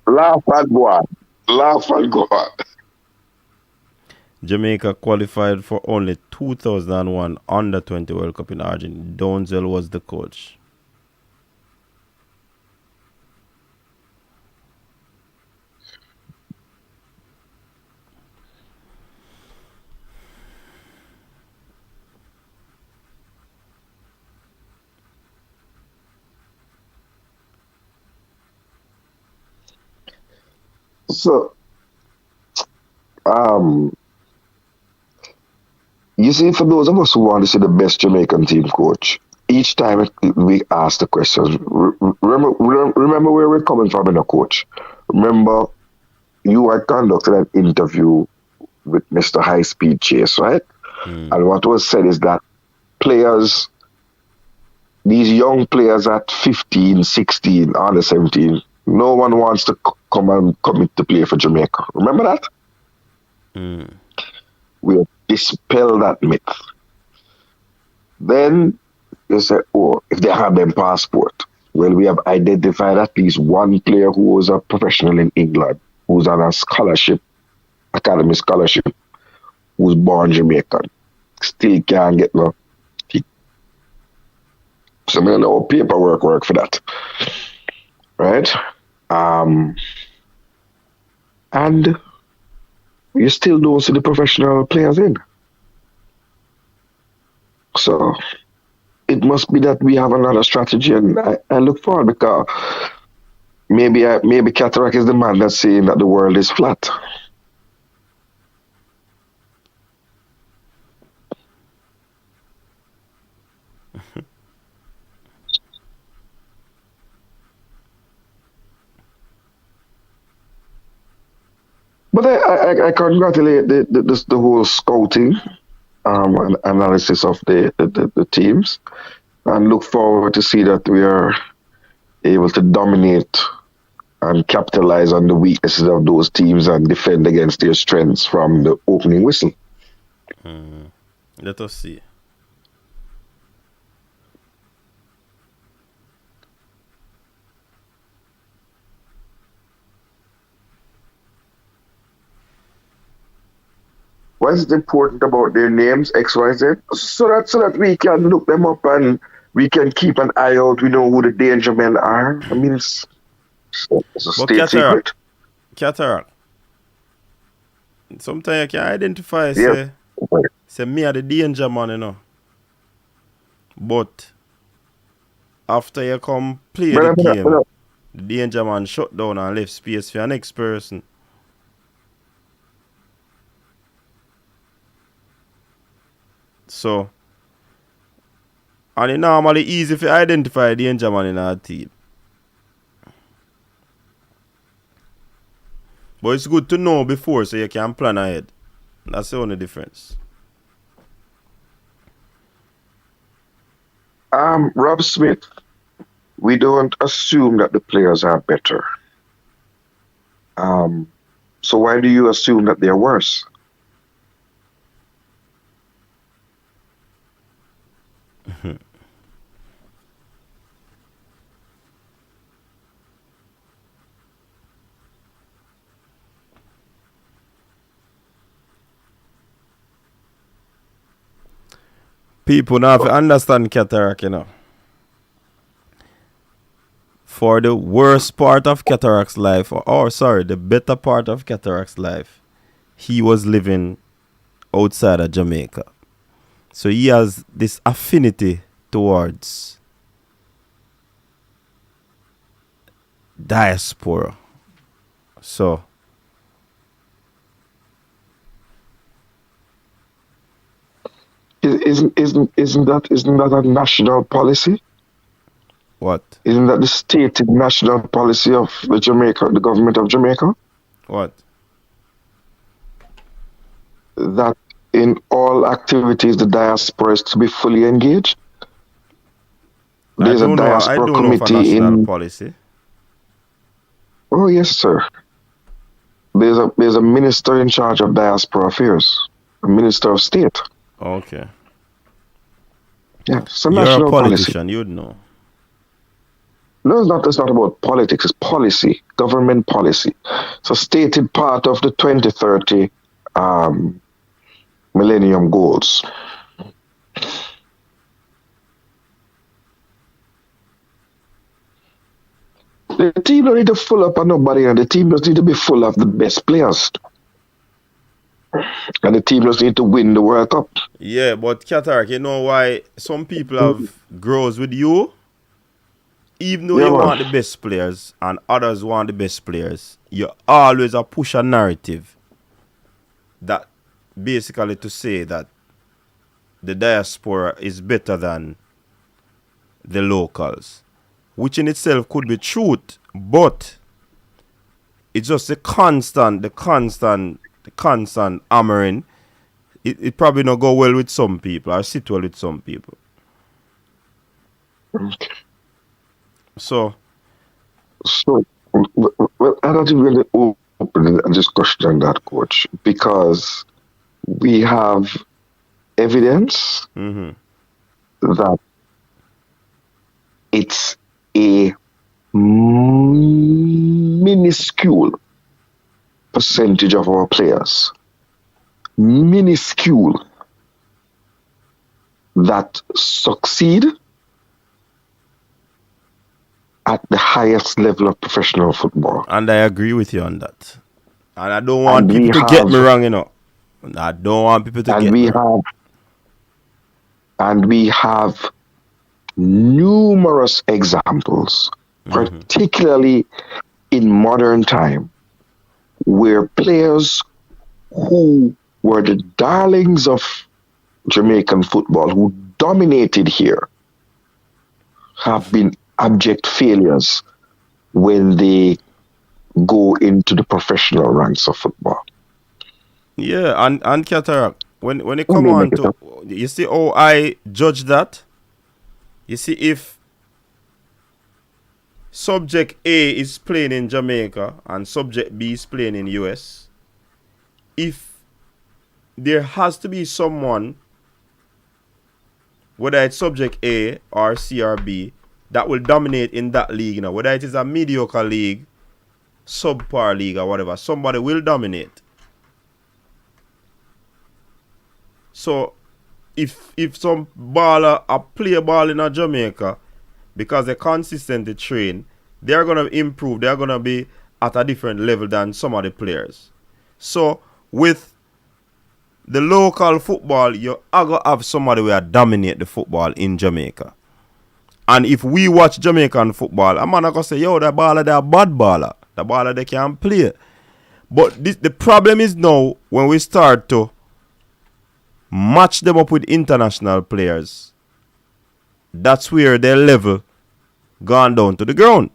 laugh and go on. Laugh and go on. Jamaica qualified for only 2001 Under-20 World Cup in Argentina. Donzel was the coach. So, you see, for those of us who want to see the best Jamaican team coach, each time we ask the questions, remember where we're coming from in a coach. Remember, you had conducted an interview with Mr. High Speed Chase, right? And what was said is that players, these young players at 15, 16, under 17, no one wants to come and commit to play for Jamaica. Remember that? We'll dispel that myth. Then they say, oh, if they have them passport, well, we have identified at least one player who was a professional in England, who's on a scholarship, academy scholarship, who's born Jamaican. Still can't get no. So I don't know paperwork work for that. Right? And you still don't see the professional players in. So it must be that we have another strategy, and I look forward because maybe Cataract is the man that's saying that the world is flat. But I congratulate the whole scouting and analysis of the teams, and look forward to see that we are able to dominate and capitalize on the weaknesses of those teams and defend against their strengths from the opening whistle. Let us see. Why is it important about their names, XYZ? So that we can look them up and we can keep an eye out. We know who the danger men are. I mean, it's a state secret. Cataract. Sometimes you can identify, say me are the danger man, you know. But after you come play the game, the danger man shut down and left space for the next person. So, and it's normally easy to identify the danger man in our team. But it's good to know before so you can plan ahead. That's the only difference. Rob Smith, we don't assume that the players are better. So why do you assume that they're worse? People now have to understand Cataract, you know. For the worst part of Cataract's life, or sorry, the better part of Cataract's life, he was living outside of Jamaica. So he has this affinity towards diaspora. So isn't that a national policy? what? Isn't that the stated national policy of the government of Jamaica? What? That in all activities the diaspora is to be fully engaged. There's a diaspora committee in policy. Oh yes, sir. There's a minister in charge of diaspora affairs, a minister of state. Okay. Yeah, it's a You're national a politician, policy. you'd know. No, it's not. It's not about politics. It's policy, government policy. It's a stated part of the 2030 Millennium Goals. The team don't need to full up on nobody, and the team just need to be full of the best players. And the team just need to win the World Cup. Yeah, but Cataract, you know why some people have grows with you? Even though you want the best players and others want the best players, you always push a narrative that basically to say that the diaspora is better than the locals, which in itself could be truth, but it's just the constant hammering. It probably not go well with some people or sit well with some people. Okay. So, well, I don't really open a discussion on that, Coach, because we have evidence that it's a minuscule percentage of our players, minuscule, that succeed at the highest level of professional football. And I agree with you on that. And I don't want people to get me wrong, you know. I don't want people to get me wrong. And we have numerous examples, particularly in modern time, where players who were the darlings of Jamaican football, who dominated here, have been abject failures when they go into the professional ranks of football. Yeah, and Cataract, when it come on to, you see how I judge that? You see, if subject A is playing in Jamaica and subject B is playing in US, if there has to be someone, whether it's subject A or C or B, that will dominate in that league, you know, whether it is a mediocre league, subpar league or whatever, somebody will dominate. So if some baller play ball in a Jamaica because they consistently train, they're gonna improve, they're gonna be at a different level than some of the players. So with the local football, you are gonna have somebody who dominate the football in Jamaica. And if we watch Jamaican football, I'm not gonna say, yo, that baller, they're a bad baller. The baller, they can't play. But the problem is now when we start to match them up with international players, that's where their level gone down to the ground.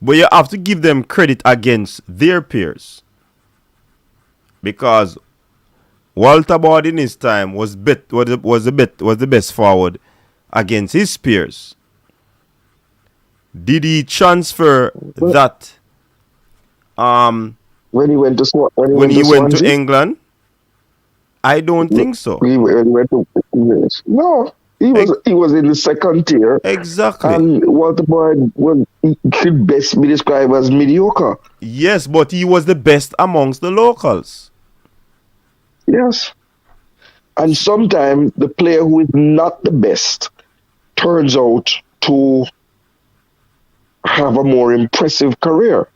But you have to give them credit against their peers. Because Walter Bard in his time was the best forward against his peers. Did he transfer that when he went to England? I don't think so. He went to no. He was in the second tier. Exactly. And Walter Bard could best be described as mediocre. Yes, but he was the best amongst the locals. Yes. And sometimes the player who is not the best turns out to have a more impressive career.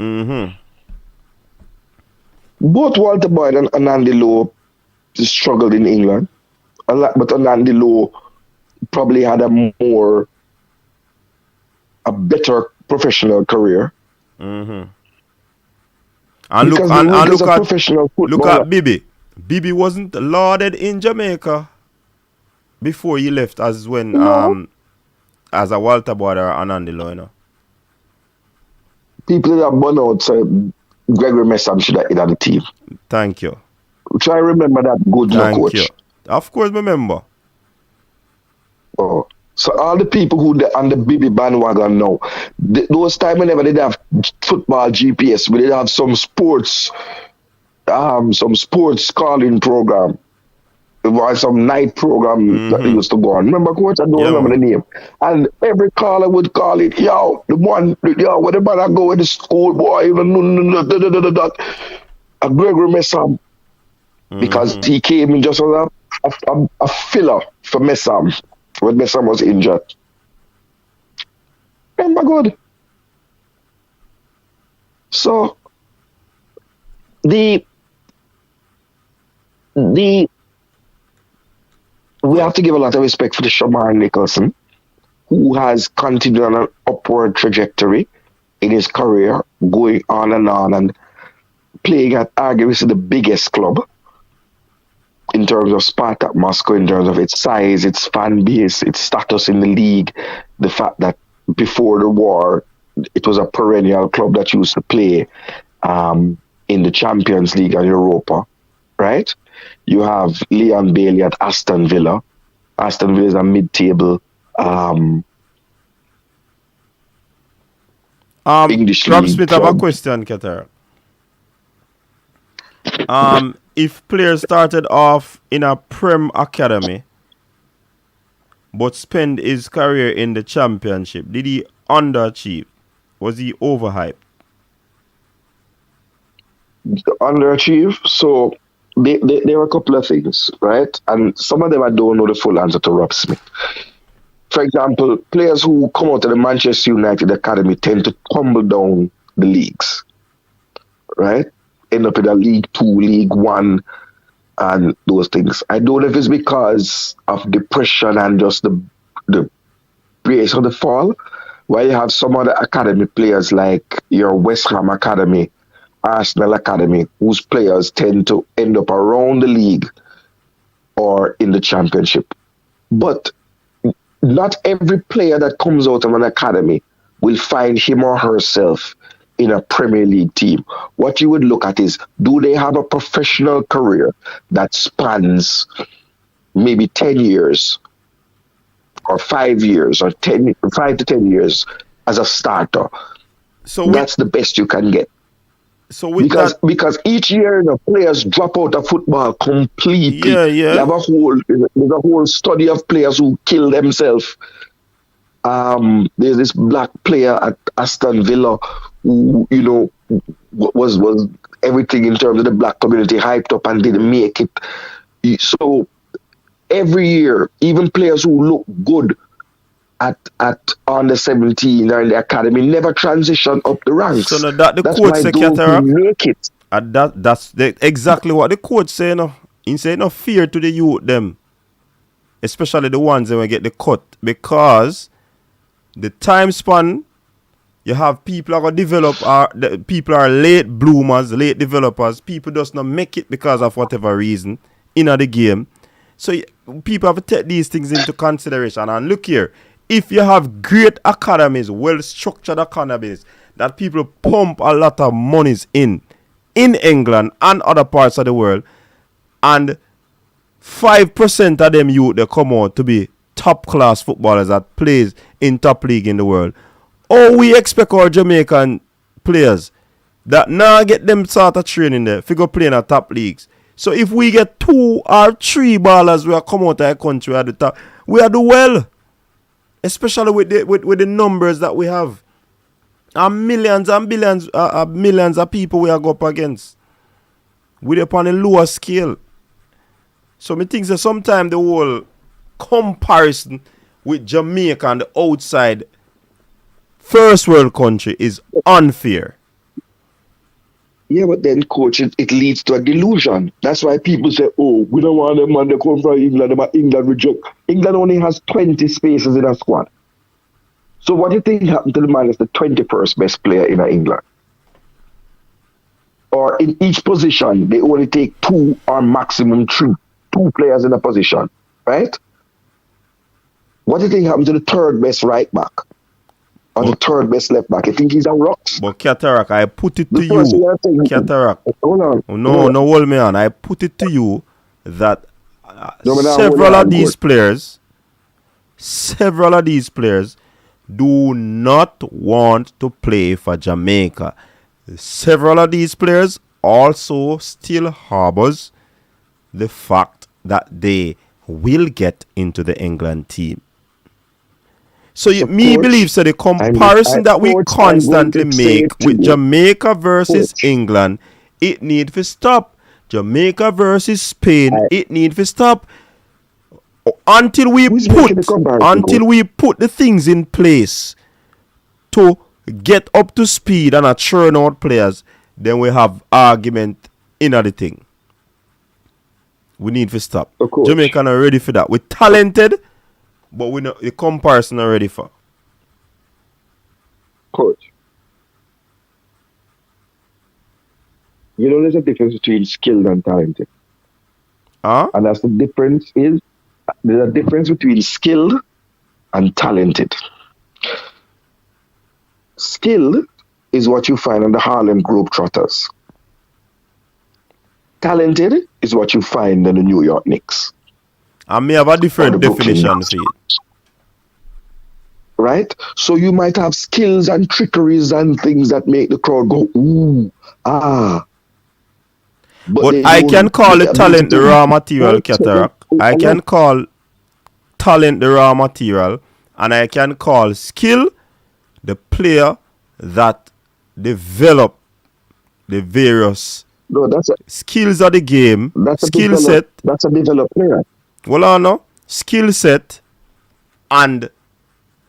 both Walter Boyd and Andy Lowe struggled in England a lot, but Andy Lowe probably had a better professional career. Mm-hmm. And look at Bibi. Bibi wasn't lauded in Jamaica before he left as a Walter Boyd or an Andy Lowe, you know. People that have burned out, so Gregory Messam should have been on the team. Thank you. Try remember that good coach. You. Of course, remember. Oh, so all the people who on the Bibi bandwagon now, those times whenever they have football GPS, we did have some sports calling program. There was some night program that they used to go on. Remember, coach? I don't remember the name. And every caller would call it, where the man I go with the school boy, a Gregory Messam. Because he came in just as a filler for Messam when Messam was injured. Remember good. So we have to give a lot of respect for the Shamar Nicholson, who has continued on an upward trajectory in his career, going on and playing at arguably the biggest club in terms of Spartak Moscow, in terms of its size, its fan base, its status in the league, the fact that before the war, it was a perennial club that used to play in the Champions League and Europa, right? You have Leon Bailey at Aston Villa. Aston Villa is a mid-table English Rob league Smith, club. I have a question, Keter. If players started off in a Prem Academy but spent his career in the Championship, did he underachieve? Was he overhyped? Underachieve? So there are a couple of things, right? And some of them I don't know the full answer to Rob Smith. For example, players who come out of the Manchester United Academy tend to tumble down the leagues, right? End up in a League 2, League 1, and those things. I don't know if it's because of depression and just the pace of the fall, while you have some other academy players like your West Ham Academy, Arsenal Academy, whose players tend to end up around the league or in the Championship. But not every player that comes out of an academy will find him or herself in a Premier League team. What you would look at is, do they have a professional career that spans maybe 10 years or 5 years or 5 to 10 years as a starter? So that's the best you can get. So because each year the players drop out of football completely. Yeah. There's a whole study of players who kill themselves. There's this black player at Aston Villa who, was everything in terms of the black community, hyped up and didn't make it. So every year, even players who look good at under 17 or in the academy never transition up the ranks. So now that the that's coach why say, don't make it. That's exactly what the coach say. No, he say no fear to the youth them, especially the ones that will get the cut, because the time span you have people are gonna develop. People are late bloomers, late developers. People just not make it because of whatever reason in the game. So people have to take these things into consideration. And look here. If you have great academies, well-structured academies, that people pump a lot of monies in England and other parts of the world, and 5% of them youth, they come out to be top-class footballers that plays in top league in the world, we expect our Jamaican players that now get them sort of training there, figure playing at top leagues. So if we get 2 or 3 ballers who are come out of the country at the top, we are do well. Especially with the numbers that we have, and millions and billions, millions of people we are go up against, with upon a lower scale. So me think that sometimes the whole comparison with Jamaica and the outside first world country is unfair. Yeah, but then, coach, it leads to a delusion. That's why people say, oh, we don't want them man, they come from England, England reject. England only has 20 spaces in a squad. So what do you think happened to the man is the 21st best player in England? Or in each position, they only take 2 or maximum 3. 2 players in a position, right? What do you think happened to the 3rd best right back? Or the 3rd best left back? You think he's a rocks? But Cataract, I put it to you. Cataract. Hold on. No, hold me on. I put it to you that several of these players do not want to play for Jamaica. Several of these players also still harbors the fact that they will get into the England team. So me believes that the comparison that we constantly make with Jamaica versus England, it need to stop. Jamaica versus Spain, it need to stop. Until we put the things in place to get up to speed and churn out players, then we have argument in other thing. We need to stop. Jamaica not ready for that. We're talented, but we know the comparison are ready for. Coach, you know there's a difference between skilled and talented. And that's the difference is there's a difference between skilled and talented. Skilled is what you find in the Harlem Globetrotters. Talented is what you find in the New York Knicks. I may have a different definition for it. Right? So you might have skills and trickeries and things that make the crowd go, ooh, ah. But I can call the talent the raw material, Cataract. I can call talent the raw material, and I can call skill the player that develop the various skills of the game. Skill set. That's a developed player. Well, no. Skill set and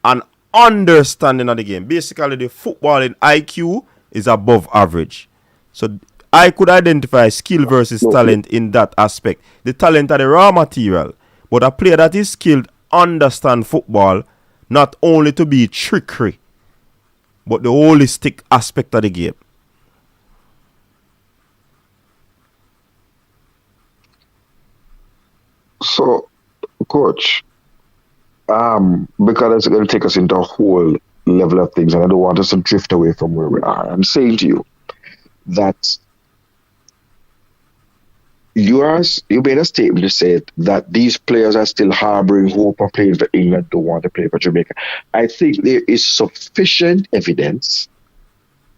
an understanding of the game. Basically, the footballing IQ is above average. So I could identify skill versus talent in that aspect. The talent are the raw material, but a player that is skilled understand football not only to be trickery, but the holistic aspect of the game. So, coach, because it's going to take us into a whole level of things, and I don't want us to drift away from where we are. I'm saying to you that you made a statement to say that these players are still harboring hope of playing for England, don't want to play for Jamaica. I think there is sufficient evidence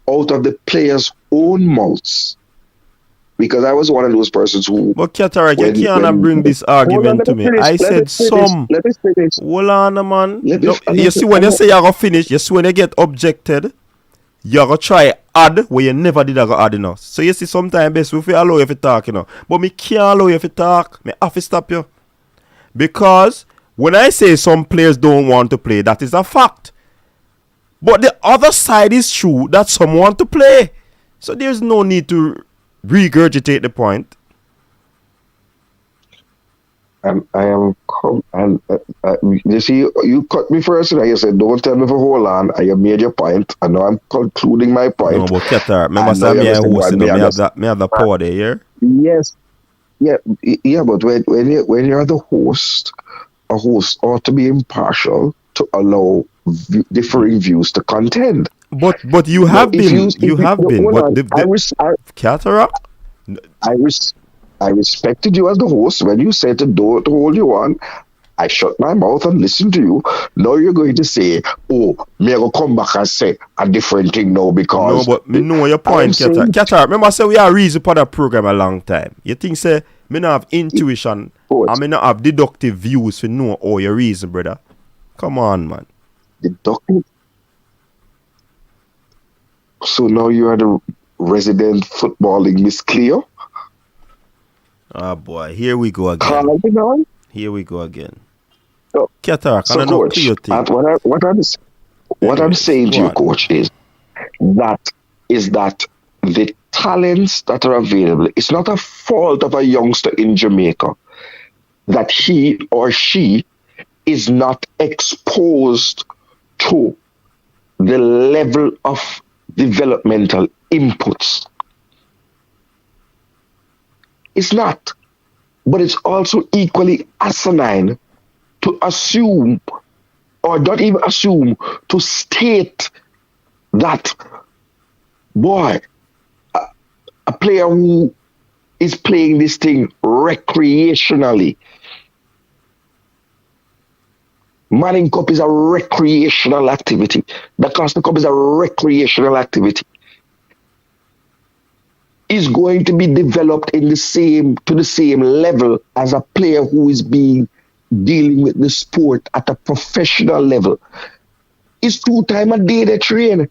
out of the players' own mouths. Because I was one of those persons who... But Cataract, you can't bring this argument to me. I said some. Let me finish. Hold on, man. You see, when you say you're going to finish, you see, when you get objected, you're going to try add where you never did add enough. So you see, sometimes best if we allow you to talk, you know. But me can't allow you to talk. Me have to stop you. Because when I say some players don't want to play, that is a fact. But the other side is true that some want to play. So there's no need to regurgitate the point. You see, you cut me first, and you said, "Don't tell me for hold on." I have made your point, and now I'm concluding my point. No, but Qatar, remember, me have the power there. Yes, yeah, but when you're the host, a host ought to be impartial to allow differing views to contend. But you have been. Cataract. I respected you as the host when you said to hold you on. I shut my mouth and listened to you. Now you're going to say, "Oh, me will come back and say a different thing now because." No, but me know your point, Cataract. Remember, I said we are reason for that program a long time. You think say me not have intuition and me not have deductive views to know all your reason, brother? Come on, man. Deductive. So now you are the resident footballing Miss Cleo. Oh boy, here we go again. Here we go again. So, Cataract, so coach, what I'm saying to you, coach, is that the talents that are available, it's not a fault of a youngster in Jamaica that he or she is not exposed to the level of developmental inputs. It's not. But it's also equally asinine to assume, or not even assume, to state that, boy, a player who is playing this thing recreationally. Manning Cup is a recreational activity. The Costa Cup is a recreational activity. Is going to be developed to the same level as a player who is dealing with the sport at a professional level. It's 2 times a day they train.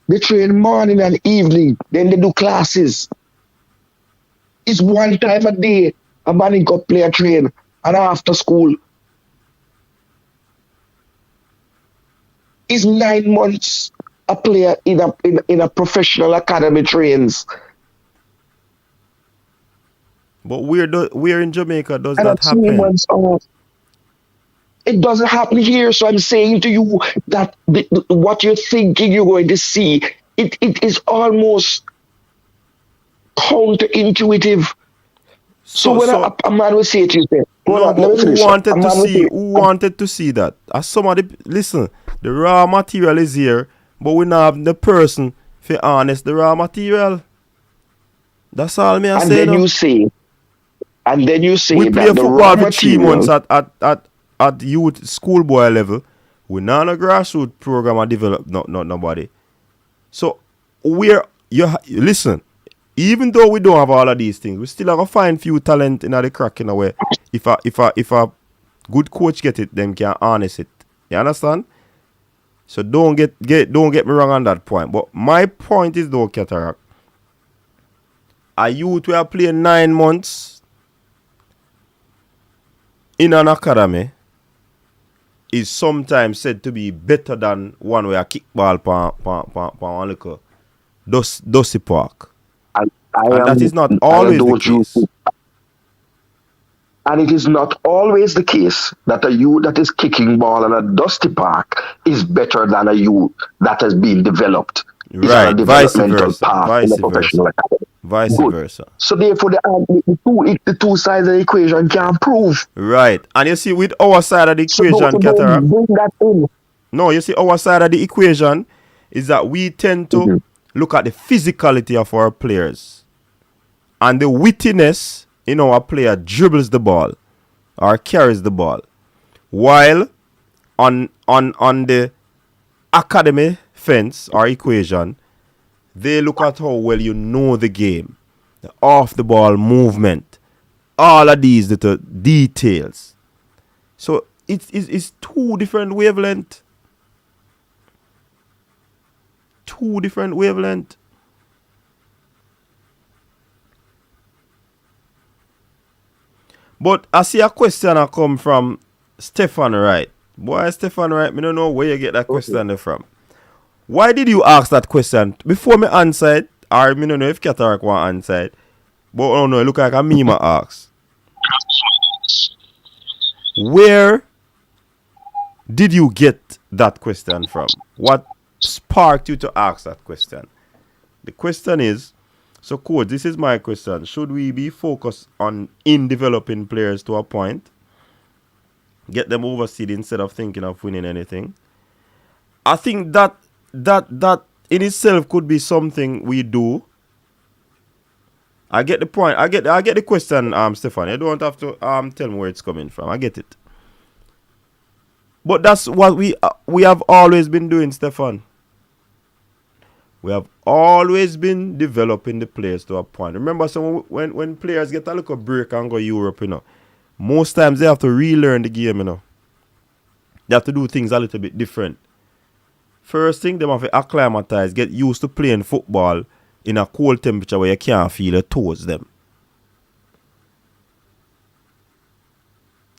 They train morning and evening, then they do classes. It's 1 time a day a Manning Cup player train, and after school. It's 9 months a player in a professional academy trains. But where in Jamaica does that happen? It doesn't happen here. So I'm saying to you that what you're thinking you're going to see, it is almost counterintuitive. So when a man will say to you, who wanted to see that? As somebody, listen, the raw material is here, but we not have the person to harness the raw material. That's all me I say. And then you say we that play football for 3 months at youth schoolboy level. We not a grassroots program and develop not nobody. So listen, even though we don't have all of these things, we still have to find few talent in the crack in a way. If a good coach get it, them can harness it. You understand? So don't get me wrong on that point. But my point is though, Cataract, a youth will play 9 months in an academy is sometimes said to be better than one where a kickball pan little dusty park. And that is not always the case. And it is not always the case that a youth that is kicking ball in a dusty park is better than a youth that has been developed. Right, vice versa. Vice versa. So therefore, the two sides of the equation can't prove. Right, and you see with our side of the equation, Cataract. No, you see our side of the equation is that we tend to look at the physicality of our players and the wittiness in our player dribbles the ball or carries the ball, while on the academy fence or equation, they look at how well you know the game, the off the ball movement, all of these little details. So it's 2 different wavelengths. 2 different wavelengths. But I see a question that come from Stefan Wright. Boy, Stefan Wright, I don't know where you get that question from. Why did you ask that question? Before me answer it, or I don't know if Cataract want to answer it, but oh no, it look like a meme ask. Where did you get that question from? What sparked you to ask that question? The question is, so Coach, this is my question. Should we be focused in developing players to a point? Get them overseed instead of thinking of winning anything? I think that in itself could be something we do. I get the point. I get the question, Stefan. You don't have to tell me where it's coming from. I get it. But that's what we have always been doing, Stefan. We have always been developing the players to a point. Remember, so when players get a little break and go Europe, most times they have to relearn the game, They have to do things a little bit different. First thing, they have to acclimatize, get used to playing football in a cold temperature where you can't feel your toes them.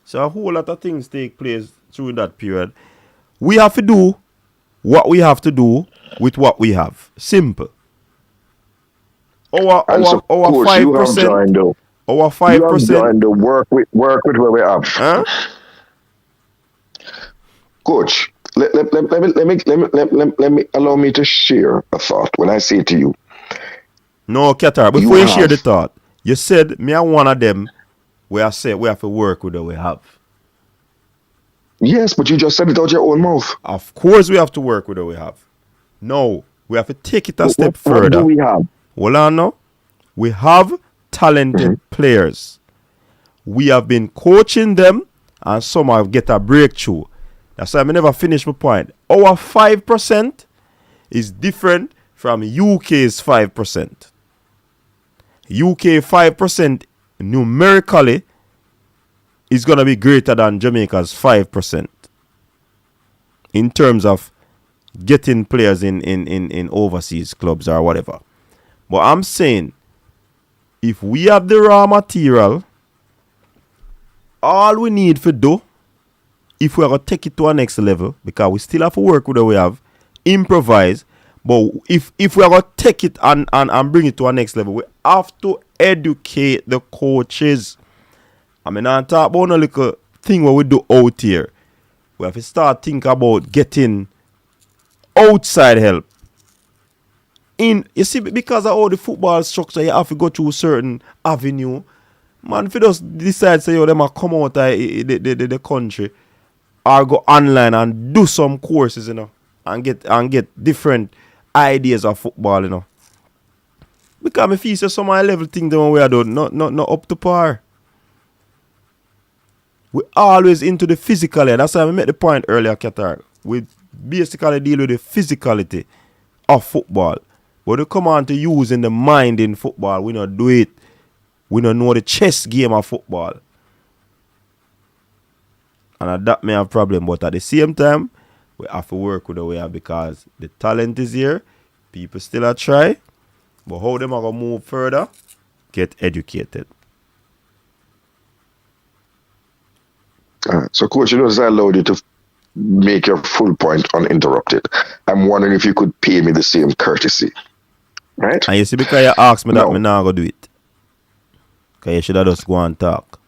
So a whole lot of things take place through that period. We have to do what we have to do with what we have. Simple. Our And so, coach, you have 5%. joined the Our you have 5%. joined the work with where we have. Huh? Coach, let me allow me to share a thought when I say to you. No, Qatar, You before you share the have thought, you said me are one of them where I say we have to work with what we have. yes, but you just said it out your own mouth. Of course we have to work with what we have. No, we have to take it a step What do further. we have? Hold on now. We have talented players. We have been coaching them and some have get a breakthrough. That's why I never finish my point. Our 5% is different from UK's 5%. UK 5% numerically is going to be greater than Jamaica's 5% in terms of getting players in overseas clubs or whatever. But I'm saying, if we have the raw material, all we need to do, if we're going to take it to a next level, because we still have to work with what we have, improvise, but if we're going to take it and bring it to a next level, we have to educate the coaches. I mean, I talk about a little thing what we do out here. We have to start thinking about getting outside help. You see, because of all the football structure, you have to go through a certain avenue. Man, if you just decide, say, yo, them a come out of the country or go online and do some courses, you know, and get different ideas of football, you know. Because I feel some high level thing the one we are doing, not up to par. We always into the physical. That's why I made the point earlier, Qatar. We basically deal with the physicality of football. But we come on to using the mind in football, we don't do it. We don't know the chess game of football. And that may have a problem. But at the same time, we have to work with the way because the talent is here. People still are try. But how them are going to move further? Get educated. So, coach, you notice I allowed you to make your full point uninterrupted. I'm wondering if you could pay me the same courtesy. Right? And you see, because you asked me that, I'm not going to do it. Because you should have just go and talk.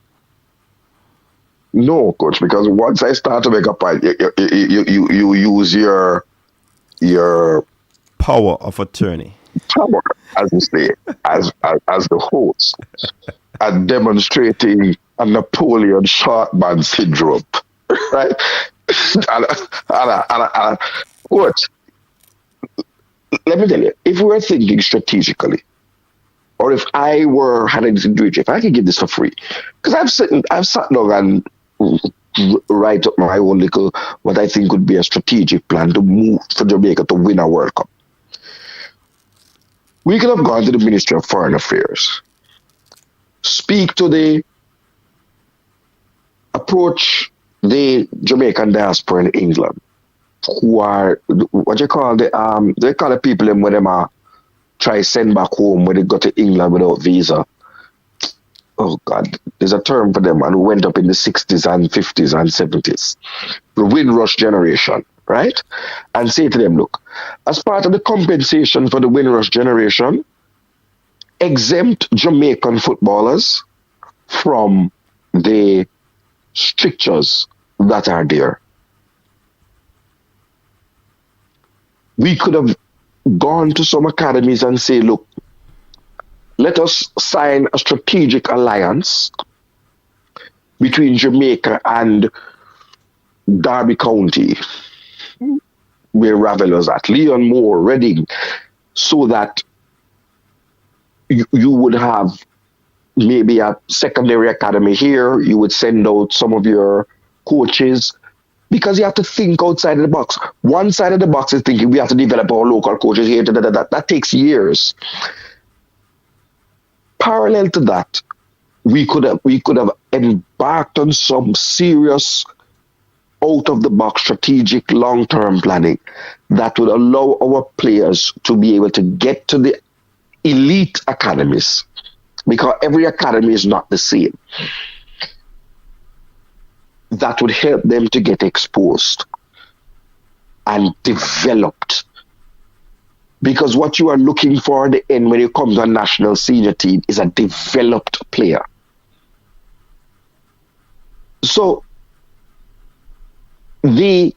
No, coach, because once I start to make a point, you use your power of attorney. Power, as you say, as the host, and demonstrating a Napoleon Shortman syndrome, right? and what? Let me tell you, if we were thinking strategically, or if I were having to do it, if I could give this for free, because I've sat down and write up my own little, what I think would be a strategic plan to move for Jamaica to win a World Cup. We could have gone to the Ministry of Foreign Affairs, approach the Jamaican diaspora in England, who are what you call they call the people when them are try send back home when they go to England without visa. Oh God, there's a term for them, and who went up in the 60s and 50s and 70s, the Windrush generation, right? And say to them, look, as part of the compensation for the Windrush generation, exempt Jamaican footballers from the strictures that are there. We could have gone to some academies and say, look, let us sign a strategic alliance between Jamaica and Derby County, where Ravel was at, Leon Moore, Reading, so that you would have maybe a secondary academy here. You would send out some of your coaches, because you have to think outside of the box. One side of the box is thinking we have to develop our local coaches here. That takes years. Parallel to that, we could have embarked on some serious out of the box strategic long-term planning that would allow our players to be able to get to the elite academies, because every academy is not the same. That would help them to get exposed and developed Because what you are looking for at the end when you come to a national senior team is a developed player. So the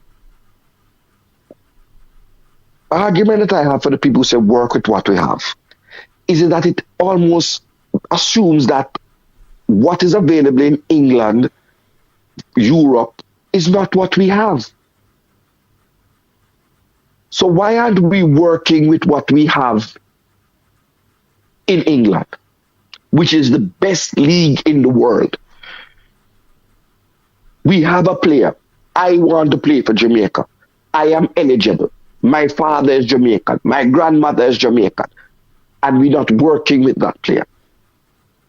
argument that I have for the people who say work with what we have is that it almost assumes that what is available in England, Europe, is not what we have. So why aren't we working with what we have in England, which is the best league in the world? We have a player. I want to play for Jamaica. I am eligible. My father is Jamaican. My grandmother is Jamaican. And we're not working with that player.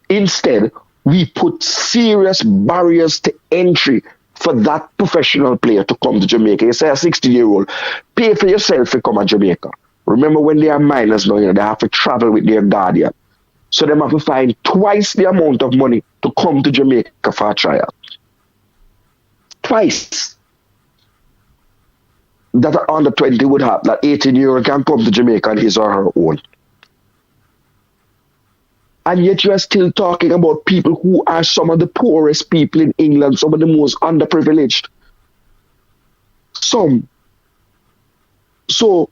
Instead, we put serious barriers to entry for that professional player to come to Jamaica. You say a 16-year-old, pay for yourself to come to Jamaica. Remember when they are minors now, they have to travel with their guardian. So they have to find twice the amount of money to come to Jamaica for a trial. Twice. That an under 20 would have, that 18-year-old can come to Jamaica on his or her own. And yet you are still talking about people who are some of the poorest people in England, some of the most underprivileged. Some. So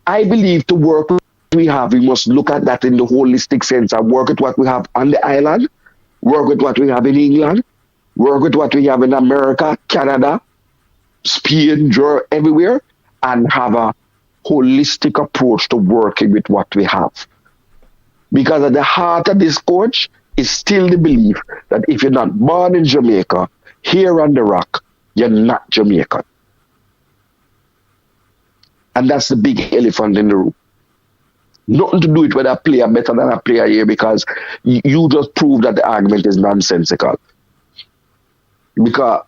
I believe to work with what we have, we must look at that in the holistic sense and work with what we have on the island, work with what we have in England, work with what we have in America, Canada, Spain, Germany, everywhere, and have a holistic approach to working with what we have. Because at the heart of this coach is still the belief that if you're not born in Jamaica, here on the rock, you're not Jamaican. And that's the big elephant in the room. Nothing to do with whether a player better than a player here, because you just prove that the argument is nonsensical. Because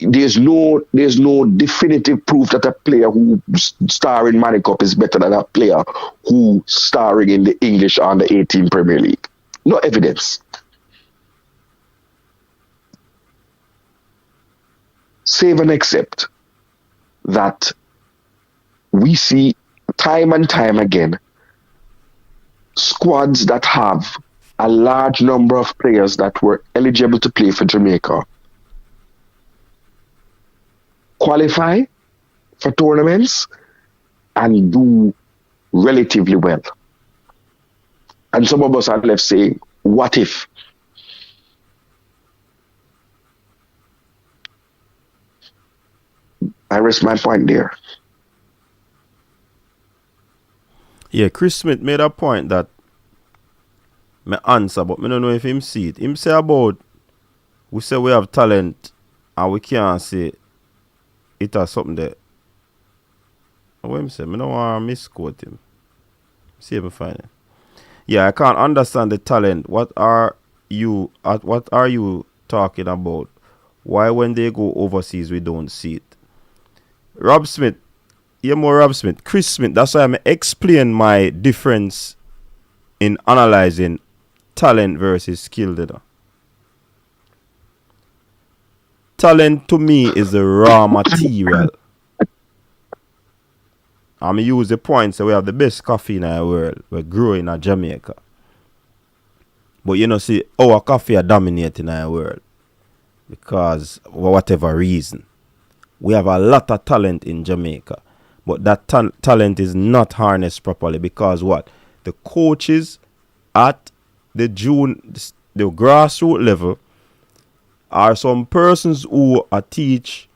there's no definitive proof that a player who starring in Manny Cup is better than a player who starring in the English under 18 Premier League. No evidence. Save and accept that we see time and time again squads that have a large number of players that were eligible to play for Jamaica qualify for tournaments and do relatively well. And some of us are left saying, what if? I rest my point there. Yeah, Chris Smith made a point that me answer, but I don't know if him see it. Him say about, we say we have talent and we can't say it has something there. What him say? I don't want to misquote him. See if I find it. Yeah, I can't understand the talent. What are you talking about? Why when they go overseas we don't see it? Rob Smith. Yeah, more Rob Smith. Chris Smith. That's why I'm explain my difference in analyzing talent versus skill data. Talent to me is the raw material. I'm use the point so we have the best coffee in the world. We're growing in Jamaica. But you know, see, our coffee are dominating in the world. Because for whatever reason. We have a lot of talent in Jamaica. But that talent is not harnessed properly. Because what? The coaches at the grassroots level are some persons who teach,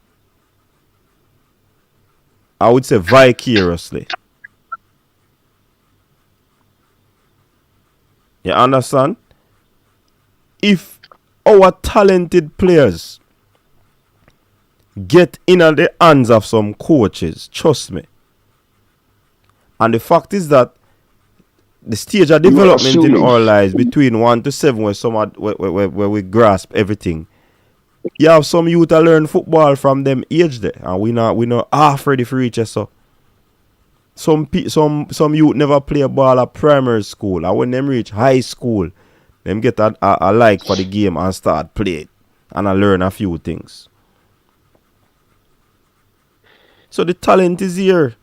I would say, vicariously. You understand? If our talented players get in the hands of some coaches, trust me. And the fact is that the stage of development in our lives between 1 to 7 where we grasp everything. You have some youth to learn football from them age there, and we not half ready for each other. Some youth never play a ball at primary school, and when them reach high school, them get a like for the game and start play it, and I learn a few things. So the talent is here.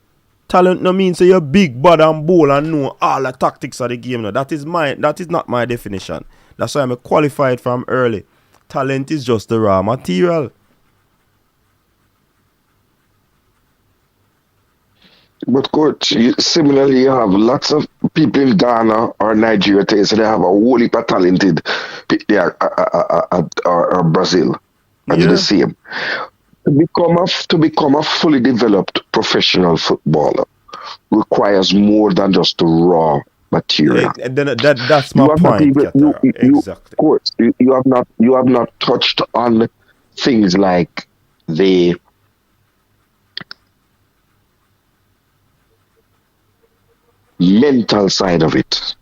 Talent no means so you're big, bad and bold and know all the tactics of the game. No. That is not my definition. That's why I'm qualified from early. Talent is just the raw material. But coach, similarly, you have lots of people in Ghana or Nigeria today, so they have a whole heap of talented or Brazil. And do the same. To become a fully developed professional footballer requires more than just the raw material. And then that's my point. Exactly. Coach, you have not touched on things like the mental side of it.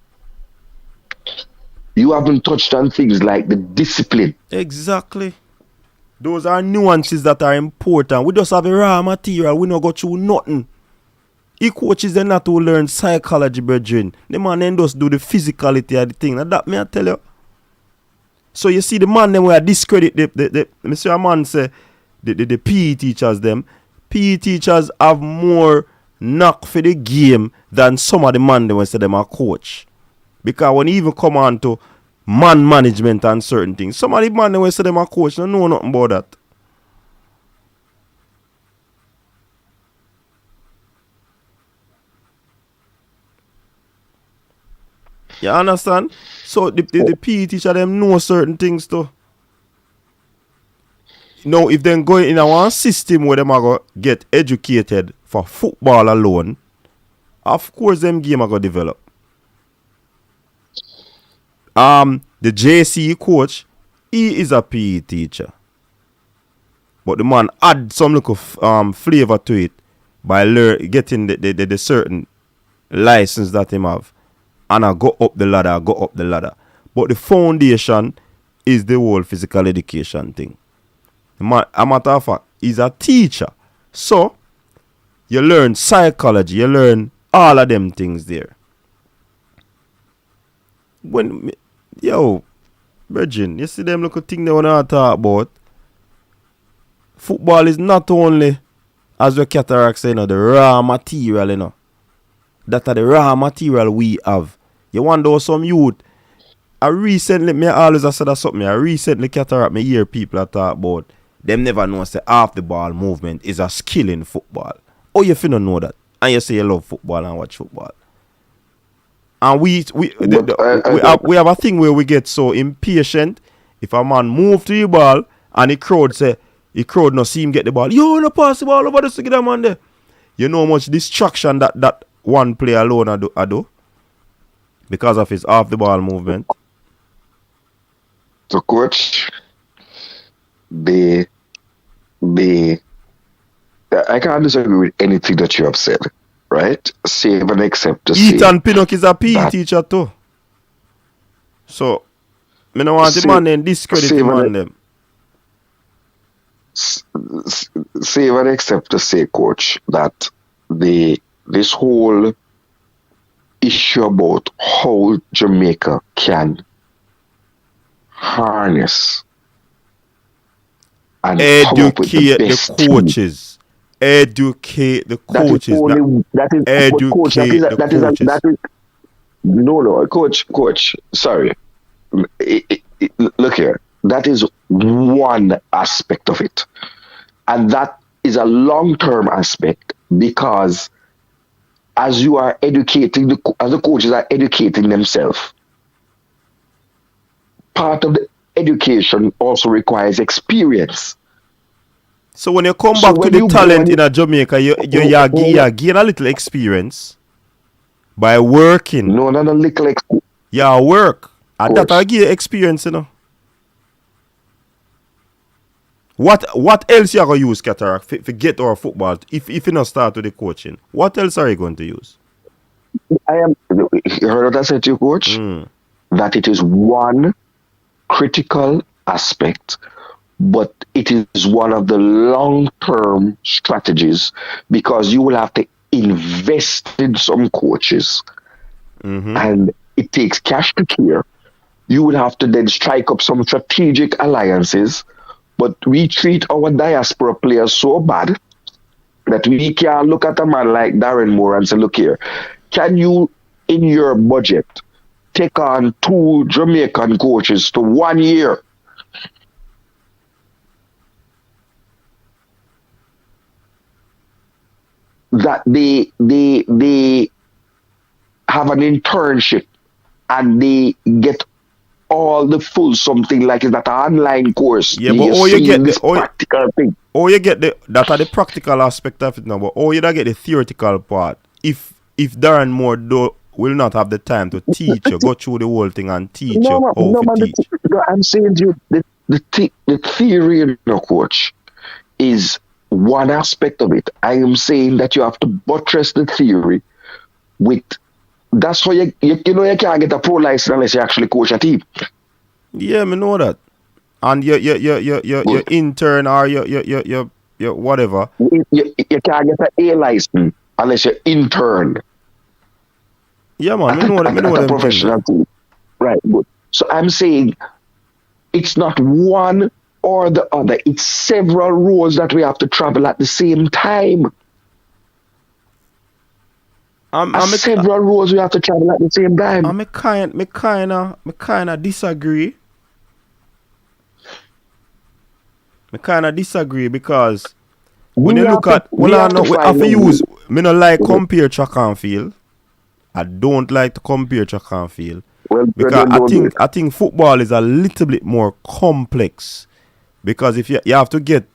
You haven't touched on things like the discipline. Exactly. Those are nuances that are important. We just have a raw material. We don't go through nothing. He coaches them not to learn psychology, brethren. The man then just do the physicality of the thing. And that may I tell you. So you see the man them where discredit Mr. Man say the PE teachers them. PE teachers have more knock for the game than some of the man them when say them are coach. Because when you even come on to man management and certain things, some of the man them when say them are coach don't know nothing about that. You understand? So the PE teacher them know certain things too. Now if them go in our system where them are going to get educated for football alone, of course them game are going to develop. The JC coach, he is a PE teacher. But the man add some little flavor to it by getting the certain license that him have. And I go up the ladder. But the foundation is the whole physical education thing. A matter of fact, he's a teacher. So, you learn psychology, you learn all of them things there. Virgin, you see them little thing they want to talk about. Football is not only, as the Cataract say, the raw material, That are the raw material we have. You wonder some youth. I recently Cataract, me hear people talk about them never know say half the ball movement is a skill in football. Oh, you finna know that. And you say you love football and watch football. And we have a thing where we get so impatient. If a man move to the ball and the crowd no see him get the ball, you no pass the ball over the second man there. You know how much distraction that one player alone I do because of his off the ball movement. So coach, I can't disagree with anything that you have said, right? Save and except to say Ethan Pinnock is a PE teacher too. So, I don't want the man then discredit the man them. Save and except to say, coach, that this whole issue about how Jamaica can harness and educate the coaches. Educate the coaches. No, coach. Sorry. Look here. That is one aspect of it. And that is a long-term aspect because as you are educating, as the coaches are educating themselves, part of the education also requires experience. So when you come back to the talent in Jamaica, you gain a little experience by working. No, not a little experience. Yeah, work. And that I give you experience, What else you are going to use, Cataract, for get our football if you not start with the coaching? What else are you going to use? You heard what I said to you, coach? That it is one critical aspect, but it is one of the long-term strategies because you will have to invest in some coaches and it takes cash to care. You will have to then strike up some strategic alliances, but we treat our diaspora players so bad that we can look at a man like Darren Moore and say, look here, can you, in your budget, take on 2 Jamaican coaches for 1 year? That they have an internship and they get all the full something like is that an online course. Yeah, but all you get this practical thing. Or you get that are the practical aspect of it now, but or you don't get the theoretical part. If Darren Moore will not have the time to teach you, go through the whole thing and teach you how to teach. I'm saying to you, the theory, you know, coach, is one aspect of it. I am saying that you have to buttress the theory with. That's how you know you can't get a pro license unless you actually coach a team. Yeah, I know that. And your intern or your whatever. You can't get an A license unless you intern. Yeah, man, I know what a professional team. Right, good. So I'm saying it's not one or the other. It's several roads that we have to travel at the same time. Several roads we have to travel at the same time. I kinda disagree. I kinda disagree because when you look at we have to use me not like compare track and field. I don't like to compare track and field. Because I think football is a little bit more complex. Because if you have to get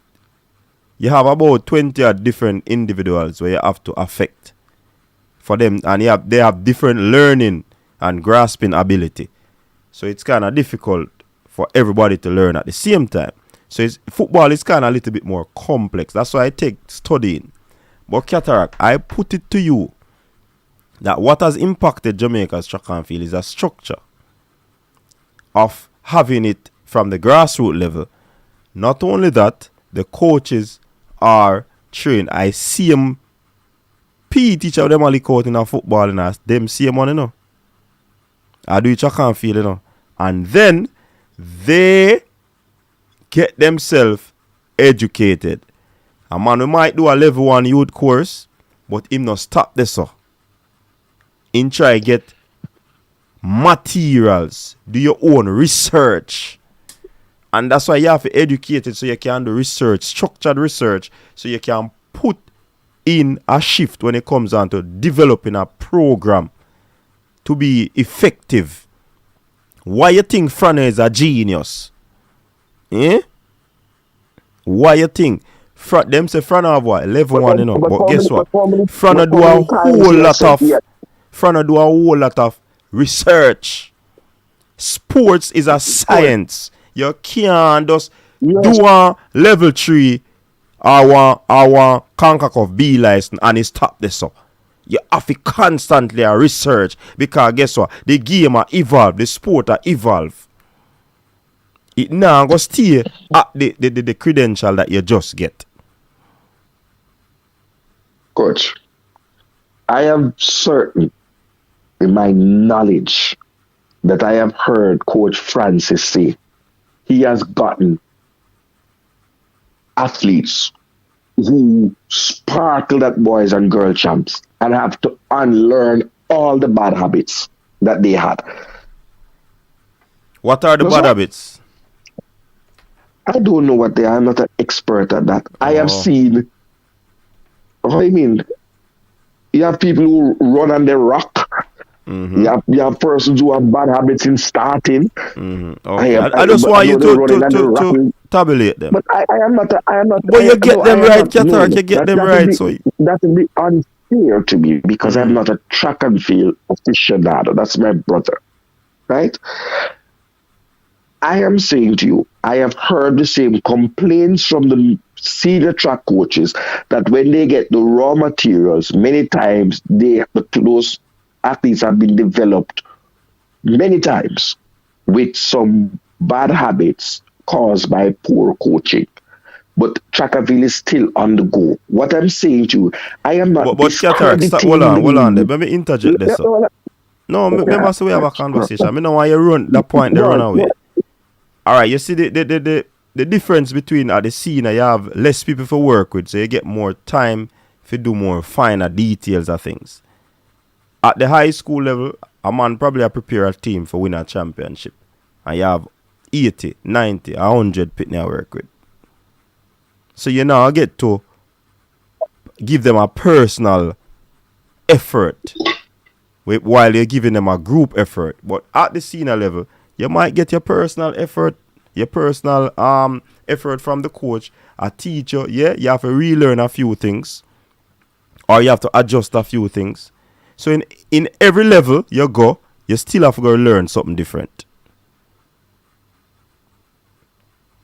you have about 20 different individuals where you have to affect for them, and they have different learning and grasping ability. So it's kind of difficult for everybody to learn at the same time. So football is kind of a little bit more complex. That's why I take studying. But Cataract, I put it to you that what has impacted Jamaica's track and field is a structure of having it from the grassroots level. Not only that, the coaches are trained. I see them PE teacher them all look out in a football and us them same one, you know. I do track and field, you know. And then they get themselves educated. A man we might do a level 1 youth course, but him not stop this so. Him try get materials, do your own research. And that's why you have to educate it so you can do research, structured research, so you can put in a shift when it comes on to developing a program to be effective. Why you think Frana is a genius? Eh? Why you think? Them say Frana have what? Level 1, you know. But guess what? Frana do a whole lot of research. Sports is a science. You can't just do a level 3 or one CONCACAF B license and it stop this up. You have to constantly research because guess what? The game evolve, the sport evolve. It now go stay at the credential that you just get. Coach, I am certain in my knowledge that I have heard Coach Francis say he has gotten athletes who sparkled at boys and girl champs and have to unlearn all the bad habits that they had. What are the bad habits? I don't know what they are. I'm not an expert at that. I have seen, I mean, you have people who run on the rock. Mm-hmm. You have persons who have bad habits in starting. Mm-hmm. Okay. I just want you to tabulate them. But I am not. But you get them right, Cataract. You get them right. That would be unfair to me because I'm not a track and field aficionado. That's my brother, right? I am saying to you, I have heard the same complaints from the senior track coaches that when they get the raw materials, many times those athletes have been developed many times with some bad habits caused by poor coaching. But track and field is still on the go. What I'm saying to you, I am not. But Cataract, hold on. Let me interject this. No, remember, so we have a conversation. I mean, why you run that point, they run away. All right, you see the difference between at the scene, you have less people to work with, so you get more time to do more finer details of things. At the high school level, a man probably prepare a team for win a championship. And you have 80, 90, 100 pitney to work with. So you now get to give them a personal effort while you're giving them a group effort. But at the senior level, you might get your personal effort, effort from the coach, a teacher. Yeah, you have to relearn a few things, or you have to adjust a few things. So in every level you go, you still have to go learn something different.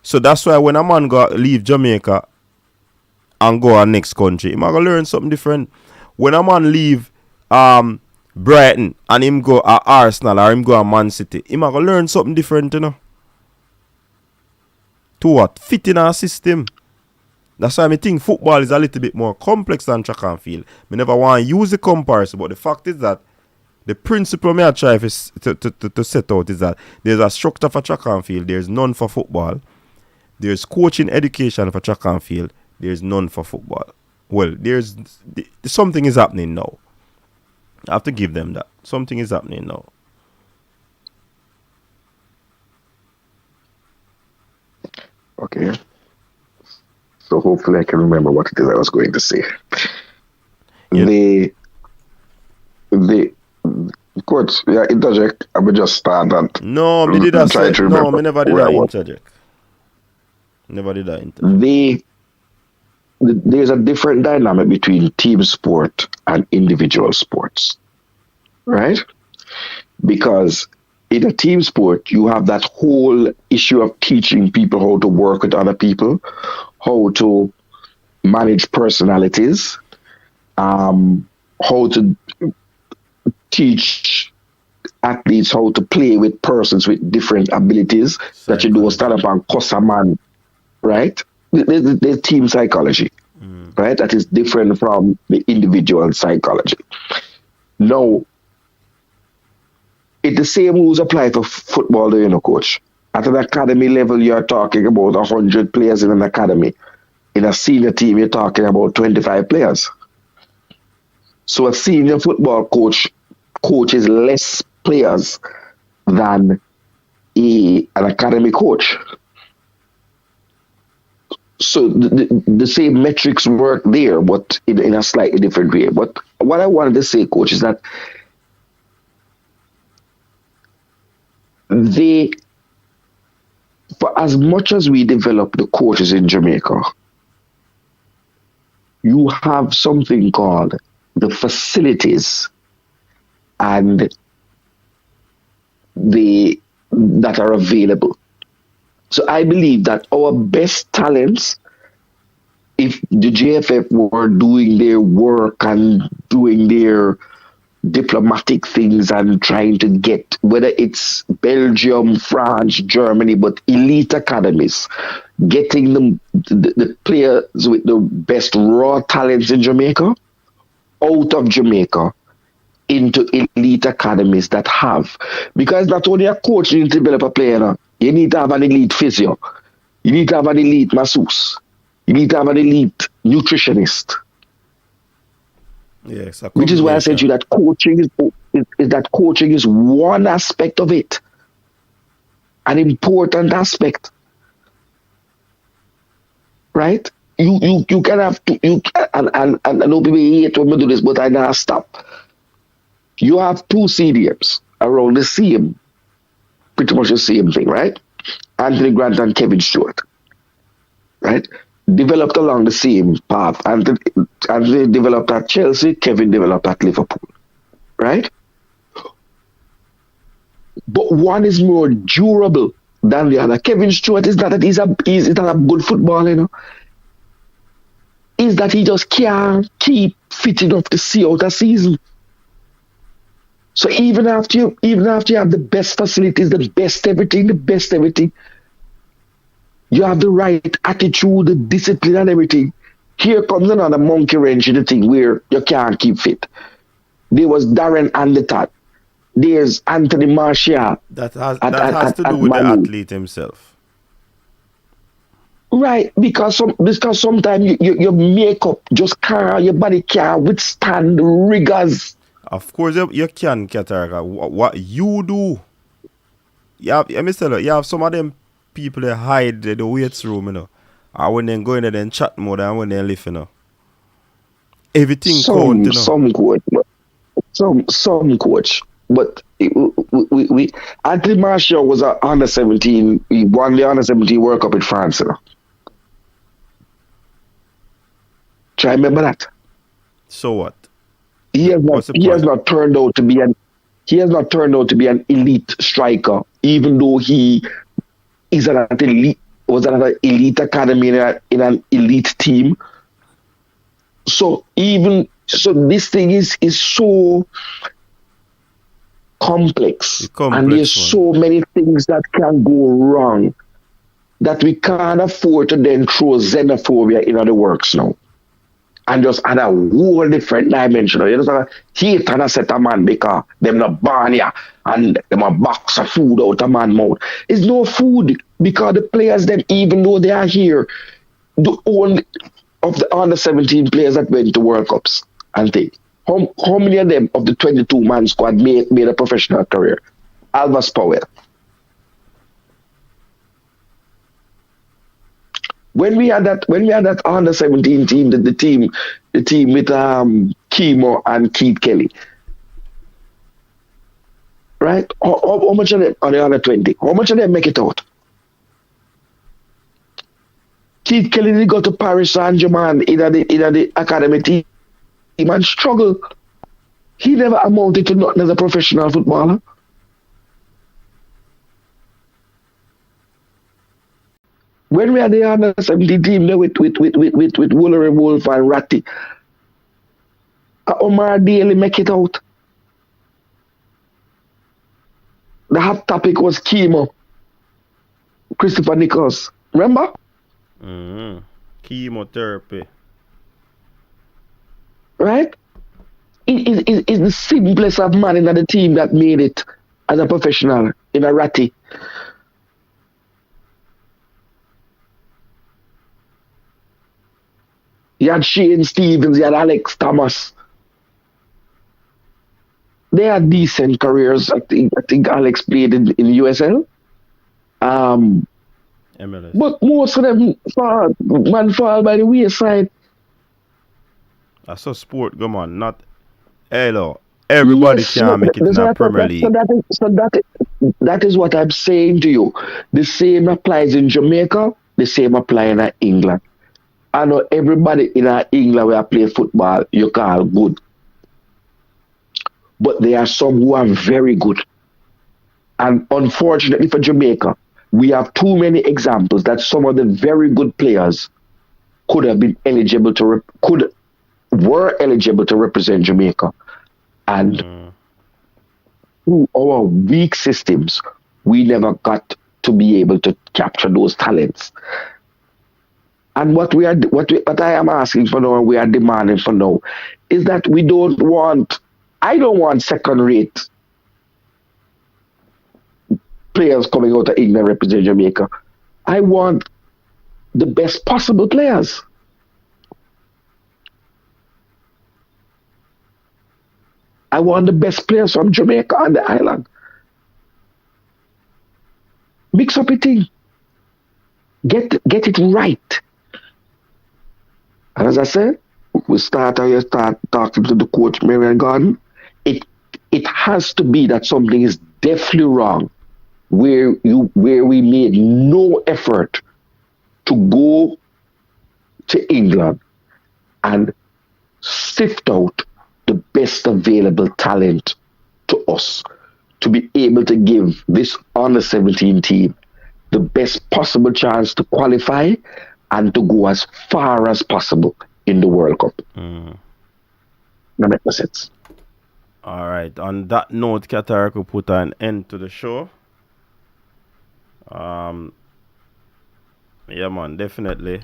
So that's why when a man go leave Jamaica and go to next country, he might go learn something different. When a man leave Brighton and him go to Arsenal or him go to Man City, he might go learn something different, you know. To what? Fit in our system. That's why I think football is a little bit more complex than track and field. I never want to use the comparison, but the fact is that the principle I try to set out is that there's a structure for track and field, there's none for football. There's coaching education for track and field, there's none for football. Well, there's something is happening now. I have to give them that. Something is happening now. Okay. So hopefully I can remember what it is I was going to say. Yeah. The coach, yeah, interject. I will just start and no, me did that say, no, me never did that interject. Never did that interject. There's a different dynamic between team sport and individual sports, right? Because in a team sport, you have that whole issue of teaching people how to work with other people, how to manage personalities, how to teach athletes how to play with persons with different abilities that you don't stand up and cuss a man, right? There's team psychology, right? That is different from the individual psychology. Now, the same rules apply for football, you know, coach. At an academy level, you're talking about 100 players in an academy. In a senior team, you're talking about 25 players. So a senior football coach coaches less players than an academy coach. So the same metrics work there, but in a slightly different way. But what I wanted to say, coach, is that for as much as we develop the coaches in Jamaica, you have something called the facilities and that are available. So I believe that our best talents, if the JFF were doing their work and doing their diplomatic things and trying to get, whether it's Belgium, France, Germany, but elite academies, getting the players with the best raw talents in Jamaica out of Jamaica into elite academies that have, because not only a coach needs to develop a player, you need to have an elite physio, you need to have an elite masseuse, you need to have an elite nutritionist. Yes, which is why I said to you that coaching is one aspect of it, an important aspect, right? You can have to, and I know people hate when we do this, but I gotta stop. You have two CDMs around the same, pretty much the same thing, right? Anthony Grant and Kevin Stewart, right? Developed along the same path. Anthony developed at Chelsea, Kevin developed at Liverpool, right? But one is more durable than the other. Kevin Stewart is not that he's not a good footballer, you know. Is that he just can't keep fit enough to see out a season. So even after you have the best facilities, the best everything, you have the right attitude, the discipline and everything. Here comes another monkey wrench in the thing where you can't keep fit. There was Darren Andertott. There's Anthony Martial. That has to do with the athlete himself. Right, because sometimes your makeup just can't, your body can't withstand the rigors. Of course, you can, Kataraka. What you do, you have some of them people that hide the weights room, or when they go in there, then chat more than when they live, Everything count, Some coach, some coach, but Anthony Martial was a under 17. He won the under 17 World Cup in France. Try remember that. So what? He has not turned out to be an elite striker, even though he is at an elite academy in an elite team. So this thing is so complex and there's so many things that can go wrong that we can't afford to then throw xenophobia into the works now. And just add a whole different dimension. You know, hate and a set a man because them not born here and them a box of food out of man mouth. It's no food because the players them, even though they are here, the only of the under 17 players that went to World Cups and things. How many of them of the 22-man squad made a professional career? Alvas Powell. When we had that under 17 team, the team with Kimo and Keith Kelly, right? How much of them on the under 20? How much of them make it out? Keith Kelly did go to Paris Saint-Germain in the academy team and struggle. He never amounted to nothing as a professional footballer. When we had the under 17 team there with Woolery Wolf and Ratty, Omar Daly make it out. The hot topic was chemo. Christopher Nichols. Remember? Mm-hmm. Chemotherapy. Right? It is the simplest of man in the team that made it as a professional in a Ratty. You had Shane Stevens, you had Alex Thomas. They had decent careers. I think Alex played in USL. MLS. But most of them fall by the wayside. That's a sport, come on. Not hello. Everybody can make it in the Premier League. That is what I'm saying to you. The same applies in Jamaica, the same applies in England. I know everybody in England where I play football, you call good. But there are some who are very good. And unfortunately for Jamaica, we have too many examples that some of the very good players were eligible to represent Jamaica. And through our weak systems, we never got to be able to capture those talents. And what I am asking for now and we are demanding for now is that I don't want second-rate players coming out of England representing Jamaica. I want the best possible players. I want the best players from Jamaica and the island. Mix up a thing. Get it right. And as I said, we start talking to the coach, Merron Garden. It has to be that something is definitely wrong where we made no effort to go to England and sift out the best available talent to us to be able to give this under 17 team the best possible chance to qualify and to go as far as possible in the World Cup. That makes sense. All right. On that note, Qatar could put an end to the show. Yeah, man, definitely.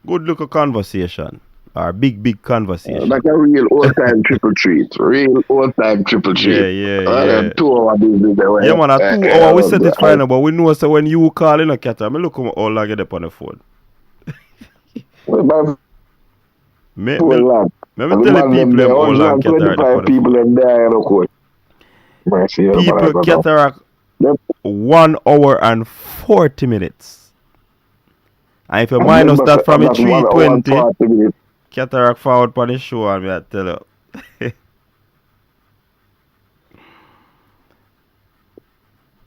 Good look of conversation. Our big conversation. Like a real old-time triple treat. Real old-time triple treat. Yeah. 2 hour business. Yeah, man, 2 hours. We said it final, but we know so when you call in a Qatar, I look how long get up on the phone. Me tell the people them all on cataract. 125 people in there, coach. People cataract 1 hour and 40 minutes. And if you minus that from the 320, cataract forward on the show, and I tell you.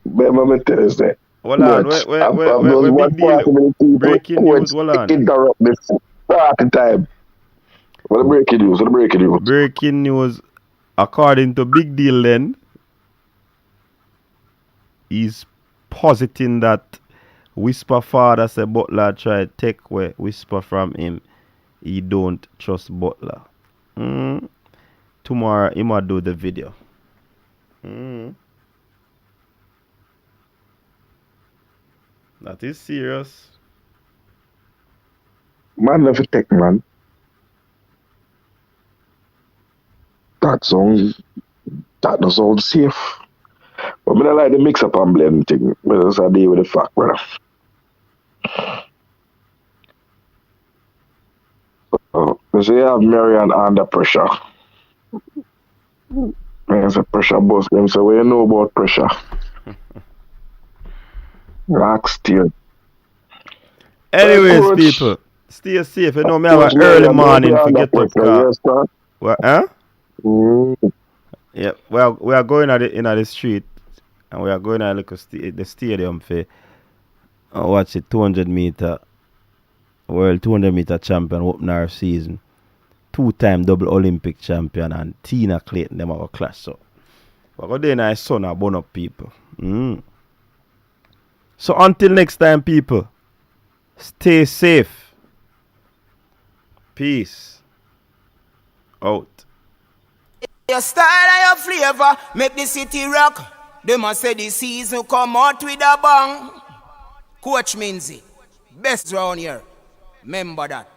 Remember Thursday. Hold on, wait, big deal. Breaking news, hold on. Interrupt this party time. What the breaking news? Breaking news, according to Big Deal then, he's positing that Whisper father said Butler try to take away Whisper from him. He don't trust Butler. Tomorrow he might do the video. That is serious. Man, never take, man. That does sound safe. But I don't like the mix up and blend thing. I just deal with the fact, brother. So you have Merron under pressure. There's a pressure boss. Them say, what you know about pressure? Rock still. Anyways, people, stay safe. You know, me have an early morning to get up. What, huh? Yeah, well, we are going in the street, and we are going to look at the stadium for watch it 200 meter world 200 meter champion open our season, 2-time double Olympic champion, and Tina Clayton them our clash. So we're going to do nice son and burn up people. So until next time, people, stay safe. Peace out. Your style and your flavor make the city rock. They must say the season come out with a bang. Coach Minzy, best round here. Remember that.